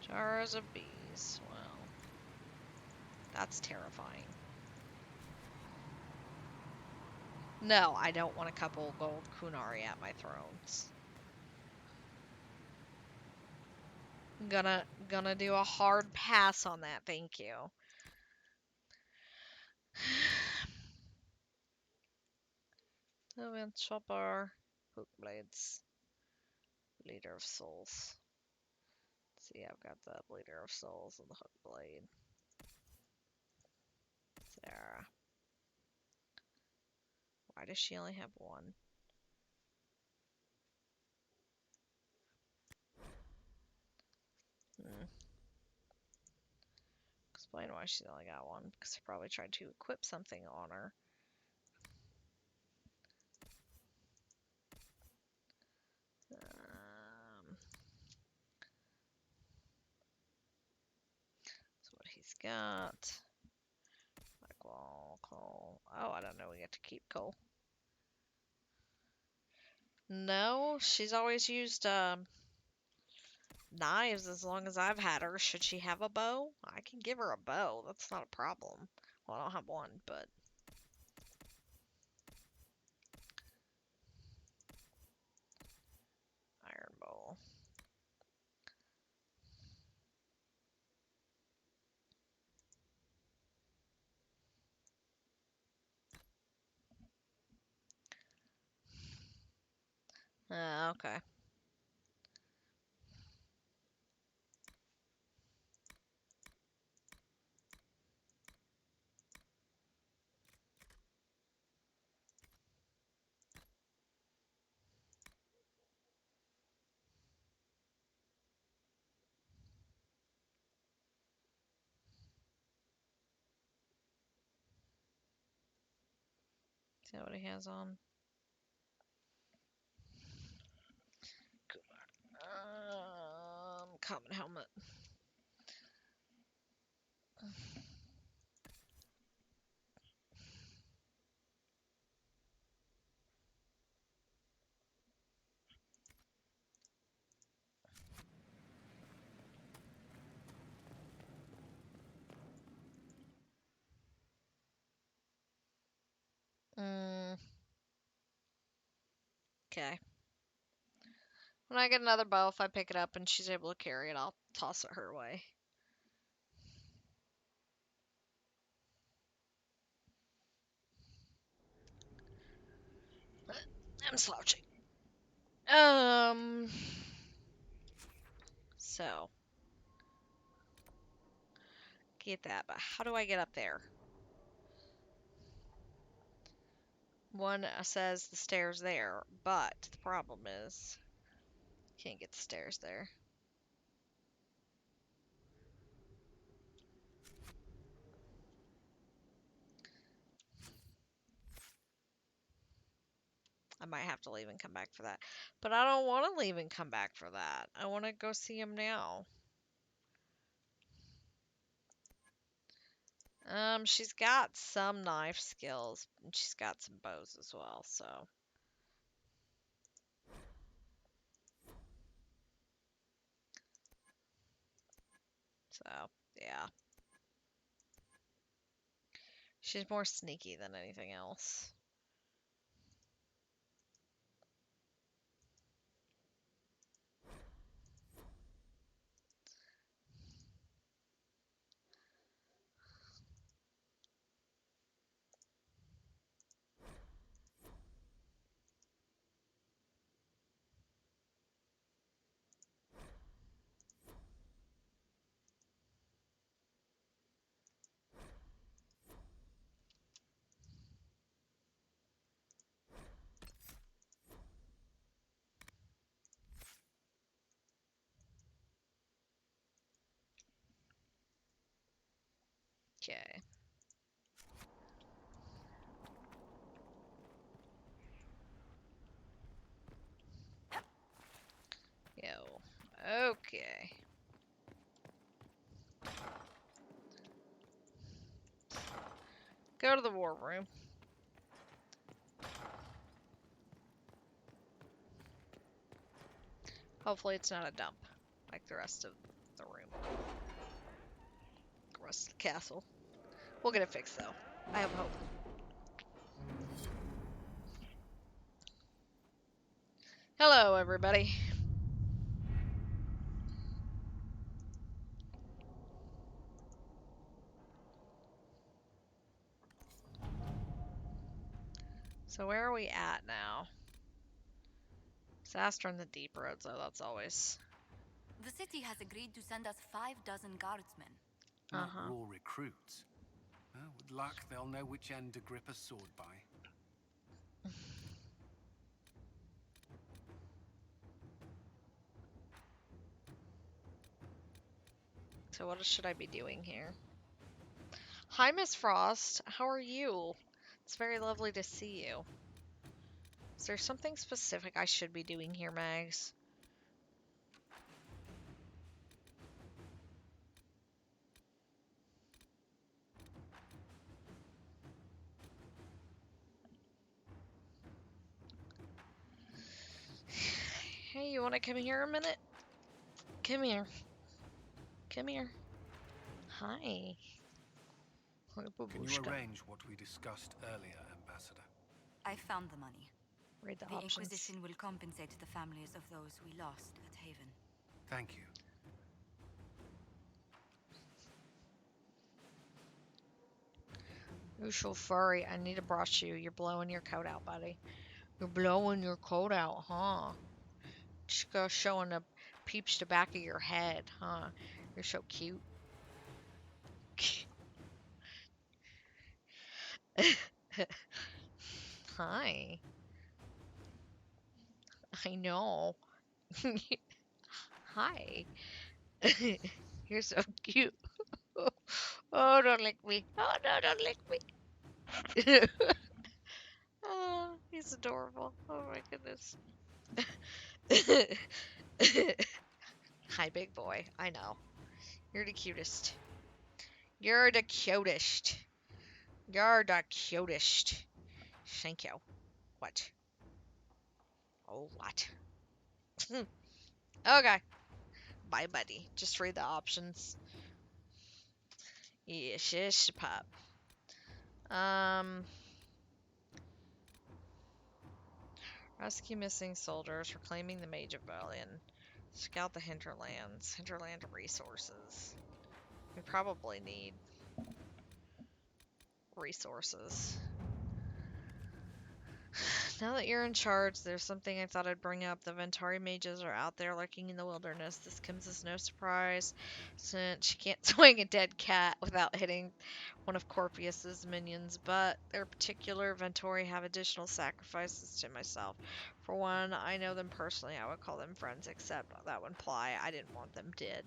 Jars of bees. Well, that's terrifying. No, I don't want a couple gold kunari at my thrones. Gonna do a hard pass on that, thank you. Event chopper, hook blades, bleeder of souls. See, I've got the bleeder of souls and the hook blade. Sarah. Why does she only have one? Explain why she's only got one. Because I probably tried to equip something on her. That's what he's got. Like wall, coal. Oh, I don't know. We get to keep coal. No, she's always used knives as long as I've had her. Should she have a bow? I can give her a bow. That's not a problem. Well, I don't have one, but... Iron bowl. Okay. See what he has on. Common helmet. Okay. When I get another bow, if I pick it up and she's able to carry it, I'll toss it her way. I'm slouching. So. Get that, but how do I get up there? One says the stairs there, but the problem is can't get the stairs there. I might have to leave and come back for that. But I don't want to leave and come back for that. I want to go see him now. She's got some knife skills, and she's got some bows as well, so. So, yeah. She's more sneaky than anything else. Okay. Yo. Okay. Go to the war room. Hopefully it's not a dump, like the rest of the room. The rest of the castle. We'll get it fixed, though. I have hope. Hello, everybody. So where are we at now? Disaster in the deep roads, though. That's always... The city has agreed to send us 5 dozen guardsmen. Not raw recruits. Well, with luck, they'll know which end to grip a sword by. So what should I be doing here? Hi, Miss Frost. How are you? It's very lovely to see you. Is there something specific I should be doing here, Mags? Hey, you want to come here a minute? Come here. Come here. Hi. Can you arrange what we discussed earlier, Ambassador? I found the money. Read the The options. Inquisition will compensate the families of those we lost at Haven. Thank you. You're so furry. I need to brush you. You're blowing your coat out, buddy. You're blowing your coat out, huh? Just go showing the peeps the back of your head, huh? You're so cute. Hi. I know. Hi. You're so cute. Oh, don't lick me. Oh, no, don't lick me. He's adorable. Oh my goodness. Hi, big boy. I know. You're the cutest. You're the cutest. You're the cutest. Thank you. What? Oh, what? Okay. Bye, buddy. Just read the options. Yeah, shish pop. Rescue missing soldiers, reclaiming the Mage Rebellion, scout the hinterlands, hinterland resources. We probably need resources. Now that you're in charge, there's something I thought I'd bring up. The Ventari mages are out there lurking in the wilderness. This comes as no surprise, since she can't swing a dead cat without hitting one of Corpius's minions, but their particular Ventari have additional sacrifices to myself. For one, I know them personally. I would call them friends, except that would imply I didn't want them dead.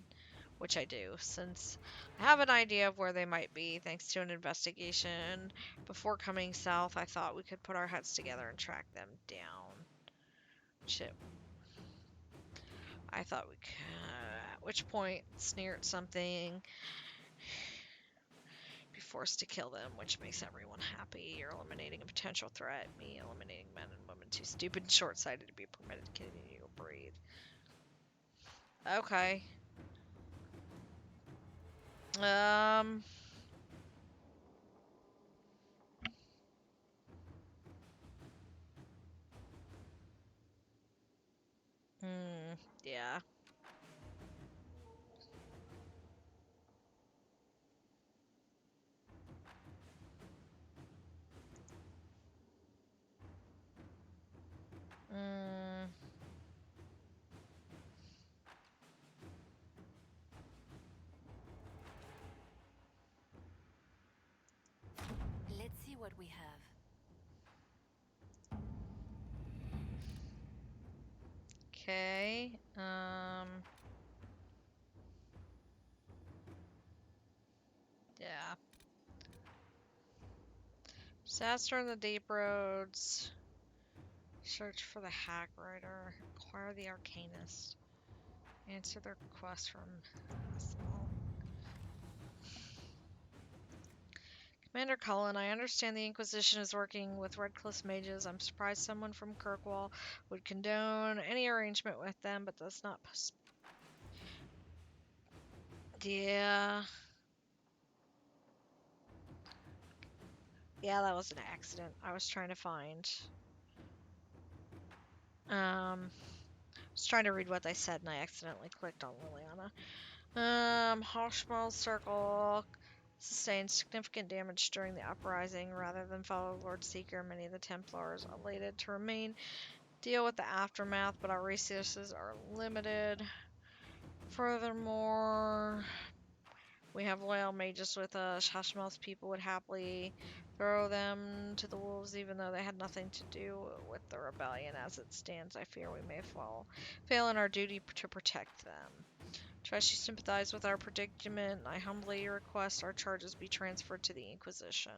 Which I do, since I have an idea of where they might be, thanks to an investigation. Before coming south, I thought we could put our heads together and track them down. Shit. I thought we could, at which point, sneer at something, be forced to kill them, which makes everyone happy. You're eliminating a potential threat, me eliminating men and women too stupid and short-sighted to be permitted to continue to breathe. Okay. Yeah. Let's see what we have. Okay. Yeah. Disaster in the deep roads. Search for the Hag Rider. Acquire the Arcanist. Answer their request from Hassel. Commander Cullen, I understand the Inquisition is working with Redcliffe mages. I'm surprised someone from Kirkwall would condone any arrangement with them, but that's not Yeah. Yeah, that was an accident. I was trying to find. I was trying to read what they said and I accidentally clicked on Liliana. Hoshmal Circle sustained significant damage during the uprising. Rather than follow Lord Seeker, many of the Templars elated to remain, deal with the aftermath, but our resources are limited. Furthermore, we have loyal mages with us. Hashmal's people would happily throw them to the wolves even though they had nothing to do with the rebellion. As it stands, I fear we may fail in our duty to protect them. Trust you sympathize with our predicament. I humbly request our charges be transferred to the Inquisition.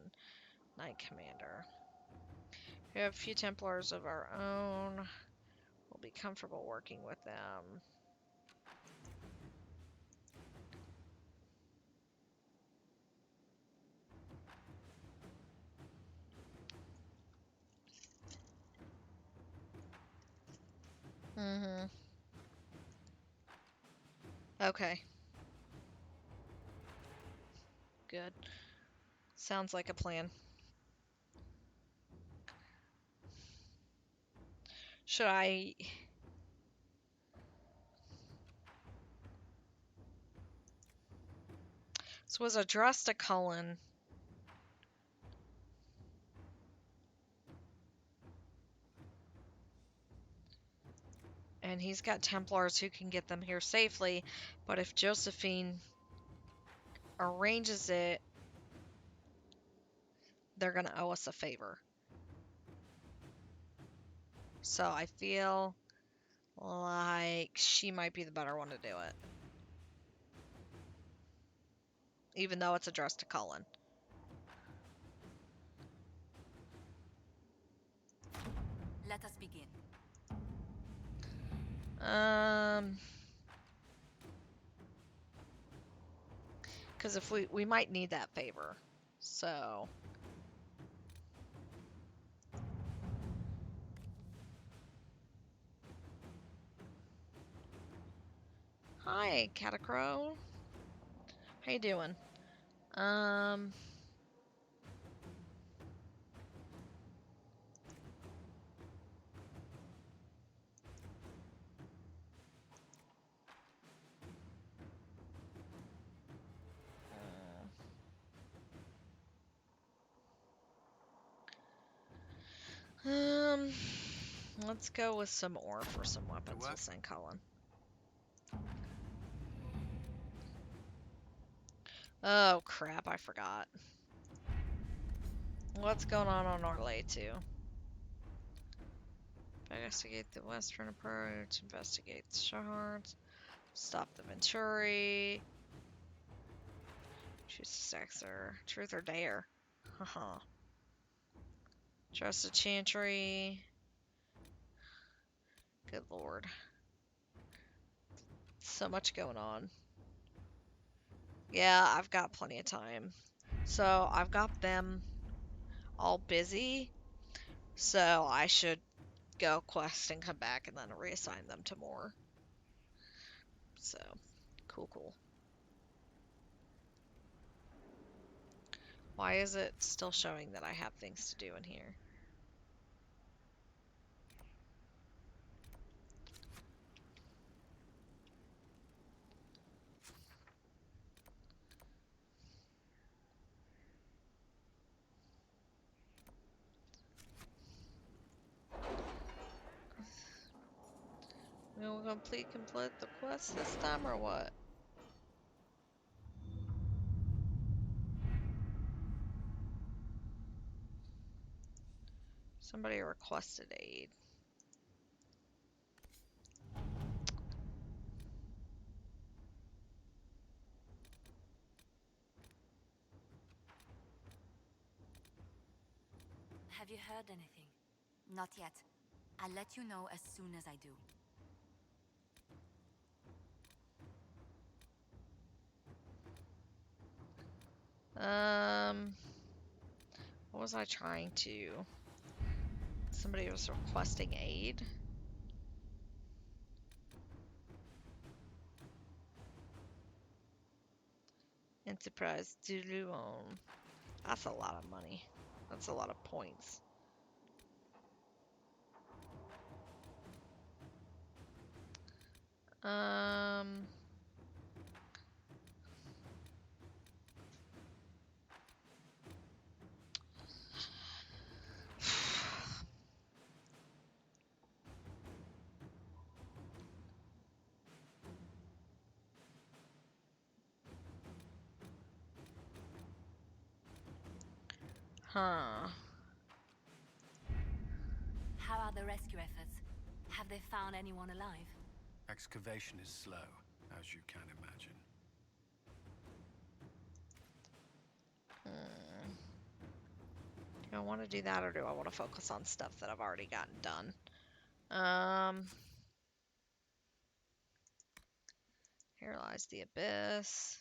Knight Commander. We have a few Templars of our own. We'll be comfortable working with them. Okay. Good. Sounds like a plan. Should I... This was addressed to Cullen. And he's got Templars who can get them here safely. But if Josephine arranges it, they're going to owe us a favor. So I feel like she might be the better one to do it. Even though it's addressed to Cullen. Let us begin. Because if we might need that favor, so. Hi, Catacrow. How you doing? Let's go with some ore for some weapons with St. Colin. Oh crap, I forgot. What's going on Orlais too? Investigate the Western approach, investigate the shards, stop the Venturi, choose the Sexer, truth or dare. Haha. Trust the Chantry. Good lord. So much going on. Yeah, I've got plenty of time. So I've got them all busy. So I should go quest and come back and then reassign them to more. So, cool. Why is it still showing that I have things to do in here? We'll complete the quest this time or what? Somebody requested aid. Have you heard anything? Not yet. I'll let you know as soon as I do. What was I trying to? Somebody was requesting aid. Enterprise du Luon. That's a lot of money. That's a lot of points. Huh. How are the rescue efforts? Have they found anyone alive? Excavation is slow, as you can imagine. Do I want to do that or do I want to focus on stuff that I've already gotten done? Here lies the abyss.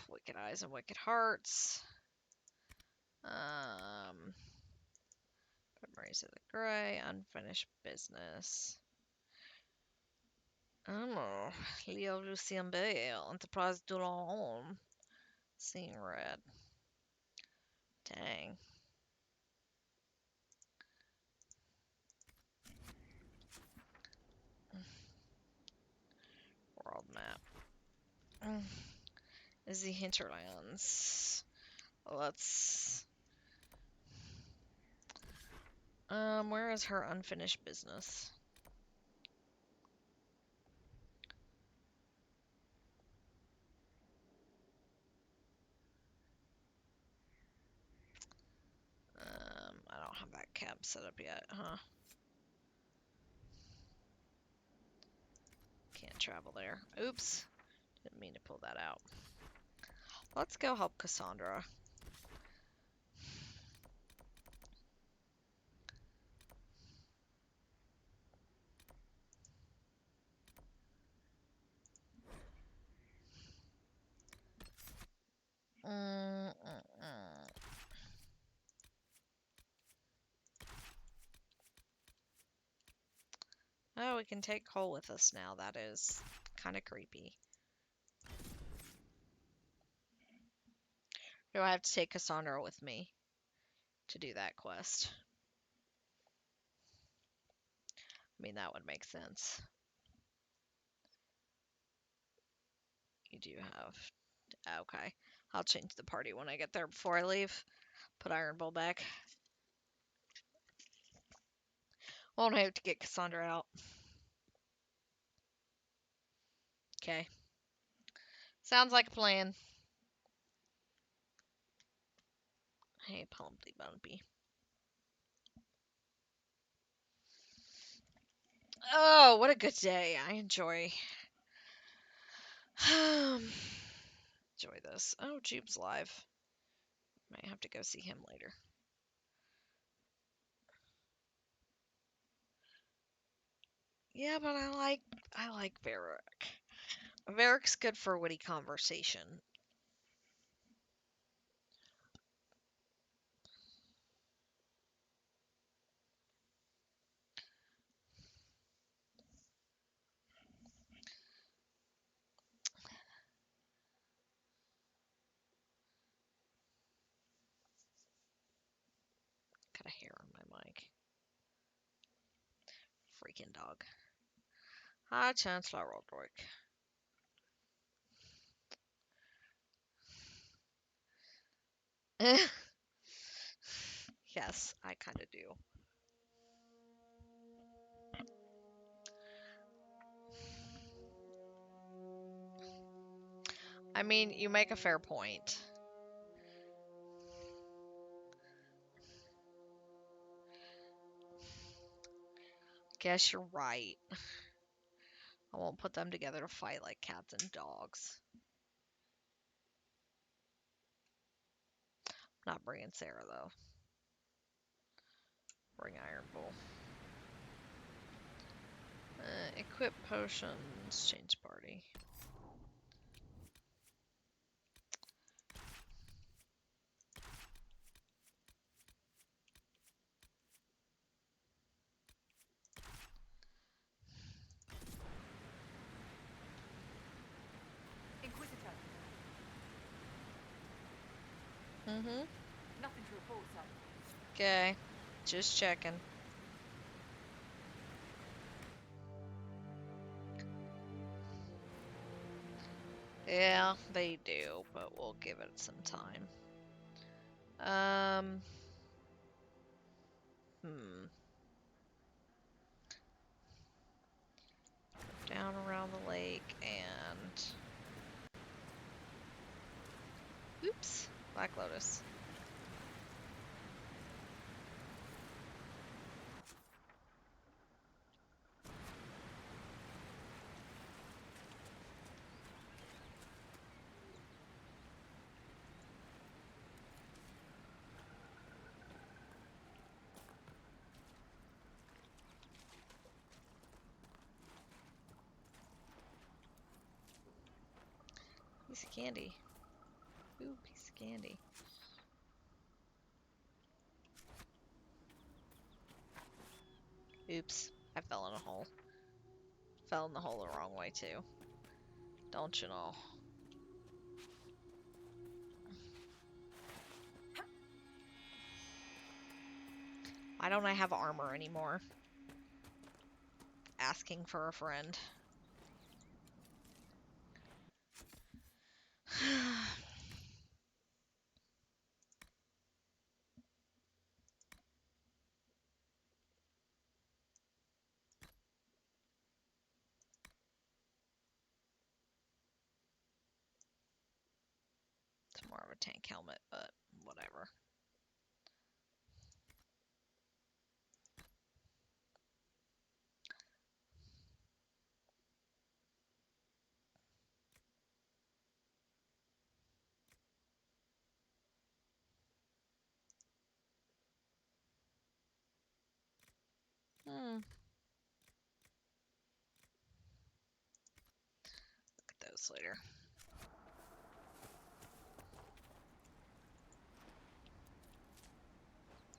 Wicked Eyes and Wicked Hearts. Memories of the Grey. Unfinished Business. Leo Lucien Bale. Enterprise du Long. Seeing red. Dang. World map. Is the hinterlands. Let's... where is her unfinished business? I don't have that camp set up yet, huh? Can't travel there. Oops. Didn't mean to pull that out. Let's go help Cassandra. Oh, we can take Cole with us now. That is kind of creepy. Do I have to take Cassandra with me to do that quest? I mean, that would make sense. You do have... Okay. I'll change the party when I get there before I leave. Put Iron Bull back. Won't have to get Cassandra out. Okay. Sounds like a plan. Hey, Pumpty Bumpy. Oh, what a good day. I enjoy this. Oh, Jube's live. Might have to go see him later. Yeah, but I like Varric. Varric's good for witty conversation. Got a hair on my mic. Freaking dog. Hi, Chancellor Roderick. Yes, I kind of do. I mean, you make a fair point. Guess you're right. I won't put them together to fight like cats and dogs. Not bringing Sarah, though. Bring Iron Bull. Equip potions. Change party. Inquisitor. Mm-hmm. Nothing to report, sir. Okay. Just checking. Yeah, they do, but we'll give it some time. Down around the lake and... Oops. Black Lotus. Piece of candy. Ooh, piece of candy. Oops, I fell in a hole. Fell in the hole the wrong way, too. Don't you know? Why don't I have armor anymore? Asking for a friend. It's more of a tank helmet, but whatever. Look at those later.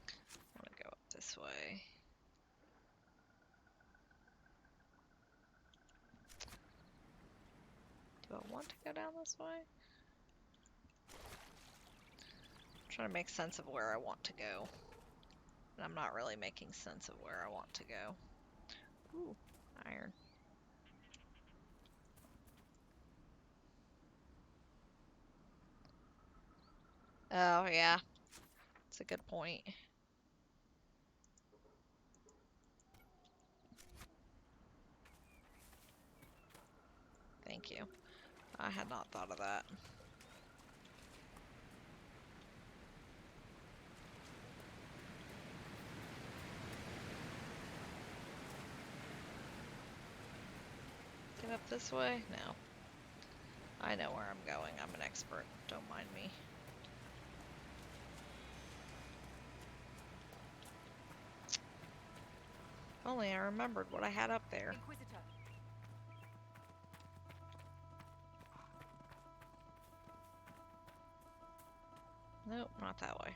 I want to go up this way. Do I want to go down this way? I'm trying to make sense of where I want to go. And I'm not really making sense of where I want to go. Ooh, iron. Oh, yeah. That's a good point. Thank you. I had not thought of that. Get up this way? No. I know where I'm going. I'm an expert. Don't mind me. If only I remembered what I had up there. Inquisitor. Nope, not that way.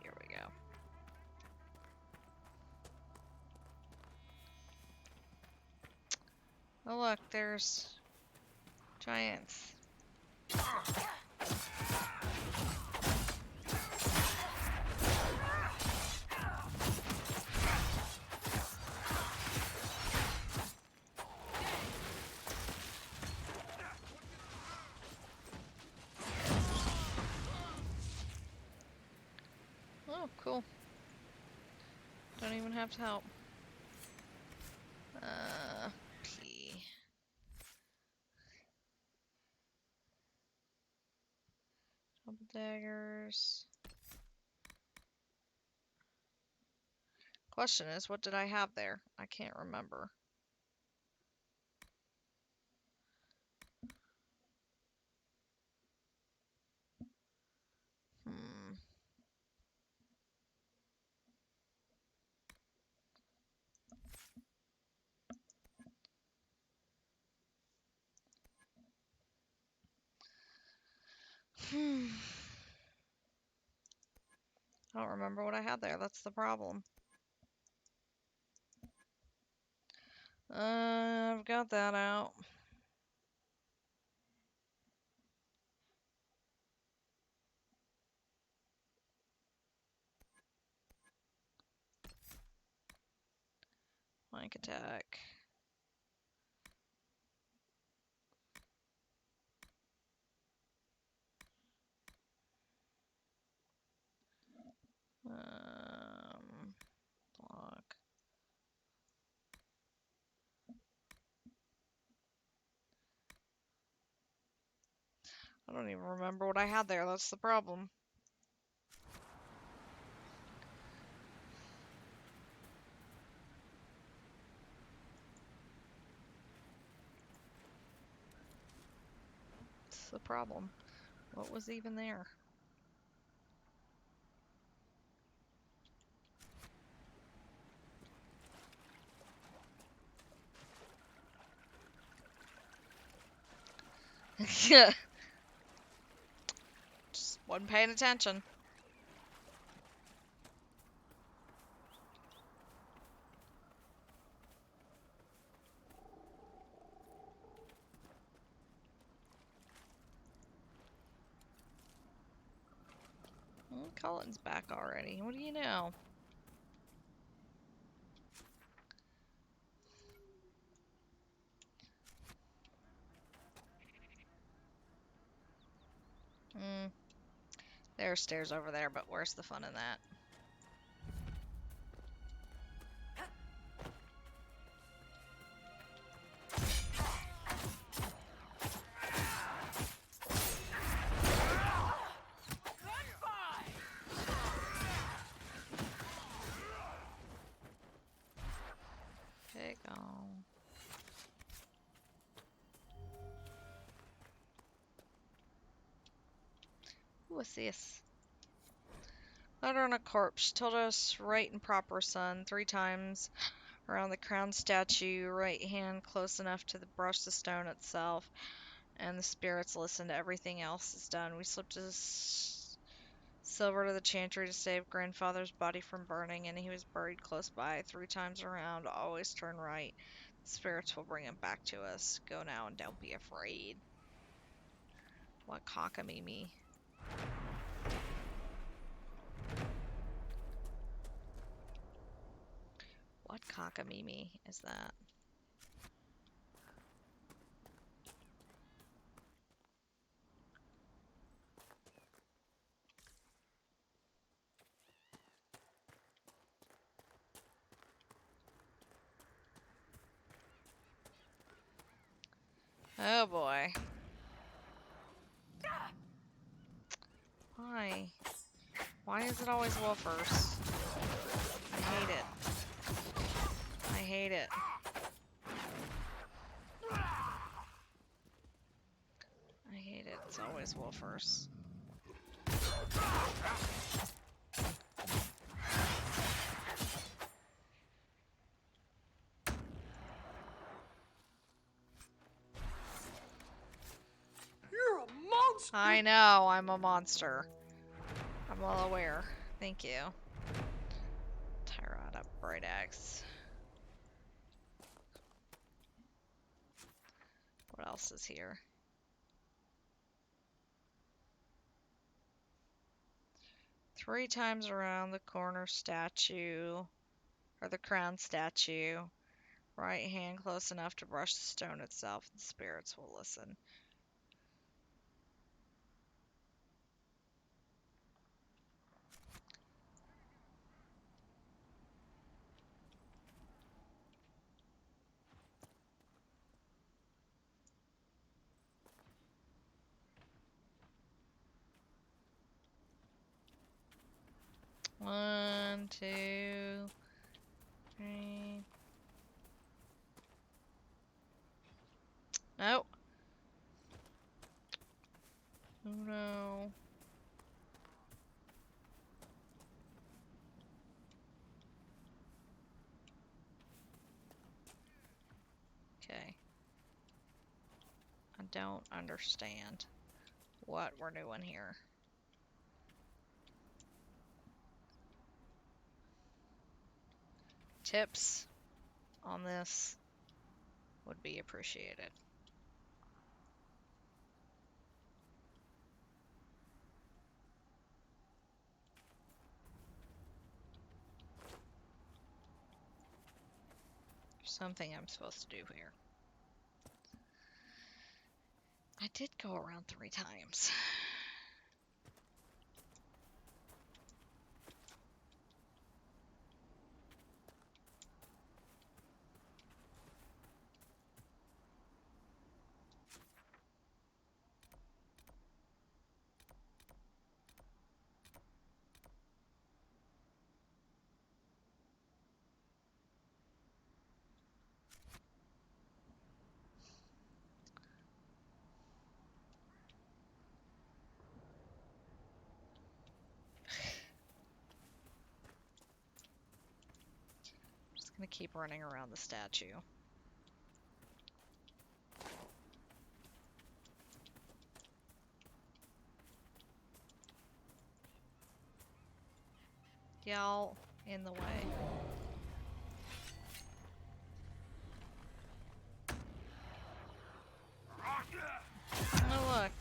Here we go. Oh look, there's giants. Oh, cool. Don't even have to help. P. Double daggers. Question is, what did I have there? I can't remember. I don't remember what I had there. That's the problem. I've got that out. Flank attack. Block. I don't even remember what I had there. That's the problem. That's the problem. What was even there? Just wasn't paying attention. Cullen's back already. What do you know? There are stairs over there, but where's the fun in that? Okay, go. What's this? Letter on a corpse. She told us right and proper, son. 3 times around the crown statue, right hand close enough to brush the stone itself, and the spirits listen to everything else is done. We slipped his silver to the chantry to save grandfather's body from burning, and he was buried close by. 3 times around, always turn right. The spirits will bring him back to us. Go now and don't be afraid. What cockamamie. What cockamamie is that? Oh boy. Why? Why is it always wolfers? I hate it. I hate it. I hate it. It's always wolfers. You're a monster! I know, I'm a monster. I'm well aware. Thank you. Tyrant up bright axe. What else is here? Three times around the corner statue, or the crown statue. Right hand close enough to brush the stone itself. The spirits will listen. One, two, three. Nope. Oh no. Okay. I don't understand what we're doing here. Tips on this would be appreciated. There's something I'm supposed to do here. I did go around 3 times. Just gonna keep running around the statue. Y'all in the way. Oh look.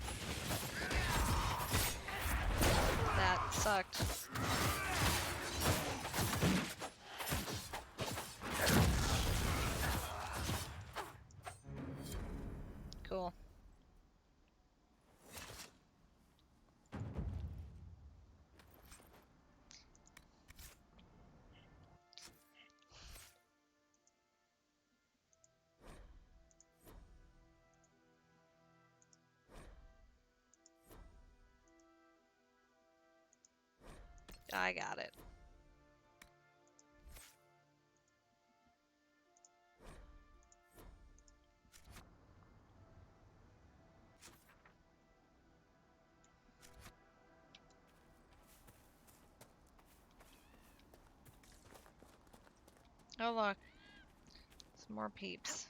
That sucked. Cool. I got it. Oh, look. Some more peeps.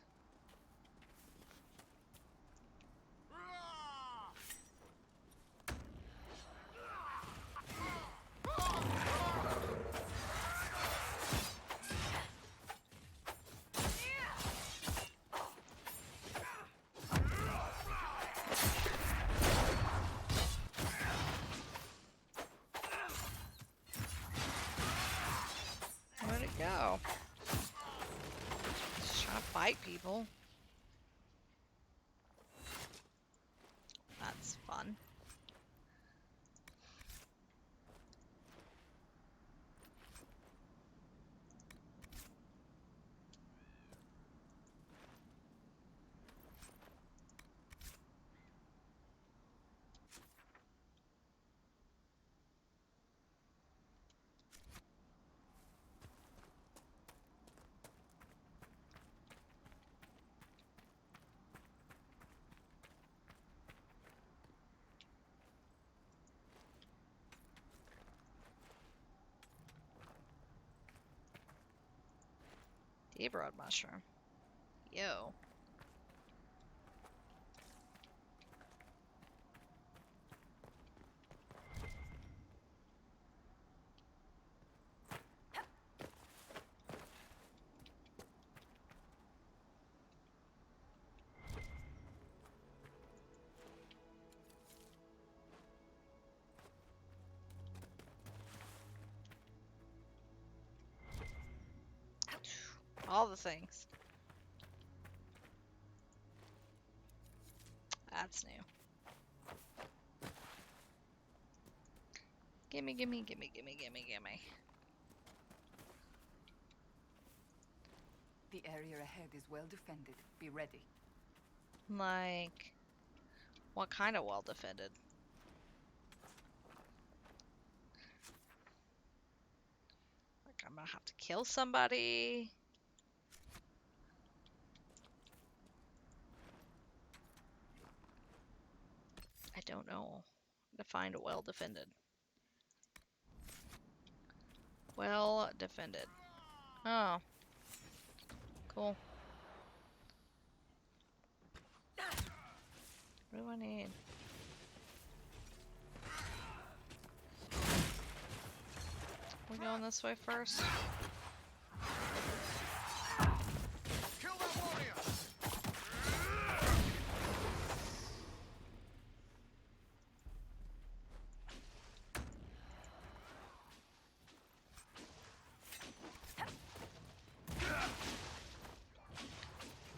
Where'd it go? Just trying to fight people. That's fun. Deep road mushroom. Yo. All the things. That's new. Gimme, gimme, gimme, gimme, gimme, gimme. The area ahead is well defended. Be ready. Like, what kind of well defended? Like, I'm gonna have to kill somebody. I don't know. Define well defended. Well defended. Oh. Cool. What do I need? We going this way first? Kill that warrior!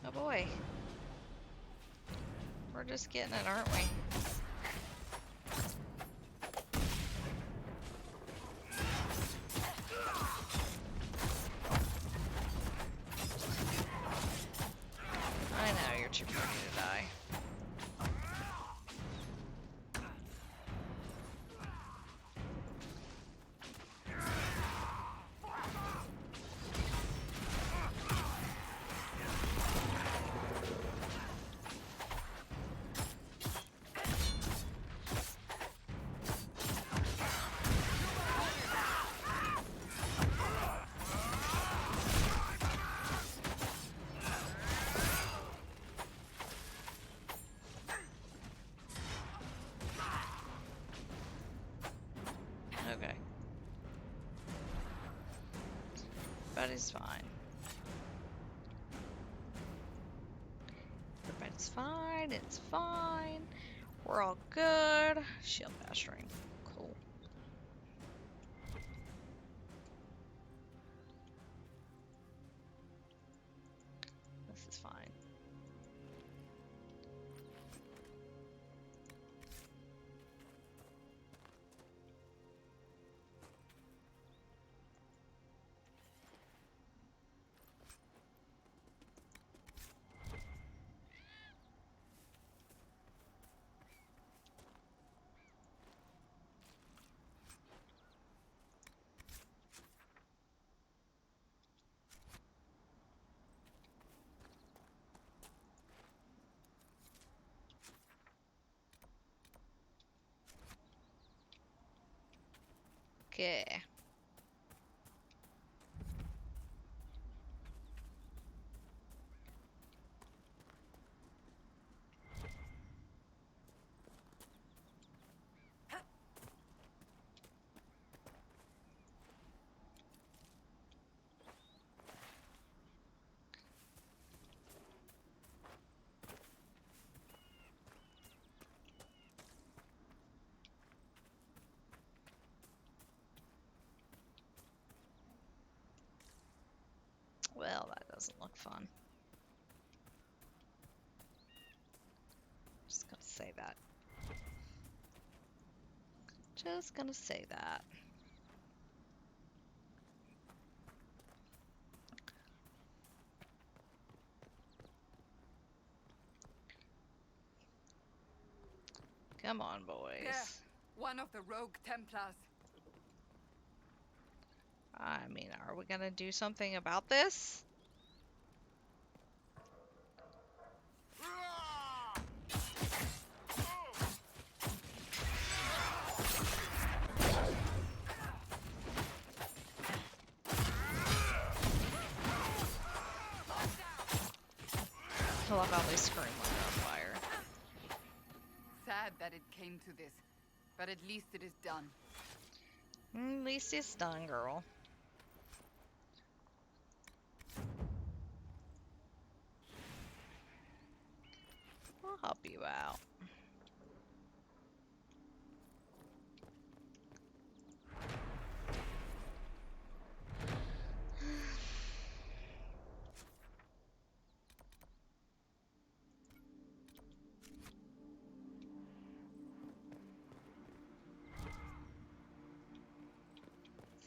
Oh boy. We're just getting it, aren't we? I know, you're too pretty to die. Okay. Everybody's fine. Everybody's fine. It's fine. We're all good. Shield bashing. Cool. This is fine. Okay. doesn't look fun. Just gonna say that. Just gonna say that. Come on, boys. There, one of the rogue Templars. I mean, are we gonna do something about this? I love how they scream when they're on fire. Sad that it came to this, but at least it is done. At least it's done, girl. I'll help you out.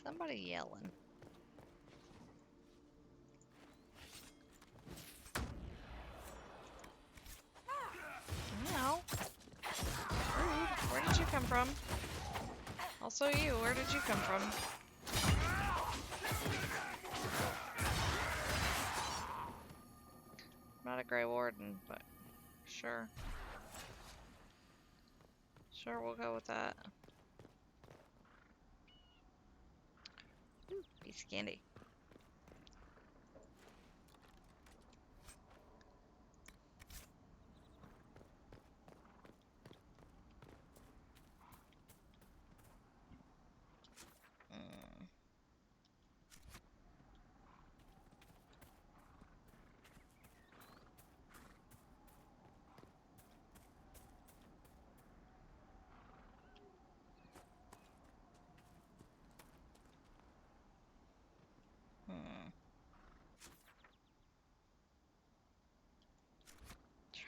Somebody yelling. No. Rude. Where did you come from? Also you, where did you come from? Not a Grey Warden, but sure. Sure, we'll go with that. Ooh, piece of candy.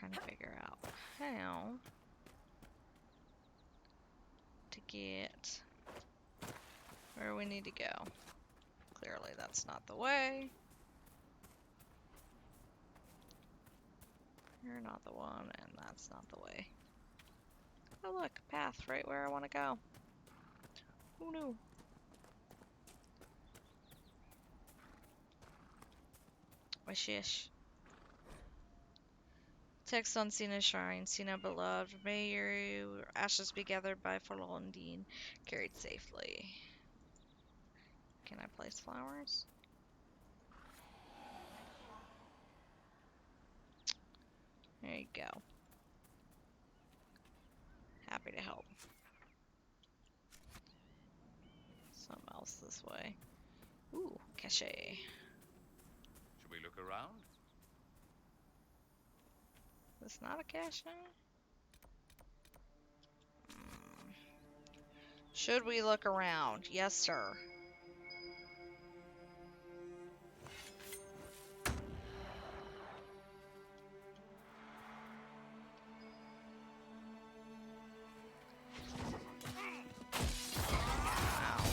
Trying to figure out how to get where we need to go. Clearly that's not the way. You're not the one, and that's not the way. Oh look, path right where I want to go. Who knew? My shish. Text on Cena's shrine. Cena beloved, may your ashes be gathered by Forlondine, carried safely. Can I place flowers? There you go. Happy to help. Something else this way. Ooh, cachet. Should we look around? It's not a cache. Should we look around? Yes, sir. Wow.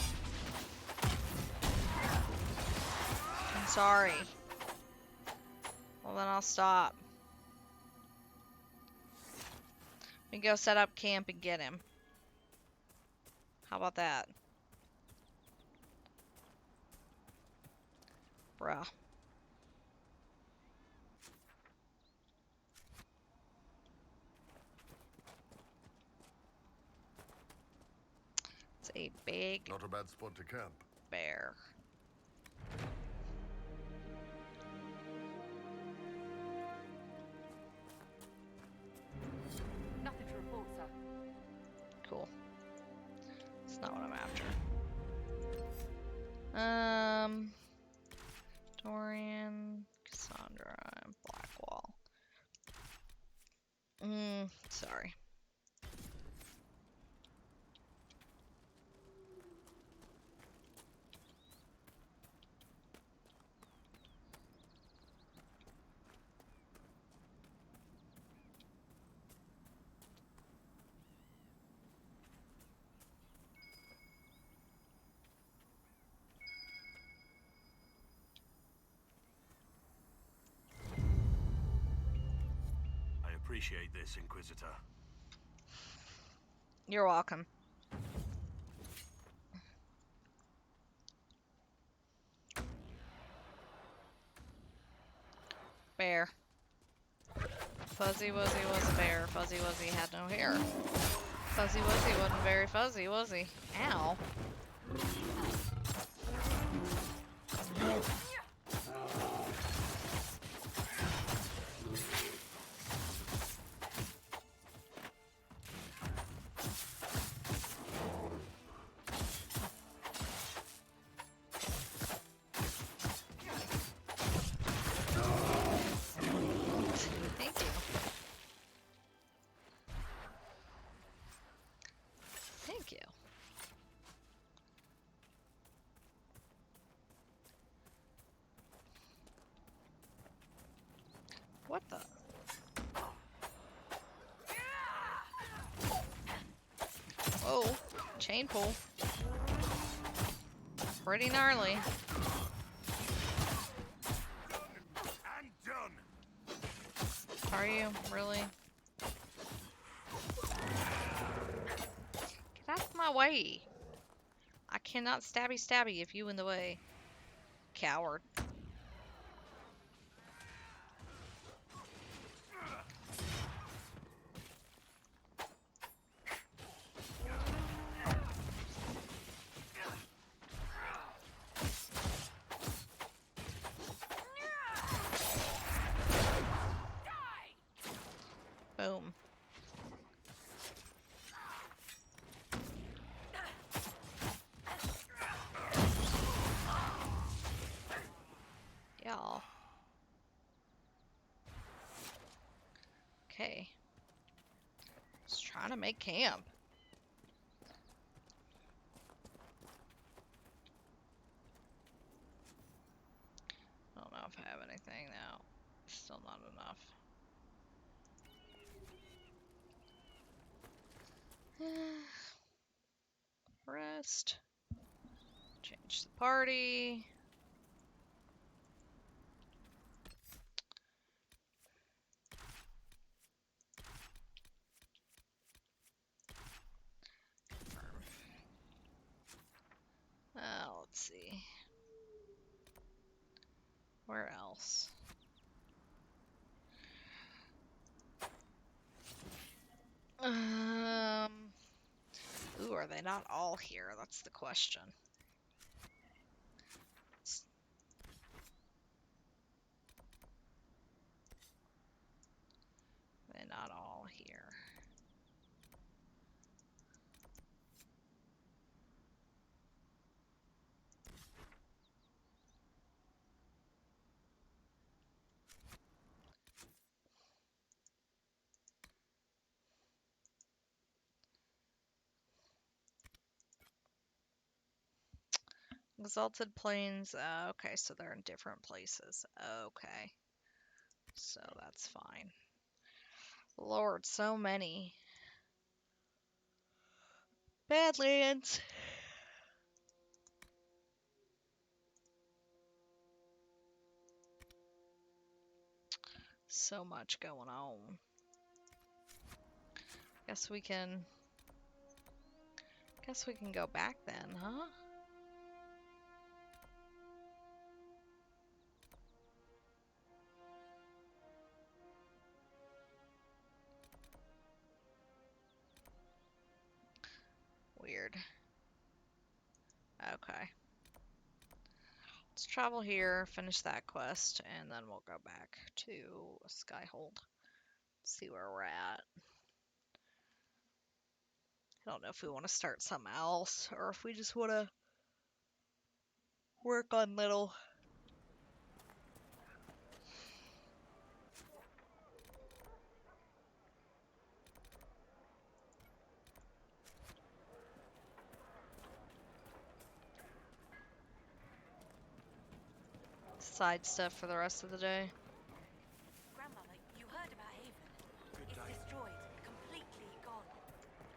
I'm sorry. Well, then I'll stop. We can go set up camp and get him. How about that? Bruh. It's a big... Not a bad spot to camp. Bear. Nothing to report, sir. Cool. It's not what I'm after. Dorian, Cassandra, and Blackwall. Sorry. Appreciate this, Inquisitor. You're welcome. Bear. Fuzzy Wuzzy was a bear. Fuzzy Wuzzy had no hair. Fuzzy Wuzzy wasn't very fuzzy, was he? Ow. Thank you. Thank you. What the? Whoa, chain pull. Pretty gnarly. And done. Are you? Really? Get out of my way. I cannot stabby if you in the way. Coward. Boom. Y'all. Okay. Just trying to make camp. I don't know if I have anything now. Still not enough. Rest. Change the party. Confirm. Let's see. Where else? Ooh, are they not all here? That's the question. They're not all here. Exalted Plains. Okay, so they're in different places. Okay. So that's fine. Lord, so many. Badlands. So much going on. Guess we can go back then, huh? Weird. Okay. Let's travel here, finish that quest, and then we'll go back to Skyhold. See where we're at. I don't know if we want to start something else, or if we just want to work on little side stuff for the rest of the day. Grandmother, you heard about Haven. It's destroyed, completely gone.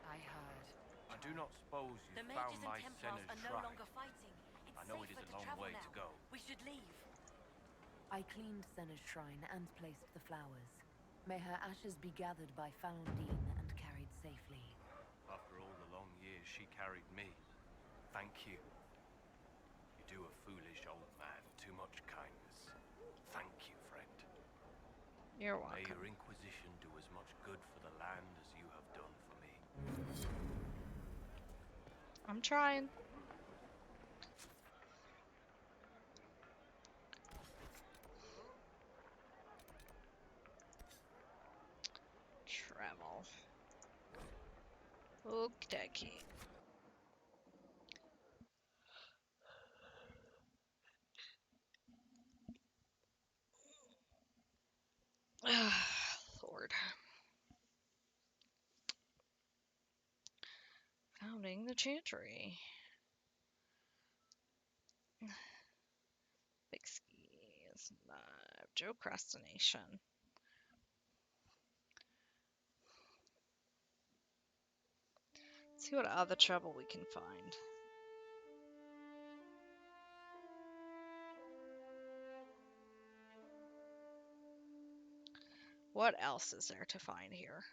I heard. I do not suppose you The found mages my and Templars Senna's are no shrine. longer fighting. It's I know it is safer a to long travel way now. to go. We should leave. I cleaned Senna's shrine and placed the flowers. May her ashes be gathered by Falondine and carried safely. After all the long years she carried me, thank you. You do a foolish old man too much kindness. Thank you, friend. You're May welcome. your Inquisition do as much good for the land as you have done for me. I'm trying. Travel. Okey-dokey. Lord. Founding the Chantry. Big skis. Joe Procrastination. See what other trouble we can find. What else is there to find here?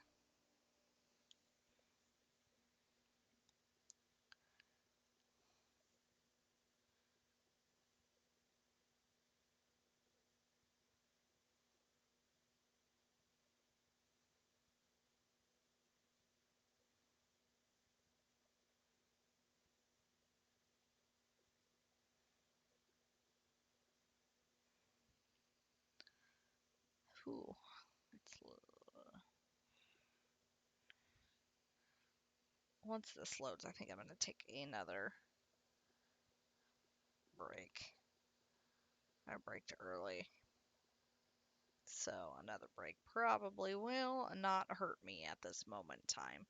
Ooh, once this loads, I think I'm going to take another break. I braked early. So another break probably will not hurt me at this moment in time.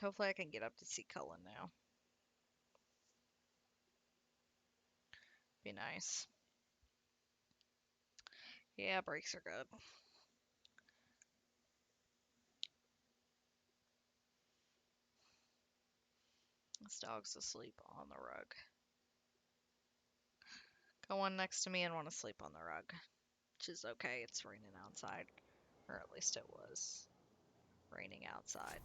Hopefully I can get up to see Cullen now. Be nice. Yeah, breaks are good. This dog's asleep on the rug. Got one next to me and want to sleep on the rug. Which is okay, it's raining outside. Or at least it was raining outside.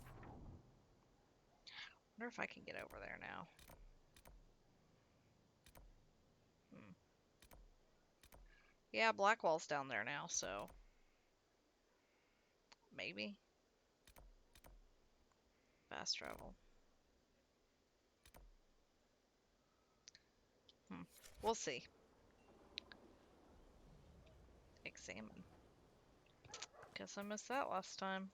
Wonder if I can get over there now. Yeah, Blackwall's down there now, so maybe. Fast travel. We'll see. Examine. Guess I missed that last time.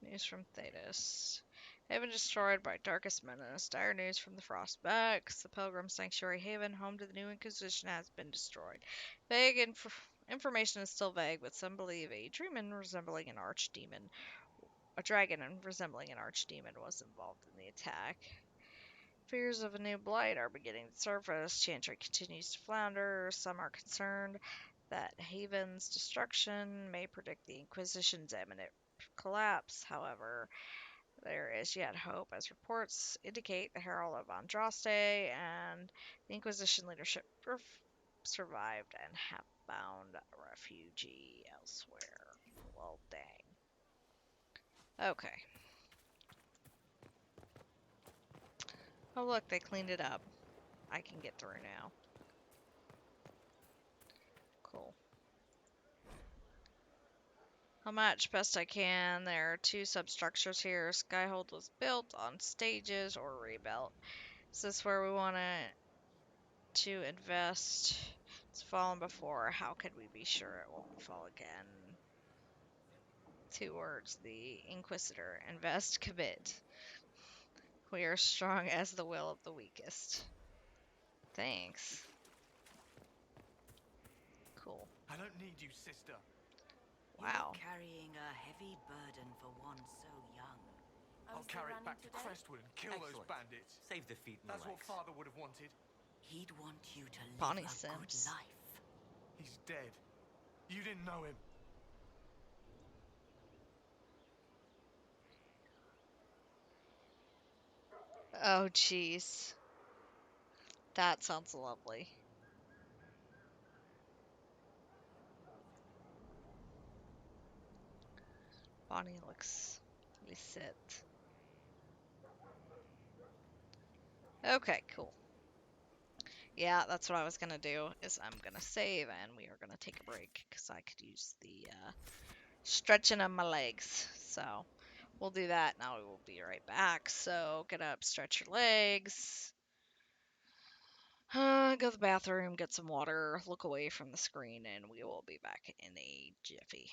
News from Thedas. Haven destroyed by Darkest Menace. Dire news from the Frostbacks. The Pilgrim Sanctuary Haven, home to the new Inquisition, has been destroyed. Vague information is still vague, but some believe a dragon resembling an archdemon was involved in the attack. Fears of a new blight are beginning to surface. Chantry continues to flounder. Some are concerned that Haven's destruction may predict the Inquisition's imminent collapse. However, there is yet hope, as reports indicate the Herald of Andraste and the Inquisition leadership survived and have found refuge elsewhere. Well, dang. Okay. Oh, look, they cleaned it up. I can get through now. Cool. I'll match best I can. There are two substructures here. Skyhold was built on stages or rebuilt. Is this where we want to invest? It's fallen before. How could we be sure it won't fall again? 2 words. The Inquisitor. Invest, commit. We are strong as the will of the weakest. Thanks. Cool. I don't need you, sister. Wow. You're carrying a heavy burden for one so young. I'll carry it back to Crestwood and kill those bandits. Save defeat in That's the what legs. Father would have wanted. He'd want you to live Bonnie a Sims. good life. He's dead. You didn't know him. Oh, jeez. That sounds lovely. Bonnie looks really sit. Okay, cool. Yeah, that's what I was gonna do, is I'm gonna save and we are gonna take a break because I could use the stretching of my legs. So we'll do that. Now we will be right back. So get up, stretch your legs, go to the bathroom, get some water, look away from the screen, and we will be back in a jiffy.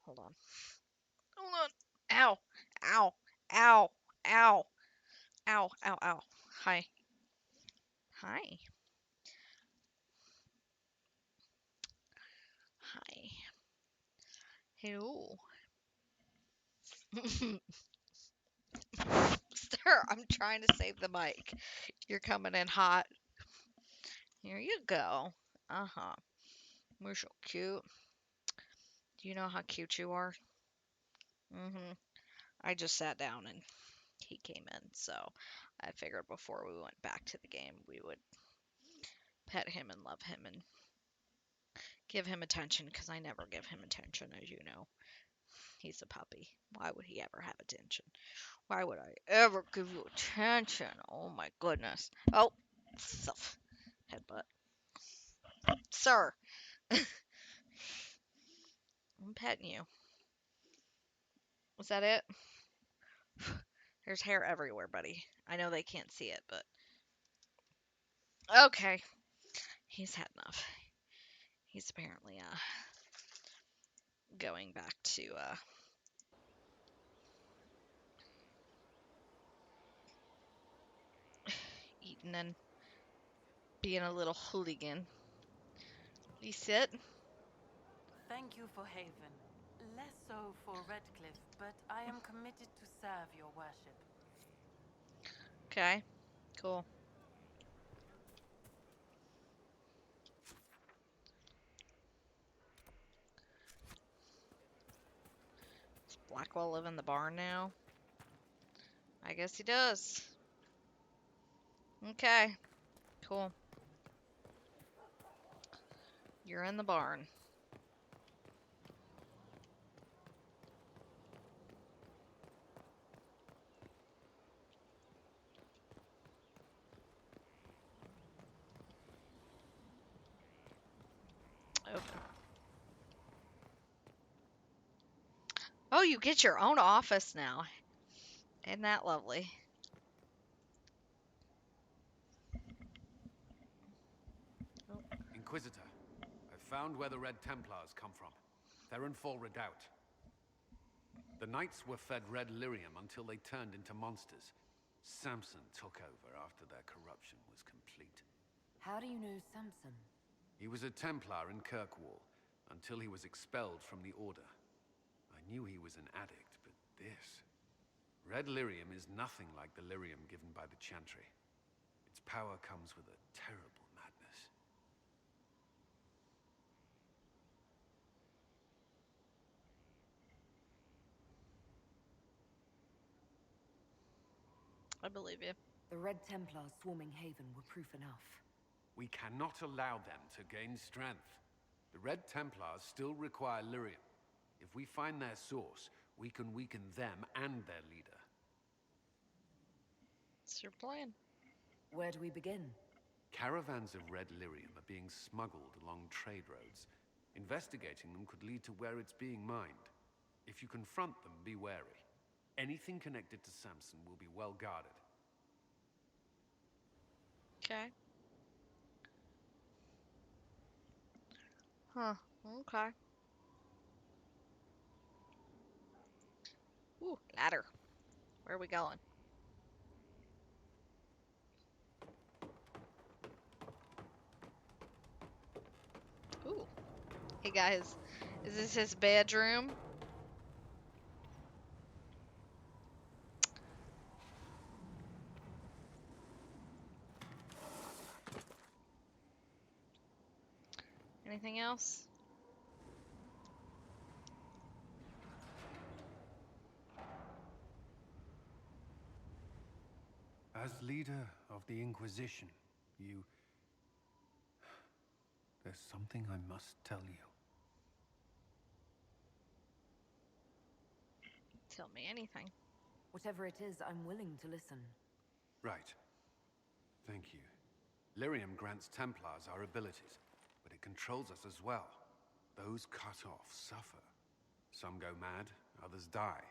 Hold on. Hold on. Ow. Ow. Ow. Ow. Ow. Ow. Ow. Hi. Hi. Hi. Hello. Sir, I'm trying to save the mic. You're coming in hot. Here you go. Uh-huh. We're so cute. Do you know how cute you are? Mm-hmm. I just sat down and he came in, so I figured before we went back to the game, we would pet him and love him and give him attention, because I never give him attention, as you know. He's a puppy. Why would he ever have attention? Why would I ever give you attention? Oh my goodness. Oh, headbutt. Sir, I'm petting you. Was that it? There's hair everywhere, buddy. I know they can't see it, but... Okay. He's had enough. He's apparently, going back to, eating and being a little hooligan. You sit? Thank you for Haven. Less so for Redcliffe, but I am committed to serve your worship. Okay. Cool. Does Blackwell live in the barn now? I guess he does. Okay. Cool. You're in the barn. Open. Oh, you get your own office now. Isn't that lovely? Inquisitor, I've found where the Red Templars come from. Therenfall Redoubt. The Knights were fed red lyrium until they turned into monsters. Samson took over after their corruption was complete. How do you know Samson? He was a Templar in Kirkwall until he was expelled from the Order. I knew he was an addict, but this... Red lyrium is nothing like the lyrium given by the Chantry. Its power comes with a terrible madness. I believe you. The Red Templars swarming Haven were proof enough. We cannot allow them to gain strength. The Red Templars still require lyrium. If we find their source, we can weaken them and their leader. What's your plan? Where do we begin? Caravans of red lyrium are being smuggled along trade roads. Investigating them could lead to where it's being mined. If you confront them, be wary. Anything connected to Samson will be well guarded. Okay. Huh. Okay. Ooh, ladder. Where are we going? Ooh. Hey guys, is this his bedroom? Anything else? As leader of the Inquisition, you... There's something I must tell you. Tell me anything. Whatever it is, I'm willing to listen. Right. Thank you. Lyrium grants Templars our abilities, but it controls us as well. Those cut off suffer. Some go mad, others die.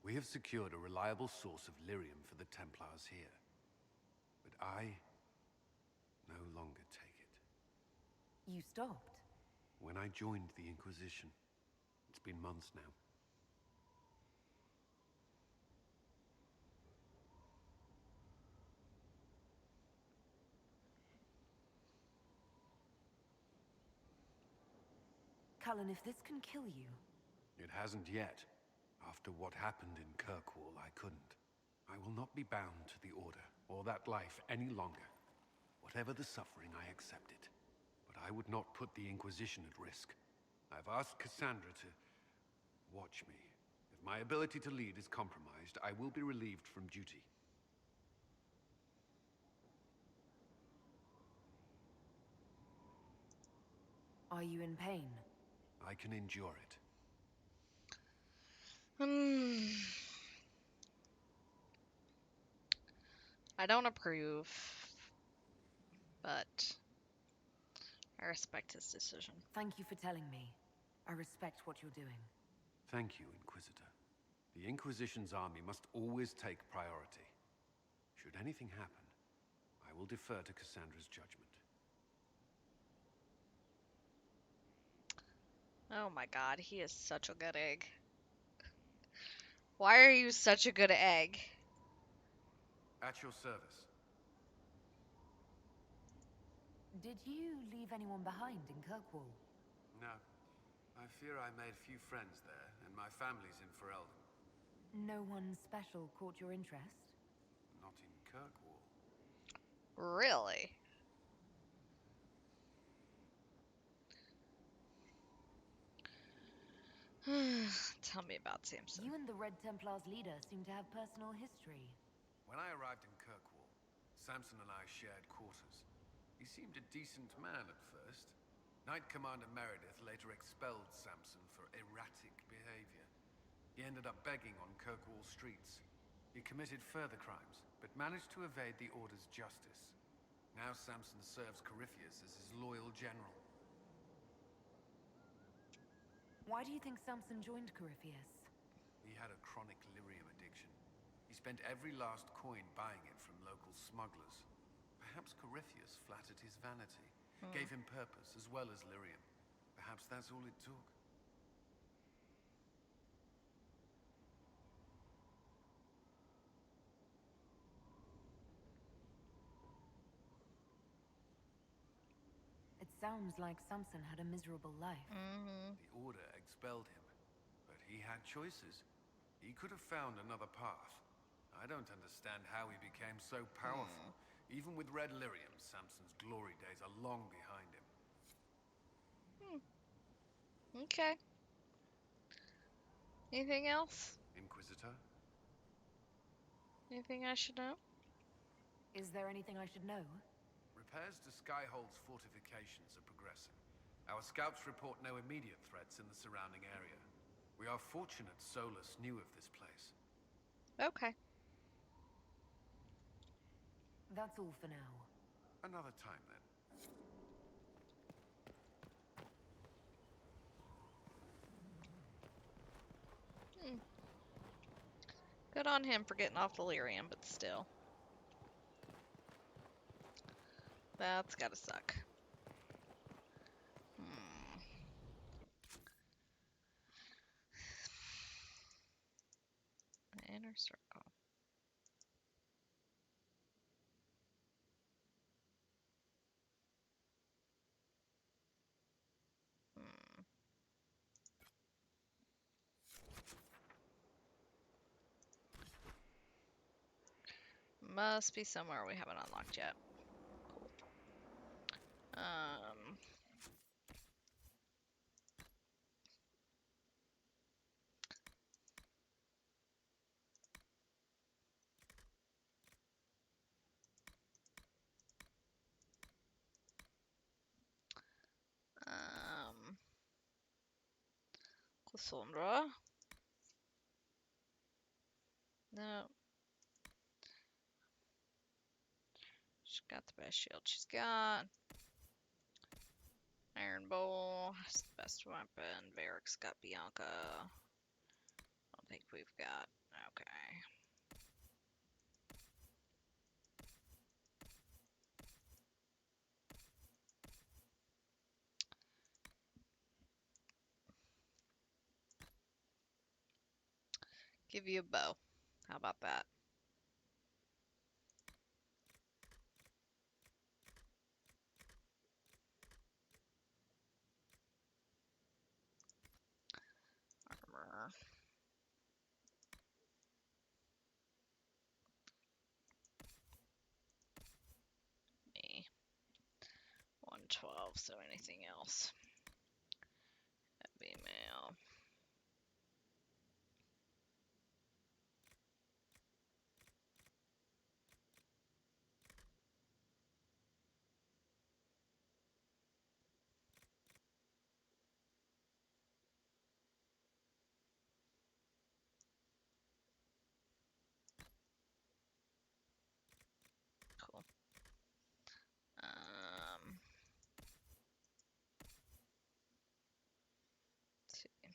We have secured a reliable source of lyrium for the Templars here. But I no longer take it. You stopped? When I joined the Inquisition. It's been months now. Cullen, if this can kill you... It hasn't yet. After what happened in Kirkwall, I couldn't. I will not be bound to the Order, or that life, any longer. Whatever the suffering, I accept it. But I would not put the Inquisition at risk. I've asked Cassandra to... watch me. If my ability to lead is compromised, I will be relieved from duty. Are you in pain? I can endure it. I don't approve, but I respect his decision. Thank you for telling me. I respect what you're doing. Thank you, Inquisitor. The Inquisition's army must always take priority. Should anything happen, I will defer to Cassandra's judgment. Oh my god, he is such a good egg. Why are you such a good egg? At your service. Did you leave anyone behind in Kirkwall? No. I fear I made few friends there, and my family's in Ferelden. No one special caught your interest? Not in Kirkwall. Really? Tell me about Samson. You and the Red Templar's leader seem to have personal history. When I arrived in Kirkwall, Samson and I shared quarters. He seemed a decent man at first. Knight Commander Meredith later expelled Samson for erratic behavior. He ended up begging on Kirkwall streets. He committed further crimes, but managed to evade the Order's justice. Now Samson serves Corypheus as his loyal general. Why do you think Samson joined Corypheus? He had a chronic lyrium addiction. He spent every last coin buying it from local smugglers. Perhaps Corypheus flattered his vanity, gave him purpose as well as lyrium. Perhaps that's all it took. It sounds like Samson had a miserable life. The Order expelled him, but he had choices. He could have found another path. I don't understand how he became so powerful. Even with Red Lyrium, Samson's glory days are long behind him. Okay. Anything else? Inquisitor? Anything I should know? Is there anything I should know? Repairs to Skyhold's fortifications are progressing. Our scouts report no immediate threats in the surrounding area. We are fortunate Solus knew of this place. Okay. That's all for now. Another time, then. Good on him for getting off the lyrium, but still. That's gotta suck. Inner circle. Must be somewhere we haven't unlocked yet. Cool. Cassandra. No. She's got the best shield she's got. Iron Bowl has the best weapon. Varric's got Bianca. I don't think we've got. Okay. Give you a bow. How about that? Armor. Me. 112, so anything else. Heavy mail. Cool. Let's see.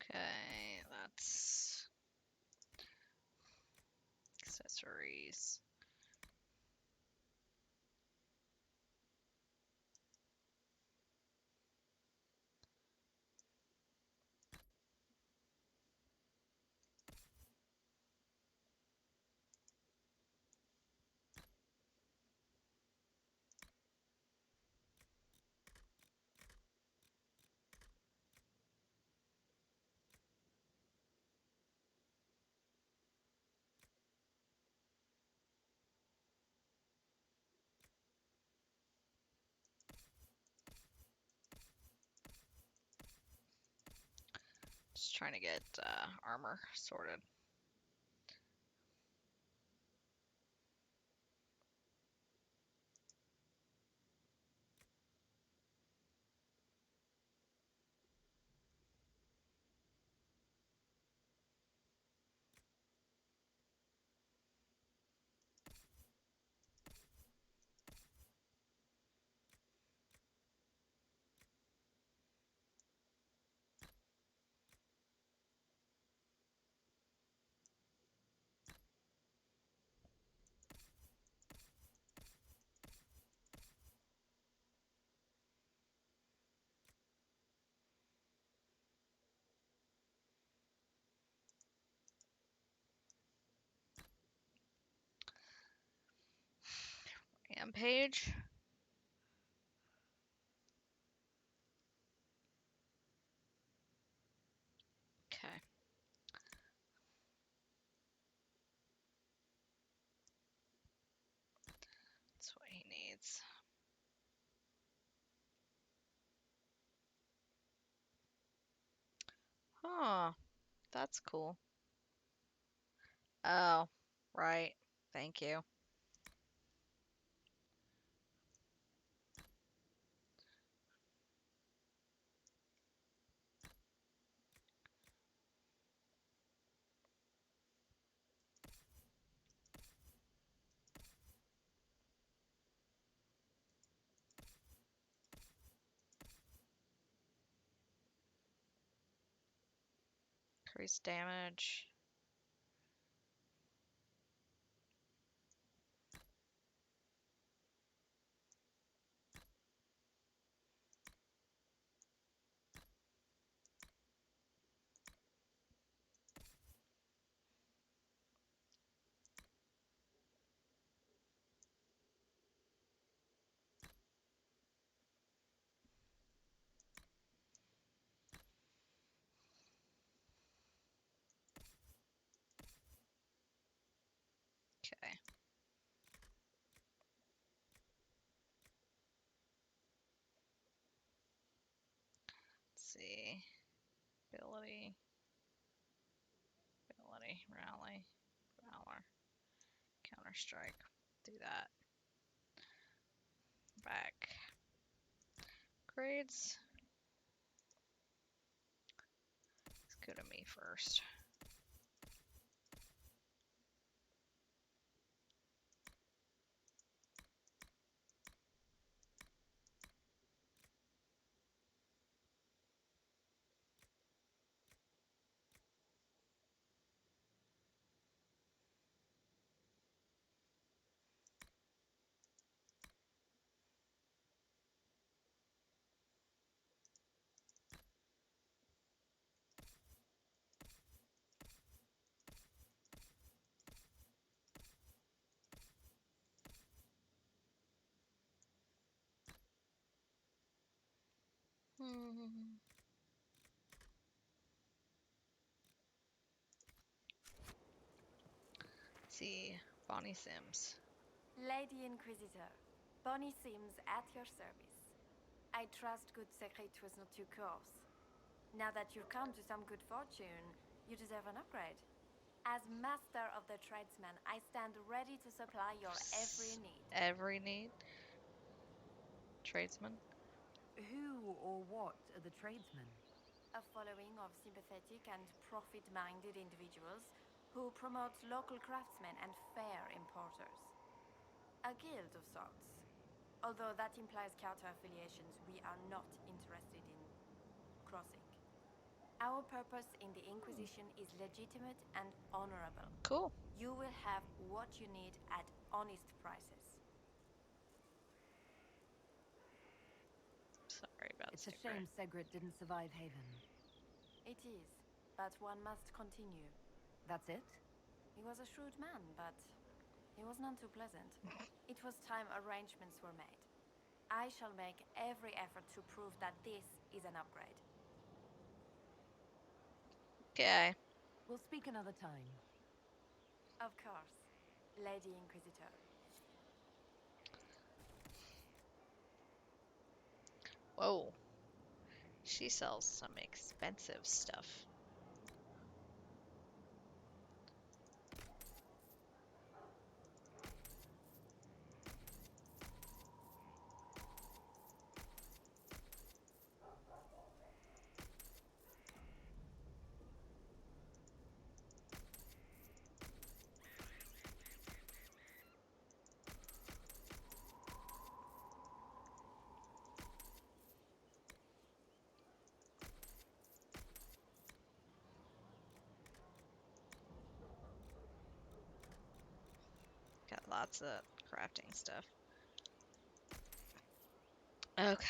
Okay, that's accessories. Just trying to get armor sorted. Rampage. Okay. That's what he needs. Huh. That's cool. Oh, right. Thank you. Increase damage. Okay. Let's see. Ability. Rally. Valor. Counter strike. Do that. Back. Grades. Let's go to me first. Let's see. Bonnie Sims. Lady Inquisitor, Bonnie Sims at your service. I trust good secret was not too coarse. Now that you've come to some good fortune, you deserve an upgrade. As master of the tradesman, I stand ready to supply your every need. Every need? Tradesman? Who or what are the tradesmen? A following of sympathetic and profit-minded individuals who promote local craftsmen and fair importers. A guild of sorts. Although that implies counter-affiliations we are not interested in crossing. Our purpose in the Inquisition is legitimate and honorable. Cool. You will have what you need at honest prices. Sorry about It's a shame Segret didn't survive Haven. It is, but one must continue. That's it? He was a shrewd man, but he was none too pleasant. It was time arrangements were made. I shall make every effort to prove that this is an upgrade. Okay. We'll speak another time. Of course, Lady Inquisitor. Whoa. She sells some expensive stuff. Got lots of crafting stuff. Okay.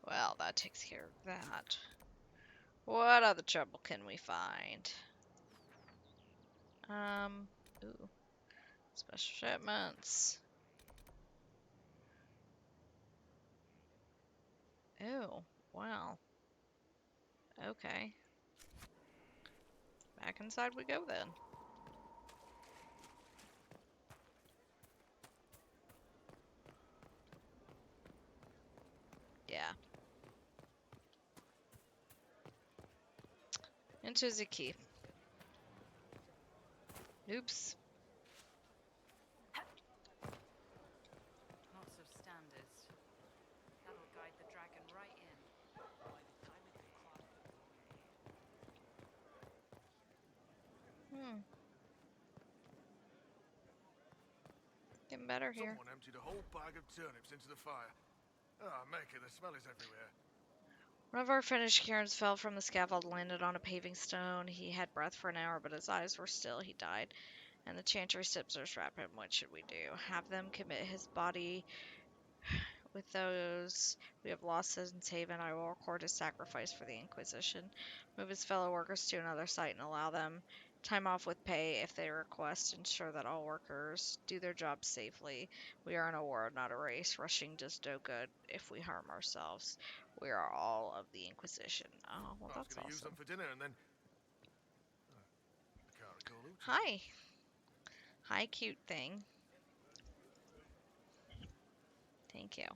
Well, that takes care of that. What other trouble can we find? Ooh. Special shipments. Oh, wow. Okay. Back inside we go then. Yeah. Into the key. Oops. Lots of standards. That'll guide the dragon right in. Getting better here. Someone emptied a whole bag of turnips into the fire. Ah, Maker, the smell is everywhere. One of our finished cairns fell from the scaffold and landed on a paving stone. He had breath for an hour, but his eyes were still. He died. And the Chantry Stipsters wrap him. What should we do? Have them commit his body with those we have lost since Haven. I will record his sacrifice for the Inquisition. Move his fellow workers to another site and allow them time off with pay if they request. Ensure that all workers do their jobs safely. We are in a war, not a race. Rushing does no good if we harm ourselves. We are all of the Inquisition. Oh, well, I was that's going to use them awesome. for dinner and then... Hi. Hi, cute thing. Thank you.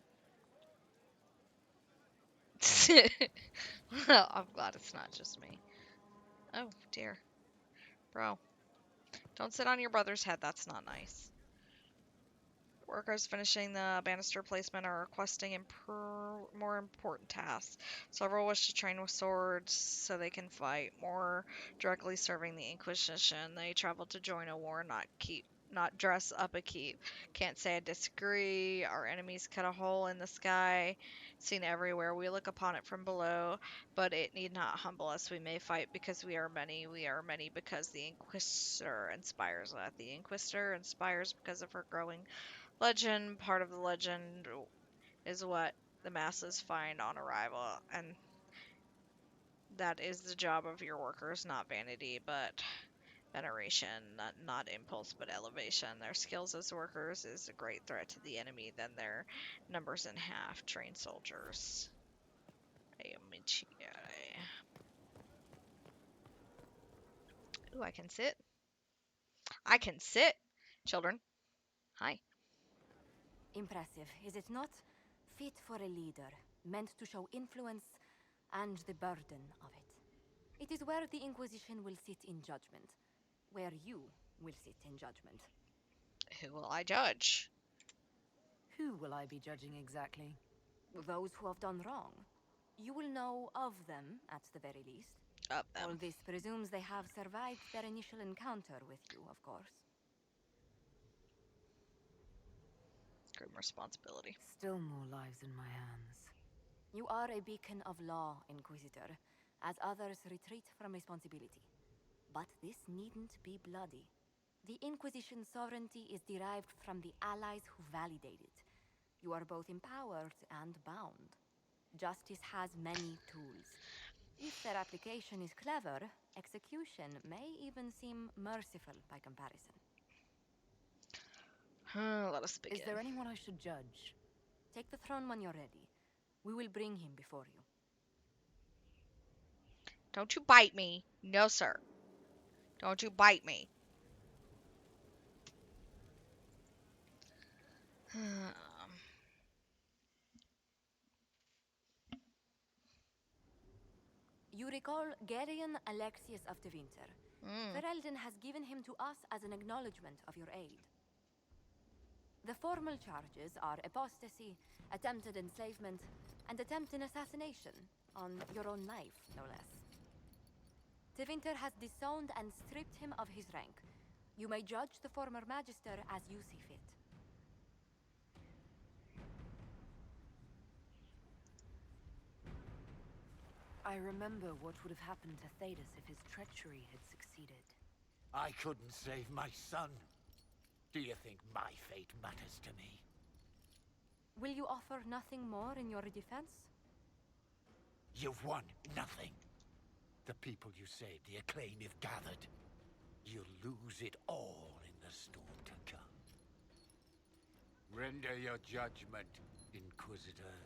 Well, I'm glad it's not just me. Oh, dear. Bro. Don't sit on your brother's head. That's not nice. Workers finishing the banister placement are requesting more important tasks. Several wish to train with swords so they can fight more directly serving the Inquisition. They travel to join a war, not dress up a keep. Can't say I disagree. Our enemies cut a hole in the sky, seen everywhere. We look upon it from below, but it need not humble us. We may fight because we are many. We are many because the Inquisitor inspires us. The Inquisitor inspires because of her growing legend. Part of the legend is what the masses find on arrival, and that is the job of your workers, not vanity, but veneration, not impulse, but elevation. Their skills as workers is a great threat to the enemy, then their numbers in half. Trained soldiers. Ooh, I can sit. I can sit! Children. Hi. Impressive, is it not? Fit for a leader, meant to show influence and the burden of it. It is where the Inquisition will sit in judgment. Where you will sit in judgment. Who will I judge? Who will I be judging exactly? Those who have done wrong. You will know of them, at the very least. Of them. All this presumes they have survived their initial encounter with you, of course. Grim responsibility. Still more lives in my hands. You are a beacon of law, Inquisitor, as others retreat from responsibility. But this needn't be bloody. The Inquisition's sovereignty is derived from the allies who validate it. You are both empowered and bound. Justice has many tools. If their application is clever, execution may even seem merciful by comparison. Let us begin. Is there anyone I should judge? Take the throne when you're ready. We will bring him before you. Don't you bite me. No, sir. Don't you bite me. You recall Gerion Alexius of Tevinter. Ferelden has given him to us as an acknowledgement of your aid. The formal charges are apostasy, attempted enslavement, and attempted assassination on your own life, no less. Tevinter has disowned and stripped him of his rank. You may judge the former magister as you see fit. I remember what would have happened to Thedas if his treachery had succeeded. I couldn't save my son. Do you think my fate matters to me? Will you offer nothing more in your defense? You've won nothing. The people you saved, the acclaim you've gathered. You'll lose it all in the storm to come. Render your judgment, Inquisitor.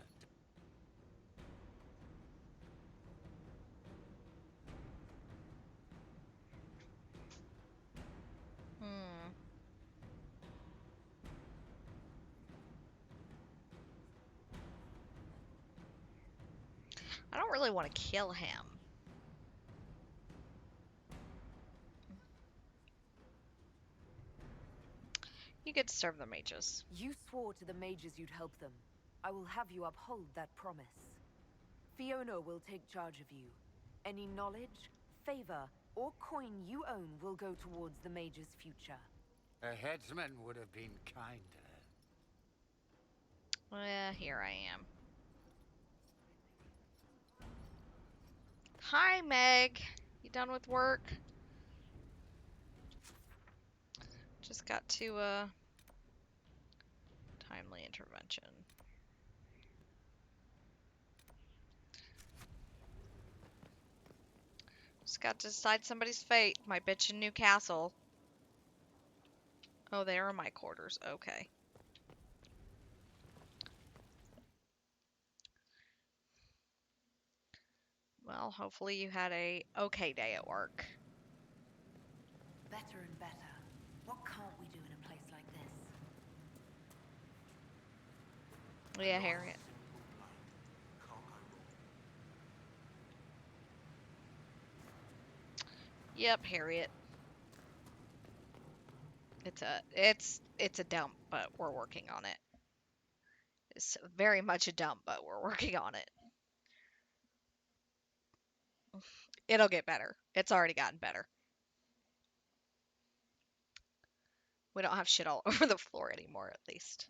I don't really want to kill him. You get to serve the mages. You swore to the mages you'd help them. I will have you uphold that promise. Fiona will take charge of you. Any knowledge, favor, or coin you own will go towards the mages' future. A headsman would have been kinder. Well, here I am. Hi, Meg. You done with work? Just got to, timely intervention. Just got to decide somebody's fate. My bitch in Newcastle. Oh, they are my quarters. Okay. Well, hopefully you had a okay day at work. better and better. What can't we do in a place like this? Yeah, Harriet. Yep, Harriet. It's a dump, but we're working on it. It's very much a dump, but we're working on it. It'll get better. It's already gotten better. We don't have shit all over the floor anymore, at least.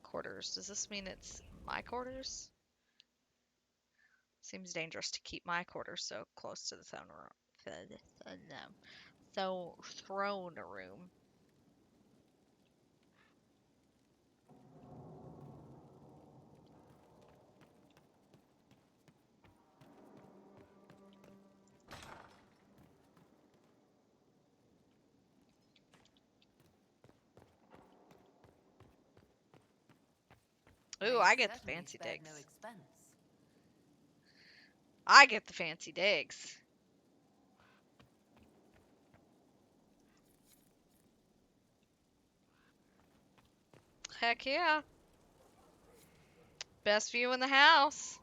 Quarters. Does this mean it's my quarters? Seems dangerous to keep my quarters so close to the throne room. So, throne room. Ooh, I get the fancy digs. No expense. I get the fancy digs. Heck yeah. Best view in the house.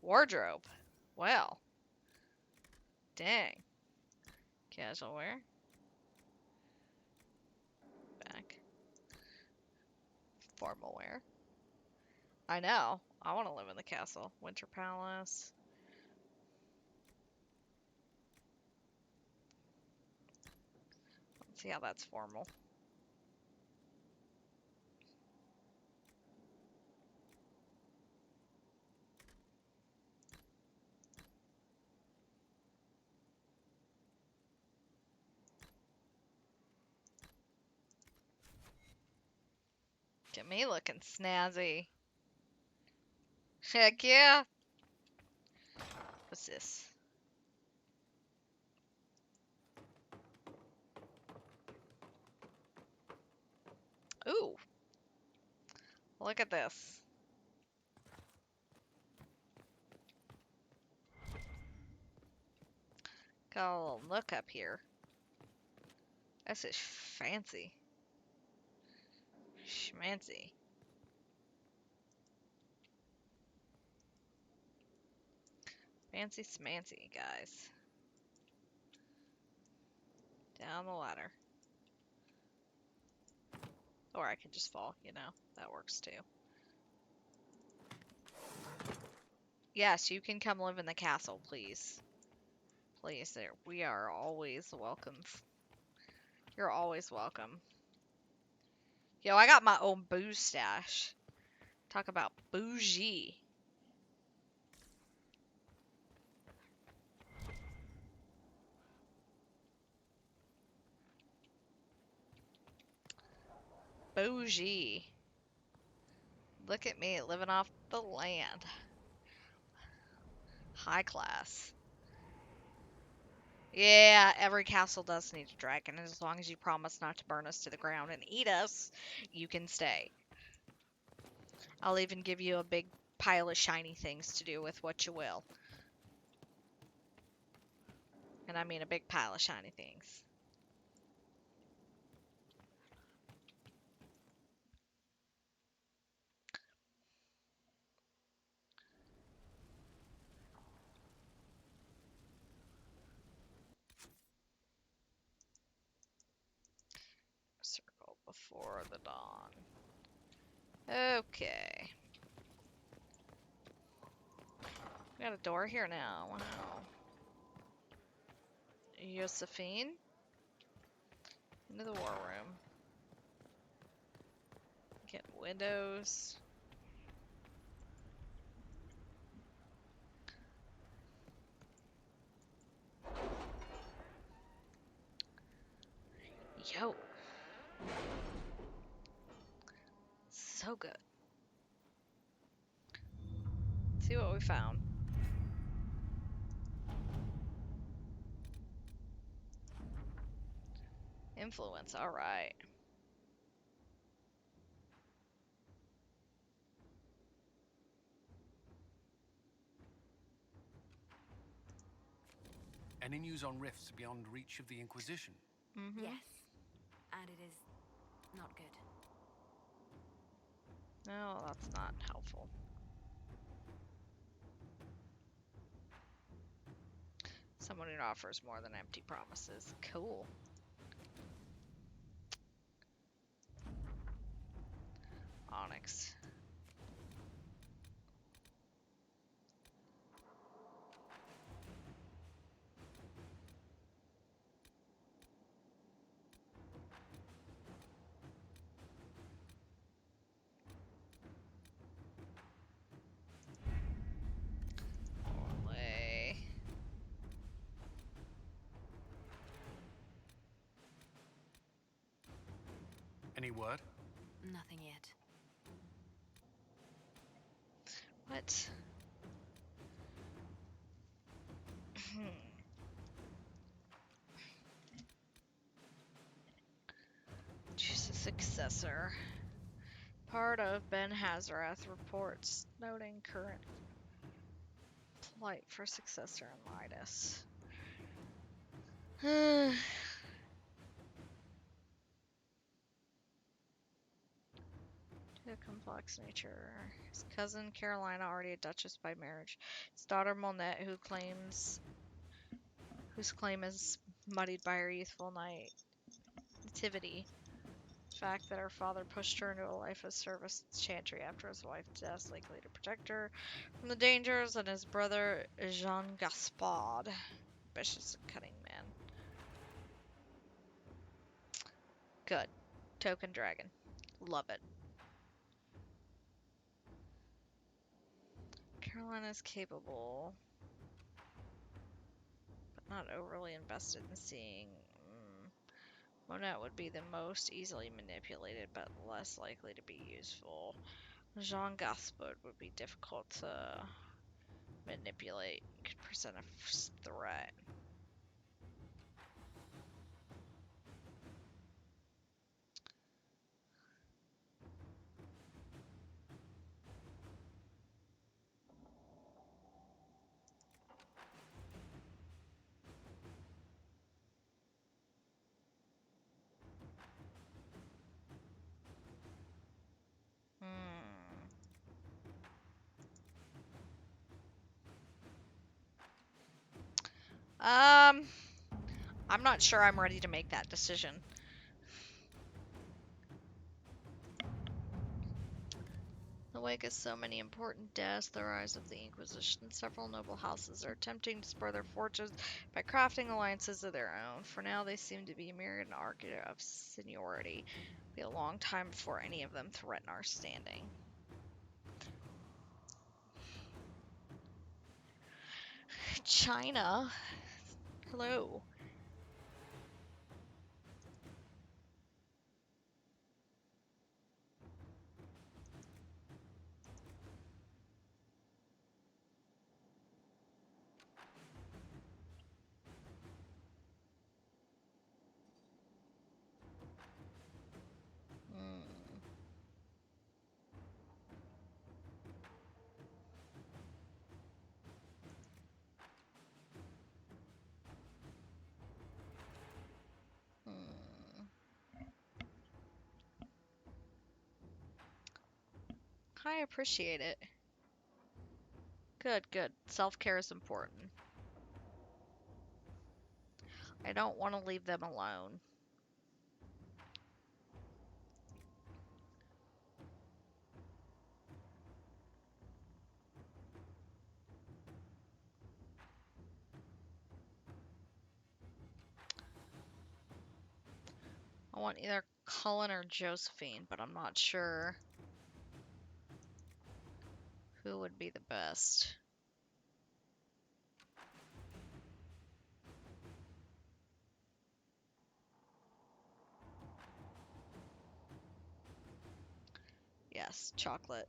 Wardrobe. Well. Dang. Casual wear. Back. Formal wear. I know. I want to live in the castle. Winter Palace. Let's see how that's formal. Get me looking snazzy. Heck yeah. What's this? Ooh. Look at this. Got a little nook up here. This is fancy. Schmancy. Fancy smancy, guys. Down the ladder. Or I can just fall, you know. That works too. Yes, you can come live in the castle, please. Please, there. We are always welcome. You're always welcome. Yo, I got my own booze stash. Talk about bougie. Bougie. Look at me living off the land. High class. Yeah, every castle does need a dragon, and as long as you promise not to burn us to the ground and eat us, you can stay. I'll even give you a big pile of shiny things to do with what you will. And I mean a big pile of shiny things. Circle before the dawn. Okay. We got a door here now. Wow. Josephine. Into the war room. Get windows. Yo. So good. Let's see what we found. Influence, alright. Any news on rifts beyond reach of the Inquisition? Yes. And it is not good. No, that's not helpful. Someone who offers more than empty promises. Cool. Onyx. Orlay. Any word? Nothing yet. What? Choose a successor. Part of Ben Hazarath reports noting current plight for successor in Midas. The complex nature. His cousin Carolina, already a duchess by marriage. His daughter Monette, whose claim is muddied by her youthful nativity. The fact that her father pushed her into a life of service chantry after his wife's death, likely to protect her from the dangers, and his brother Jean Gaspard, ambitious and cunning man. Good. Token dragon. Love it. Carolina's capable, but not overly invested in seeing. Monette would be the most easily manipulated, but less likely to be useful. Jean Gaspard would be difficult to manipulate, could present a threat. I'm not sure I'm ready to make that decision. The wake of so many important deaths, the rise of the Inquisition, several noble houses are attempting to spur their fortunes by crafting alliances of their own. For now, they seem to be mirrored in arc of seniority. It'll be a long time before any of them threaten our standing. China? Hello. I appreciate it. Good, good. Self-care is important. I don't want to leave them alone. I want either Cullen or Josephine, but I'm not sure who would be the best. Yes, chocolate.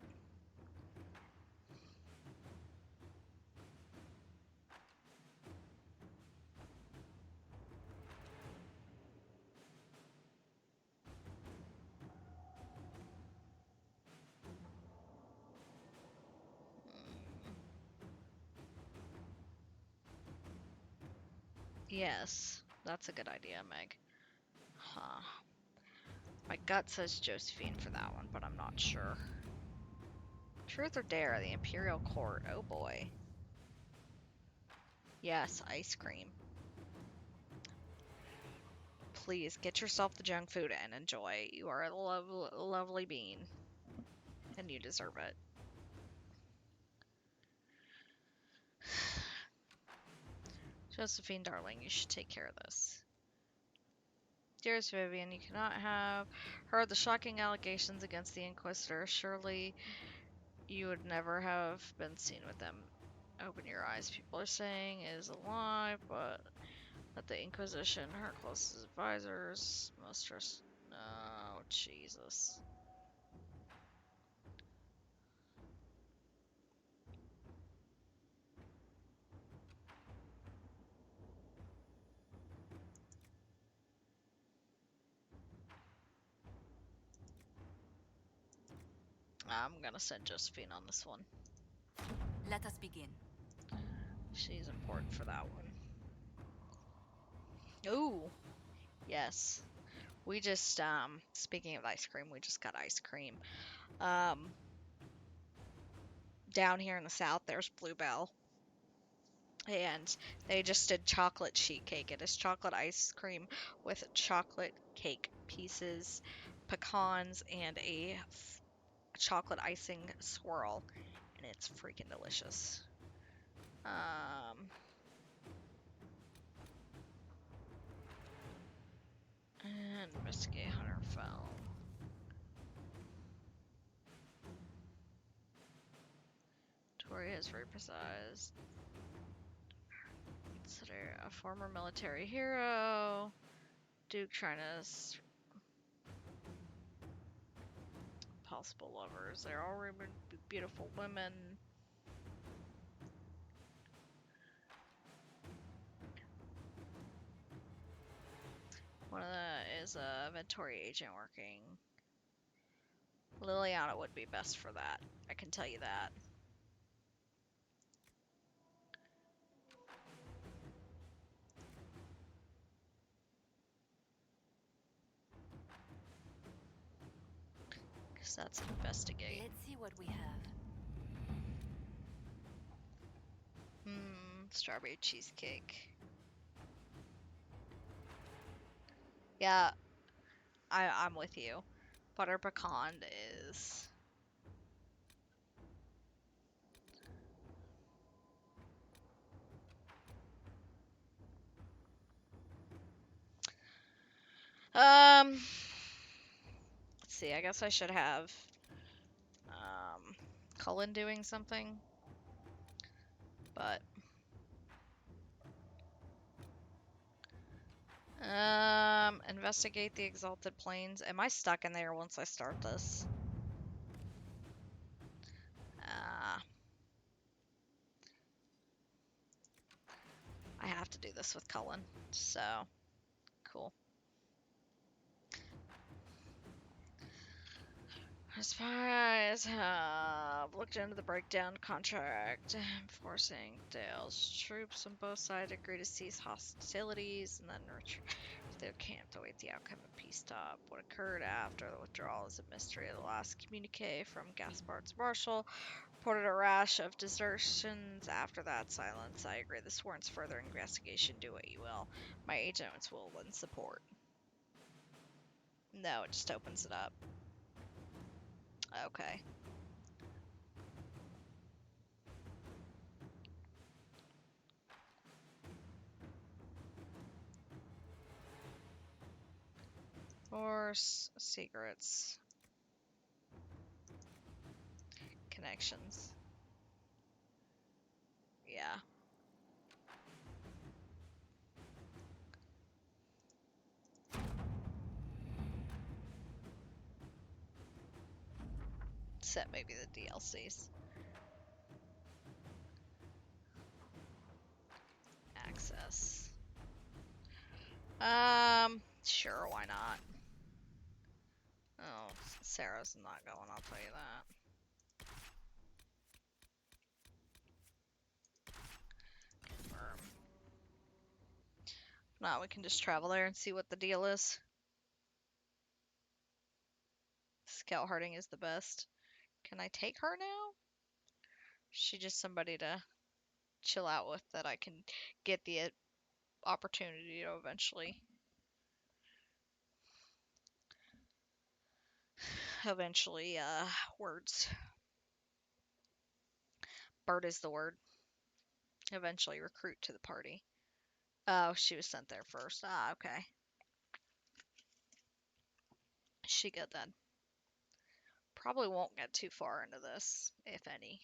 Yes, that's a good idea, Meg. Huh. My gut says Josephine for that one, but I'm not sure. Truth or Dare, the Imperial Court. Oh boy. Yes, ice cream. Please get yourself the junk food and enjoy. You are a lovely being, and you deserve it. Josephine, darling, you should take care of this. Dearest Vivian, you cannot have heard the shocking allegations against the Inquisitor. Surely you would never have been seen with them. Open your eyes. People are saying it is a lie, but that the Inquisition, her closest advisors, most trust. Oh, Jesus. I'm gonna send Josephine on this one. Let us begin. She's important for that one. Ooh, yes. We just, speaking of ice cream, we just got ice cream. Down here in the south, there's Bluebell. And they just did chocolate sheet cake. It is chocolate ice cream with chocolate cake pieces, pecans, and a chocolate icing swirl. And it's freaking delicious. And investigate Hunter Fell. Tori is very precise. Consider a former military hero. Duke trying to possible lovers. They're all rumored to be beautiful women. One of them is a Ventori agent working. Liliana would be best for that. I can tell you that. Because that's investigate. Let's see what we have. Strawberry cheesecake. Yeah, I'm with you. Butter pecan is... Let's see, I guess I should have Cullen doing something, but investigate the Exalted Plains. Am I stuck in there once I start this? I have to do this with Cullen, so cool. As far as looked into the breakdown contract, forcing Dale's troops on both sides agree to cease hostilities and then retreat to their camp to await the outcome of peace talk. What occurred after the withdrawal is a mystery. The last communique from Gaspard's marshal reported a rash of desertions. After that silence, I agree. This warrants further investigation. Do what you will. My agents will lend support. No, it just opens it up. Okay. Force, secrets, connections. Yeah. Except maybe the DLCs. Access. Sure, why not? Oh, Sarah's not going, I'll tell you that. Confirm. No, we can just travel there and see what the deal is. Scout Harding is the best. Can I take her now? She just somebody to chill out with that I can get the opportunity to eventually words. Bird is the word. Eventually recruit to the party. Oh, she was sent there first. Ah, okay. She good then. Probably won't get too far into this, if any.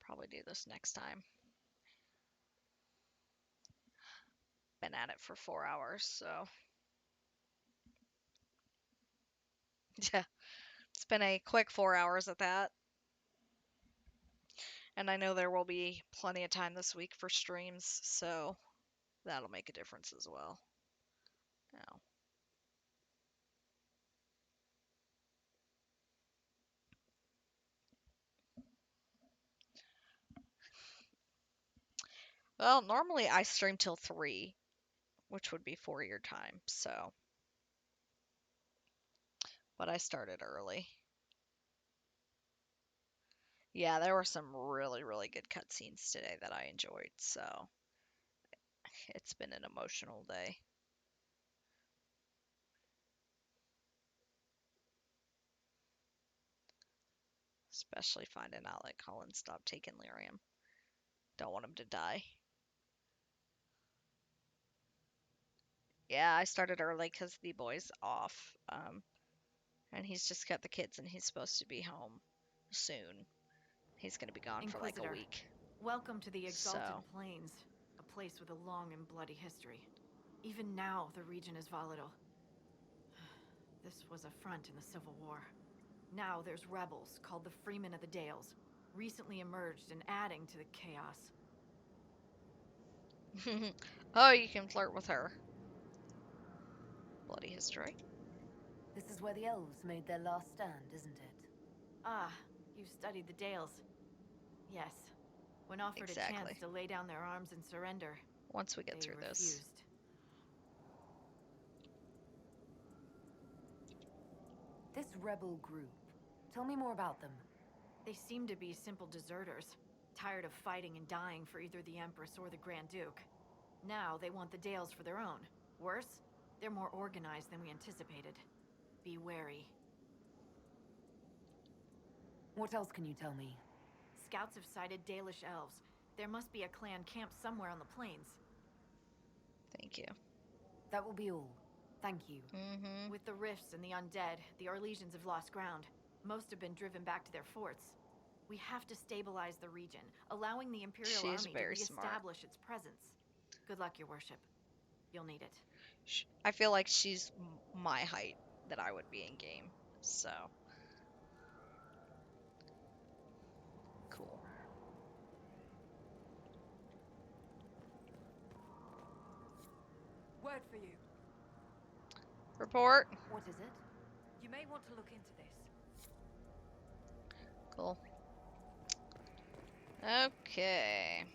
Probably do this next time. Been at it for 4 hours, so. Yeah. It's been a quick 4 hours at that. And I know there will be plenty of time this week for streams, so that'll make a difference as well. Now. Well, normally I stream till 3, which would be 4 your time, so. But I started early. Yeah, there were some really, really good cutscenes today that I enjoyed, so it's been an emotional day. Especially finding out that Colin stopped taking lyrium. Don't want him to die. Yeah, I started early because the boy's off. And he's just got the kids and he's supposed to be home soon. He's going to be gone for like a week. Welcome to the Exalted So. Plains, a place with a long and bloody history. Even now, the region is volatile. This was a front in the Civil War. Now there's rebels called the Freemen of the Dales, recently emerged and adding to the chaos. Oh, you can flirt with her. Bloody history. This is where the elves made their last stand, isn't it? Ah, you've studied the Dales. Yes. When offered a chance to lay down their arms and surrender, once we get they through refused. this. This rebel group. Tell me more about them. They seem to be simple deserters, tired of fighting and dying for either the Empress or the Grand Duke. Now they want the Dales for their own. Worse, they're more organized than we anticipated. Be wary. What else can you tell me? Scouts have sighted Dalish elves. There must be a clan camped somewhere on the plains. Thank you. That will be all. Thank you. With the rifts and the undead, the Orlesians have lost ground. Most have been driven back to their forts. We have to stabilize the region, allowing the Imperial Army to reestablish its presence. Good luck, Your Worship. You'll need it. I feel like she's my height that I would be in game, so. Cool. Word for you. Report. What is it? You may want to look into this. Cool. Okay.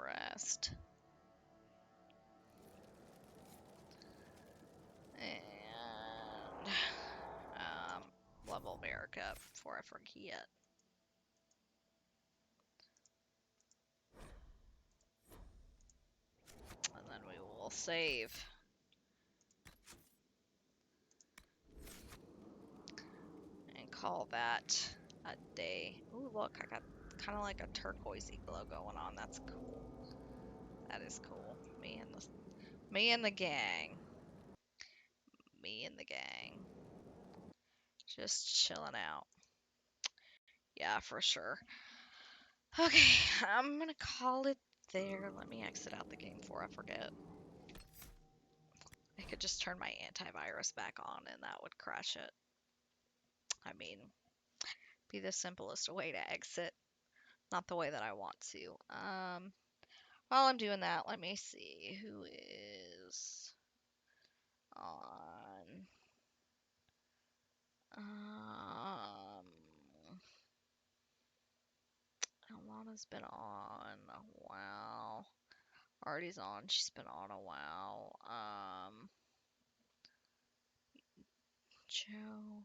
Rest. And level Merrick up before I forget. And then we will save. And call that a day. Ooh, look, I got kind of like a turquoisey glow going on. That's cool. That is cool. Me and the gang. Me and the gang. Just chilling out. Yeah, for sure. Okay, I'm gonna call it there. Let me exit out the game before I forget. I could just turn my antivirus back on and that would crash it. I mean, be the simplest way to exit. Not the way that I want to. While I'm doing that, let me see who is on. Anna's been on a while. Artie's on. She's been on a while. Joe.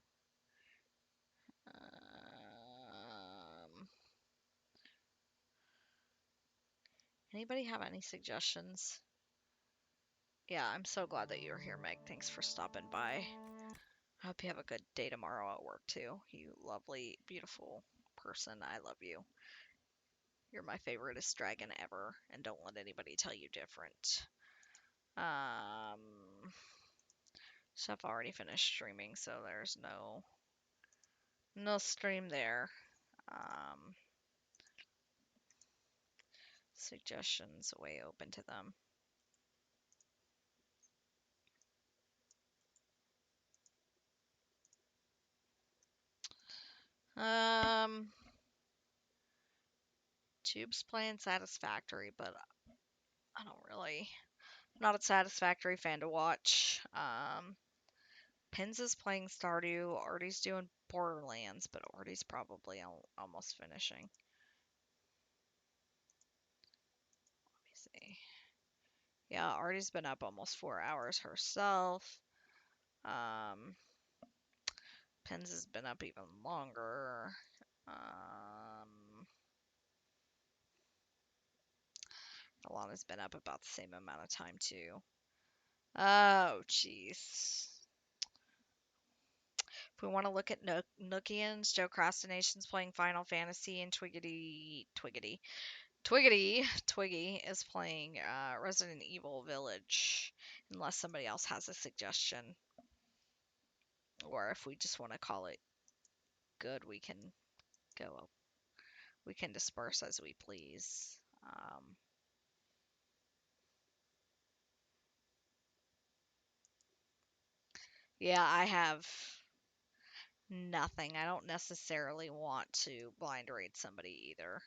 Anybody have any suggestions? Yeah, I'm so glad that you're here, Meg. Thanks for stopping by. I hope you have a good day tomorrow at work, too. You lovely, beautiful person. I love you. You're my favoriteest dragon ever, and don't let anybody tell you different. So I've already finished streaming, so there's no stream there. Suggestions, way open to them. Tube's playing Satisfactory, but I don't really, not a Satisfactory fan to watch. Pins is playing Stardew. Artie's doing Borderlands, but Artie's probably almost finishing. Let me see. Yeah, Artie's been up almost 4 hours herself. Pins has been up even longer. Alana's been up about the same amount of time too. Oh, jeez. If we want to look at Nookians, Joe Crastination's playing Final Fantasy, and Twiggy is playing Resident Evil Village, unless somebody else has a suggestion. Or if we just want to call it good, we can go. We can disperse as we please. Yeah, I have nothing. I don't necessarily want to blind rate somebody either.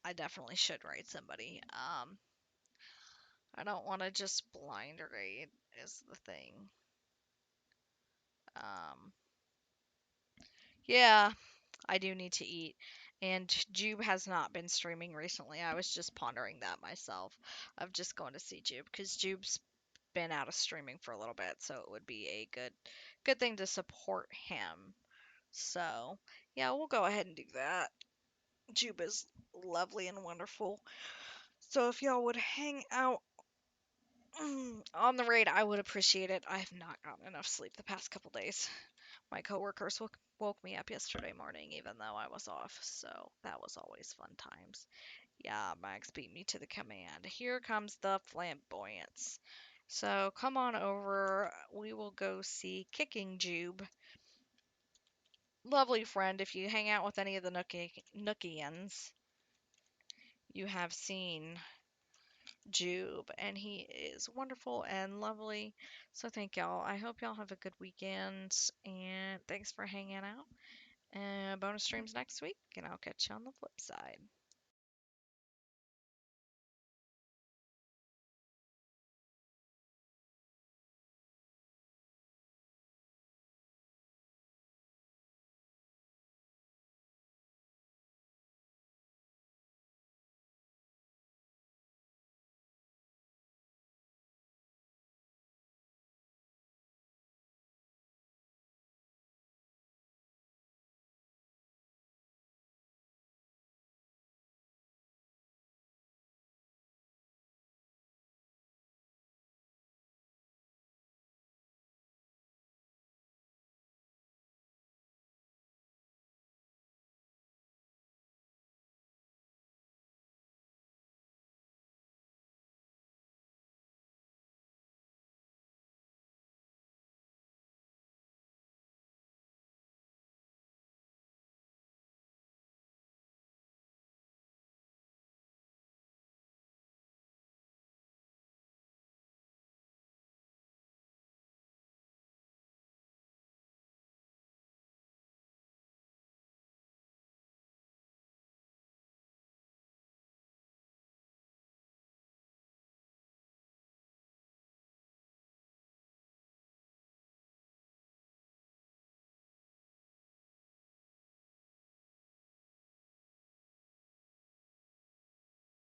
I definitely should rate somebody. I don't want to just blind rate is the thing. Yeah, I do need to eat. And Jube has not been streaming recently. I was just pondering that myself of just going to see Jube because Jube's been out of streaming for a little bit, so it would be a good thing to support him. So, yeah, we'll go ahead and do that. Jube is lovely and wonderful. So if y'all would hang out on the raid, I would appreciate it. I have not gotten enough sleep the past couple days. My coworkers woke me up yesterday morning, even though I was off, so that was always fun times. Yeah, Max beat me to the command. Here comes the flamboyance. So come on over. We will go see Kicking Jube. Lovely friend. If you hang out with any of the Nookians, you have seen Jube, and he is wonderful and lovely. So thank y'all. I hope y'all have a good weekend, and thanks for hanging out. Bonus streams next week, and I'll catch you on the flip side.